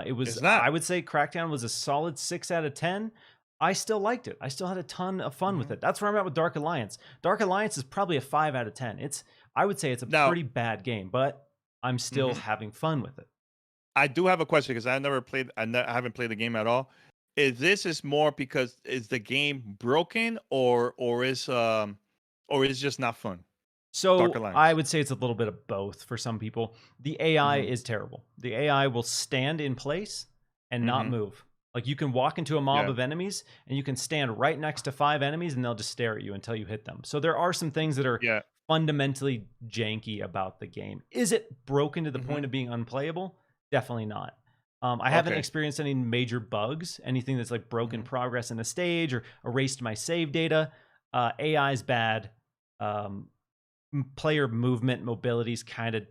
Speaker 1: It was,
Speaker 2: it's not.
Speaker 1: I would say Crackdown was a solid 6 out of 10. I still liked it. I still had a ton of fun with
Speaker 2: Mhm.
Speaker 1: it. That's where I'm at with Dark Alliance. Dark Alliance is probably a 5 out of 10. I would say it's a
Speaker 2: Now,
Speaker 1: pretty bad game, but I'm still
Speaker 2: mhm,
Speaker 1: having fun with it.
Speaker 2: I do have a question because I haven't played the game at all. Is more because is the game broken, or is just not fun? Dark
Speaker 1: So I
Speaker 2: Alliance.
Speaker 1: would say it's a little bit of both for some people. The AI
Speaker 2: Hmm.
Speaker 1: is terrible. The AI will stand in place and not
Speaker 2: Hmm.
Speaker 1: move. Like, you can walk into a mob
Speaker 2: Yeah.
Speaker 1: of enemies and you can stand right next to 5 enemies and they'll just stare at you until you hit them. So there are some things that are
Speaker 2: Yeah.
Speaker 1: fundamentally janky about the game. Is it broken to the
Speaker 2: Hmm.
Speaker 1: point of being unplayable? Definitely not. I haven't
Speaker 2: Okay.
Speaker 1: experienced any major bugs, anything that's like broken
Speaker 2: Hmm.
Speaker 1: progress in a stage or erased my save data. AI is bad. Um, Player movement mobility is kind of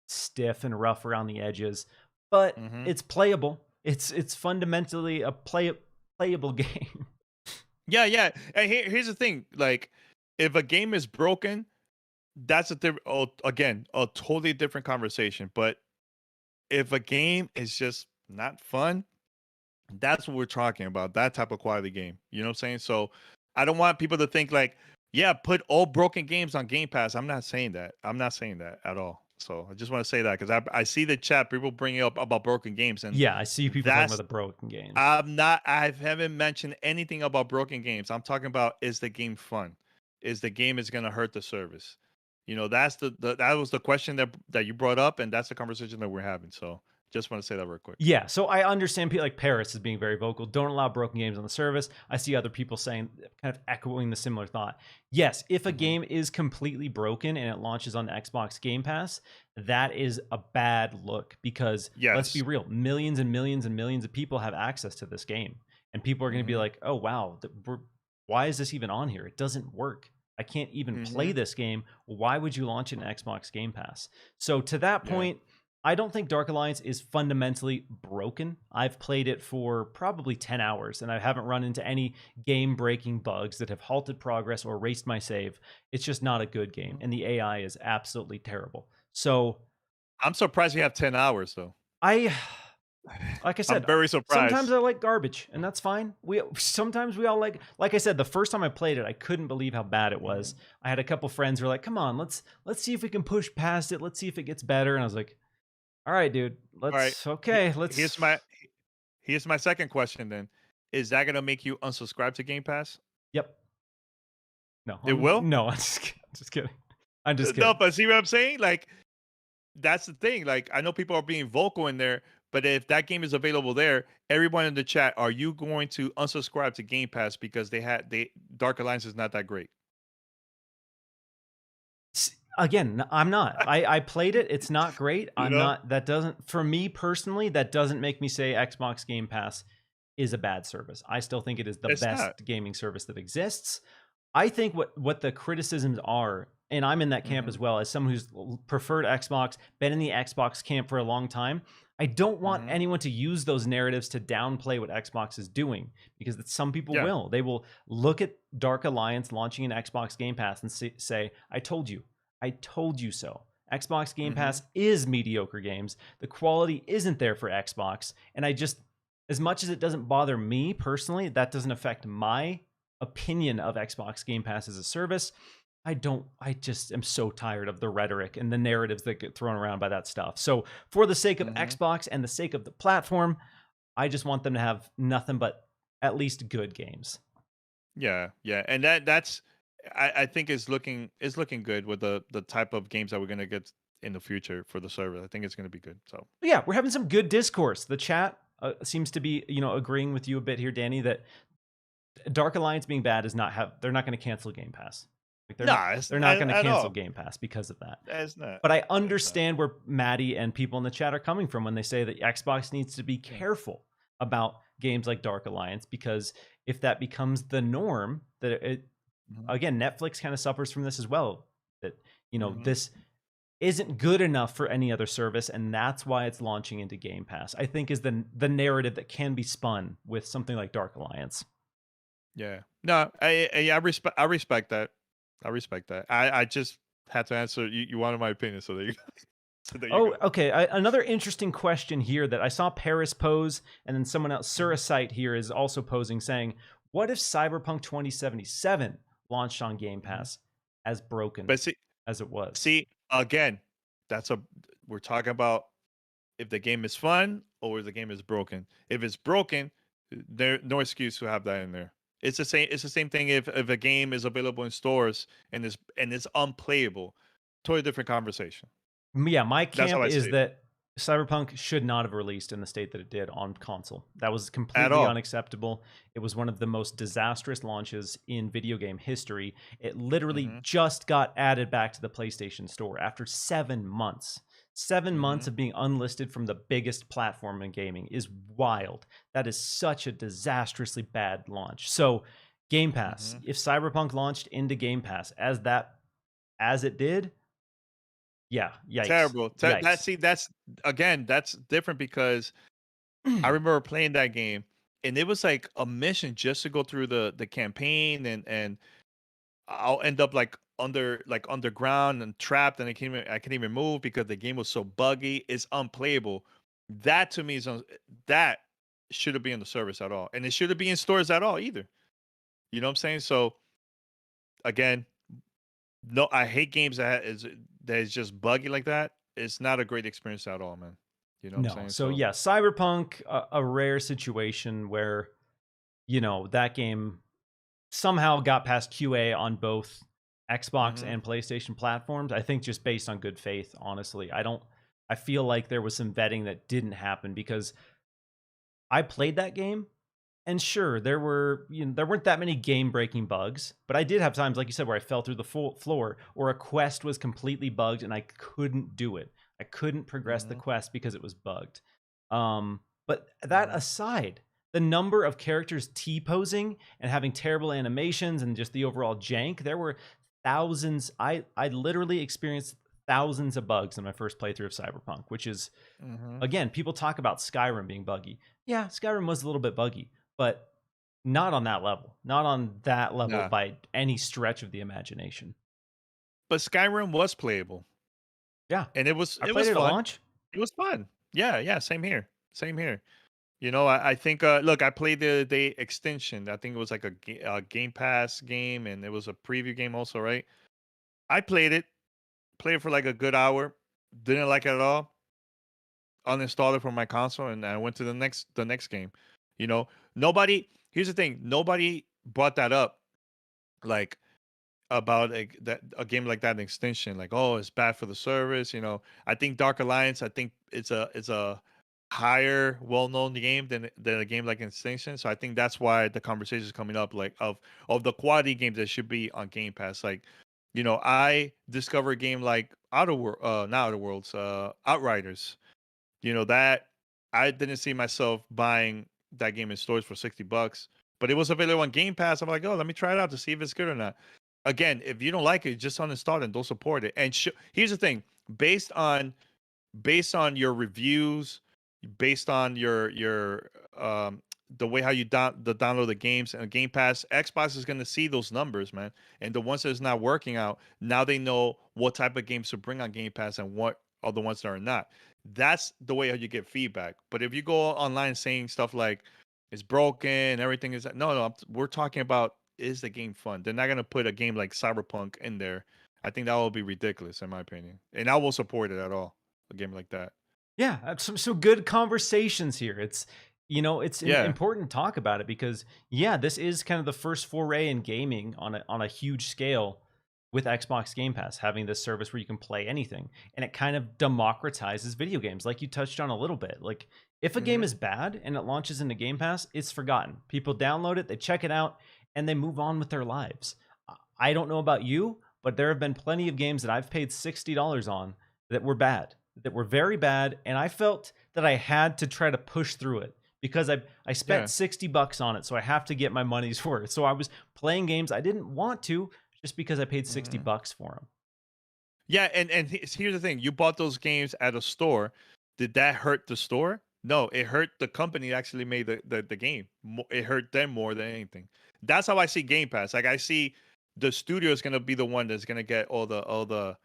Speaker 1: stiff and rough around the edges, but
Speaker 2: Hmm.
Speaker 1: it's playable. It's fundamentally a playable game.
Speaker 2: Yeah, yeah. And here's the thing: like, if a game is broken, that's again a totally different conversation. But if a game is just not fun, that's what we're talking about. That type of quality game. You know what I'm saying? So I don't want people to think like, yeah, put all broken games on Game Pass. I'm not saying that. I'm not saying that at all. So I just want to say that because I see the chat, people bringing up about broken games, and
Speaker 1: Yeah, I see people talking about
Speaker 2: that's
Speaker 1: the broken games.
Speaker 2: I'm not. I haven't mentioned anything about broken games. I'm talking about, is the game fun? Is the game is going to hurt the service? That's that was the question that you brought up, and that's the conversation that we're having. So just want to say that real quick.
Speaker 1: Yeah, so I understand people like Paris is being very vocal. Don't allow broken games on the service. I see other people saying, kind of echoing the similar thought. Yes, if a
Speaker 2: Hmm.
Speaker 1: game is completely broken and it launches on Xbox Game Pass, that is a bad look, because let's be
Speaker 2: Yes.
Speaker 1: real, millions and millions and millions of people have access to this game. And people are going to be
Speaker 2: Hmm.
Speaker 1: like, oh, wow, why is this even on here? It doesn't work. I can't even play
Speaker 2: Hmm.
Speaker 1: this game. Why would you launch an Xbox Game Pass? So to that
Speaker 2: Yeah.
Speaker 1: point, I don't think Dark Alliance is fundamentally broken. I've played it for probably 10 hours and I haven't run into any game breaking bugs that have halted progress or erased my save. It's just not a good game.
Speaker 2: Mhm.
Speaker 1: And the AI is absolutely terrible. So
Speaker 2: I'm surprised you have 10 hours though.
Speaker 1: I, like I
Speaker 2: I'm
Speaker 1: said,
Speaker 2: very
Speaker 1: sometimes
Speaker 2: surprised.
Speaker 1: I like garbage, and that's fine. Sometimes we all like I said, the first time I played it, I couldn't believe how bad it was.
Speaker 2: Mhm.
Speaker 1: I had a couple friends who were like, come on, let's see if we can push past it. Let's see if it gets better. And I was like, all right, dude,
Speaker 2: All right.
Speaker 1: let's.
Speaker 2: Here's my second question then. Is that going to make you unsubscribe to Game Pass?
Speaker 1: Yep. No,
Speaker 2: It will?
Speaker 1: no, I'm just kidding. Just kidding. I'm just
Speaker 2: No,
Speaker 1: kidding.
Speaker 2: but see what I'm saying? Like, that's the thing. Like, I know people are being vocal in there, but if that game is available there, everyone in the chat, are you going to unsubscribe to Game Pass because they Dark Alliance is not that great?
Speaker 1: Again, I'm not. I played it. It's not great.
Speaker 2: You
Speaker 1: I'm
Speaker 2: know?
Speaker 1: not. That doesn't, for me personally, that doesn't make me say Xbox Game Pass is a bad service. I still think it is the
Speaker 2: It's not.
Speaker 1: best gaming service that exists. I think what the criticisms are, and I'm in that camp
Speaker 2: Hmm.
Speaker 1: as well, as someone who's preferred Xbox, been in the Xbox camp for a long time. I don't want
Speaker 2: Hmm.
Speaker 1: anyone to use those narratives to downplay what Xbox is doing, because some people
Speaker 2: Yeah.
Speaker 1: will. They will look at Dark Alliance launching an Xbox Game Pass and say, I told you so. Xbox Game
Speaker 2: Mm-hmm.
Speaker 1: Pass is mediocre games. The quality isn't there for Xbox. And I just, as much as it doesn't bother me personally, that doesn't affect my opinion of Xbox Game Pass as a service. I just am so tired of the rhetoric and the narratives that get thrown around by that stuff. So, for the sake of
Speaker 2: Mm-hmm.
Speaker 1: Xbox and the sake of the platform, I just want them to have nothing but at least good games.
Speaker 2: Yeah, yeah, and that's I think is looking good with the type of games that we're gonna get in the future for the server. I think it's gonna be good. So
Speaker 1: But yeah, we're having some good discourse. The chat seems to be, agreeing with you a bit here, Danny, that Dark Alliance being bad is not have they're not going to cancel Game Pass. Like
Speaker 2: nah, it's
Speaker 1: they're not going to
Speaker 2: at
Speaker 1: cancel
Speaker 2: all.
Speaker 1: Game Pass because of that.
Speaker 2: That's not.
Speaker 1: But I
Speaker 2: That's not.
Speaker 1: understand where Maddie and people in the chat are coming from when they say that Xbox needs to be
Speaker 2: Yeah.
Speaker 1: careful about games like Dark Alliance, because if that becomes the norm, that
Speaker 2: Mhm.
Speaker 1: again, Netflix kind of suffers from this as well. That
Speaker 2: Mhm.
Speaker 1: this isn't good enough for any other service, and that's why it's launching into Game Pass. I think is the narrative that can be spun with something like Dark Alliance.
Speaker 2: Yeah. No, I respect that. I respect that. I just had to answer. You wanted my opinion, so there you go. So there you
Speaker 1: Oh,
Speaker 2: go.
Speaker 1: okay. Another interesting question here that I saw Parris pose, and then someone else,
Speaker 2: Mhm.
Speaker 1: Surasite here, is also posing, saying, "What if Cyberpunk 2077 launched on Game
Speaker 2: Mhm.
Speaker 1: Pass as broken
Speaker 2: But
Speaker 1: as it was?"
Speaker 2: see again, that's a we're talking about if the game is fun or the game is broken. If it's broken, there no excuse to have that in there. It's the same. It's the same thing if a game is available in stores and it's unplayable. Totally different conversation.
Speaker 1: Yeah, my
Speaker 2: That's how
Speaker 1: camp
Speaker 2: I
Speaker 1: is
Speaker 2: see it.
Speaker 1: that Cyberpunk should not have released in the state that it did on console. That was
Speaker 2: At
Speaker 1: completely
Speaker 2: all.
Speaker 1: unacceptable. It was one of the most disastrous launches in video game history. It literally
Speaker 2: Mm-hmm.
Speaker 1: just got added back to the PlayStation Store after 7 months. 7 months
Speaker 2: Mm-hmm.
Speaker 1: of being unlisted from the biggest platform in gaming is wild. That is such a disastrously bad launch. So, Game Pass,
Speaker 2: Mm-hmm.
Speaker 1: if Cyberpunk launched into Game Pass as it did, yeah, yikes.
Speaker 2: Terrible.
Speaker 1: Yikes.
Speaker 2: That's again. That's different because I remember playing that game, and it was like a mission just to go through the campaign, and I'll end up like underground and trapped, and I can't even move because the game was so buggy. It's unplayable. That to me that shouldn't be in the service at all, and it shouldn't be in stores at all either. You know what I'm saying? So again, no, I hate games that is just buggy like that. It's not a great experience at all, man. You know what I'm
Speaker 1: No.
Speaker 2: saying?
Speaker 1: So
Speaker 2: So
Speaker 1: yeah, Cyberpunk, a rare situation where, that game somehow got past QA on both Xbox
Speaker 2: hmm
Speaker 1: and PlayStation platforms. I think just based on good faith, honestly. I feel like there was some vetting that didn't happen because I played that game, and sure, there weren't that many game-breaking bugs, but I did have times, like you said, where I fell through the full floor, or a quest was completely bugged and I couldn't do it. I couldn't progress the
Speaker 2: hmm
Speaker 1: quest because it was bugged. But that
Speaker 2: hmm
Speaker 1: aside, the number of characters T-posing and having terrible animations and just the overall jank, there were thousands. I literally experienced thousands of bugs in my first playthrough of Cyberpunk, which is,
Speaker 2: hmm
Speaker 1: again, people talk about Skyrim being buggy. Yeah, Skyrim was a little bit buggy, but not on that level. Not on that level
Speaker 2: Nah,
Speaker 1: by any stretch of the imagination.
Speaker 2: but Skyrim was playable,
Speaker 1: Yeah,
Speaker 2: and it was
Speaker 1: I
Speaker 2: it
Speaker 1: played
Speaker 2: was
Speaker 1: it at
Speaker 2: fun.
Speaker 1: launch.
Speaker 2: It was fun. Yeah, yeah. Same here. Same here. I think. Look, I played the extension. I think it was like a Game Pass game, and it was a preview game also, right? I played it. Played it for like a good hour. Didn't like it at all. Uninstalled it from my console, and I went to the next game. You know, nobody. Here's the thing. Nobody brought that up. Like about a game like that, an extension, like, oh, it's bad for the service. I think Dark Alliance, I think it's a higher well-known game than a game like Extinction. So I think that's why the conversation is coming up, like of the quality games that should be on Game Pass. Like, I discovered a game like not Outer Worlds, Outriders. That I didn't see myself buying that game in stores for $60, but it was available on Game Pass. I'm like, oh, let me try it out to see if it's good or not. Again, if you don't like it, just uninstall it and don't support it. And here's the thing: based on your reviews, based on your the way how you download the games and Game Pass, Xbox is going to see those numbers, man. And the ones that's not working out, now they know what type of games to bring on Game Pass and what are the ones that are not. That's the way how you get feedback. But if you go online saying stuff like it's broken, everything is no, we're talking about, is the game fun? They're not going to put a game like Cyberpunk in there. I think that will be ridiculous in my opinion, and I will support it at all. A game like that.
Speaker 1: Yeah, some good conversations here. It's it's
Speaker 2: Yeah.
Speaker 1: important to talk about it because this is kind of the first foray in gaming on a huge scale with Xbox Game Pass, having this service where you can play anything, and it kind of democratizes video games, like you touched on a little bit. Like if a game is bad and it launches into Game Pass, it's forgotten. People download it, they check it out, and they move on with their lives. I don't know about you, but there have been plenty of games that I've paid $60 on that were bad, that were very bad, and I felt that I had to try to push through it because I spent $60 on it, so I have to get my money's worth. So I was playing games I didn't want to just because I paid $60 for them.
Speaker 2: Yeah, and here's the thing: you bought those games at a store. Did that hurt the store? No, it hurt the company that actually made the game. It hurt them more than anything. That's how I see Game Pass. Like I see the studio is gonna be the one that's gonna get all the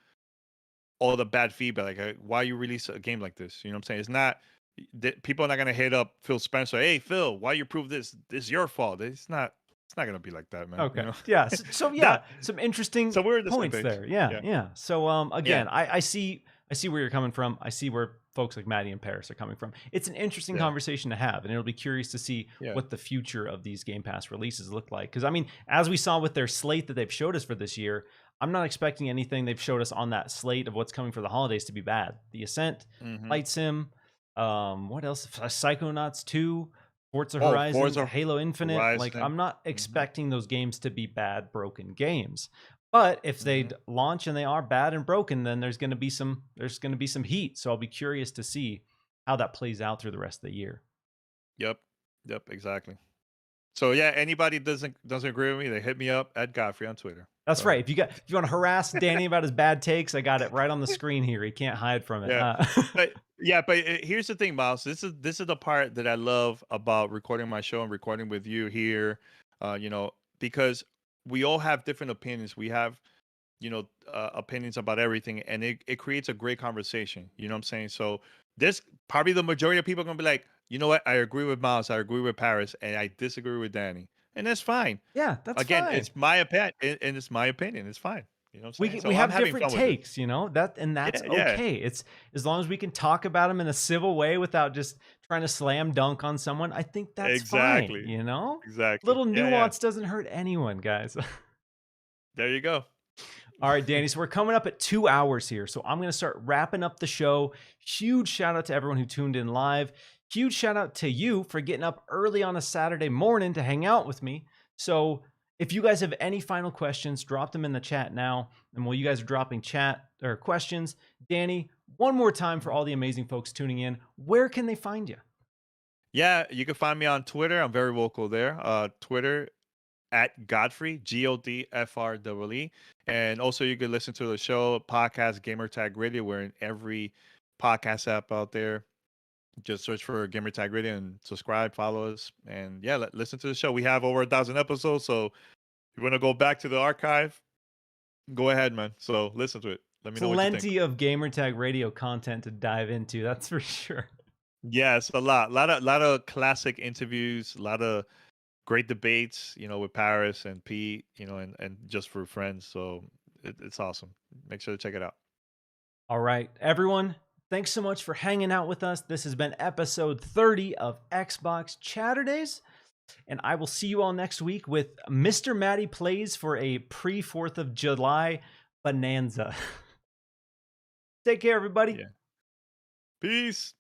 Speaker 2: bad feedback. Like, why you release a game like this? You know what I'm saying? It's not people are not gonna hit up Phil Spencer. Hey, Phil, why you prove this? This is your fault. It's not. It's not gonna be like that, man.
Speaker 1: Okay.
Speaker 2: You know?
Speaker 1: Yeah. So some interesting
Speaker 2: we're the
Speaker 1: points there. Yeah. So again, I see where you're coming from. I see where folks like Maddie and Parris are coming from. It's an interesting conversation to have, and it'll be curious to see what the future of these Game Pass releases look like. Because I mean, as we saw with their slate that they've showed us for this year, I'm not expecting anything they've showed us on that slate of what's coming for the holidays to be bad. The Ascent, Flight Sim, what else? Psychonauts 2. Forza Horizon, Halo Infinite.
Speaker 2: Horizon.
Speaker 1: Like, I'm not expecting those games to be bad, broken games. But if they launch and they are bad and broken, then there's going to be some heat. So I'll be curious to see how that plays out through the rest of the year.
Speaker 2: Yep, exactly. So yeah, anybody doesn't agree with me, they hit me up at Godfrey on Twitter.
Speaker 1: That's right. If you want to harass Danny about his bad takes, I got it right on the screen here. He can't hide from it.
Speaker 2: But here's the thing, Miles. This is the part that I love about recording my show and recording with you here. Because we all have different opinions. We have, opinions about everything, and it creates a great conversation. You know what I'm saying? So this probably the majority of people are gonna be like, you know what? I agree with Miles. I agree with Parris, and I disagree with Danny. And that's fine.
Speaker 1: Yeah, that's
Speaker 2: fine.
Speaker 1: It's
Speaker 2: my opinion, and it's my opinion. It's fine. You know what I'm saying?
Speaker 1: We have different takes, that's okay. It's as long as we can talk about them in a civil way without just trying to slam dunk on someone. I think that's fine.
Speaker 2: Exactly.
Speaker 1: Little nuance doesn't hurt anyone, guys.
Speaker 2: There you go.
Speaker 1: All right, Danny. So we're coming up at 2 hours here. So I'm going to start wrapping up the show. Huge shout out to everyone who tuned in live. Huge shout out to you for getting up early on a Saturday morning to hang out with me. So if you guys have any final questions, drop them in the chat now. And while you guys are dropping chat or questions, Danny, one more time for all the amazing folks tuning in, where can they find you?
Speaker 2: Yeah, you can find me on Twitter. I'm very vocal there. Twitter at Godfrey, GODFREE. And also you can listen to the show, podcast, Gamertag Radio. We're in every podcast app out there. Just search for Gamertag Radio and subscribe, follow us, and listen to the show. We have over 1,000 episodes, so if you want to go back to the archive, go ahead, man. So listen to it. Let me know what you think.
Speaker 1: Plenty of Gamertag Radio content to dive into, that's for sure.
Speaker 2: Yes, a lot of classic interviews, a lot of great debates, with Parris and Pete, and just for friends. So it's awesome. Make sure to check it out.
Speaker 1: All right, everyone. Thanks so much for hanging out with us. This has been episode 30 of Xbox Chaturdays. And I will see you all next week with Mr. Matty Plays for a pre-4th of July bonanza. Take care, everybody.
Speaker 2: Yeah. Peace.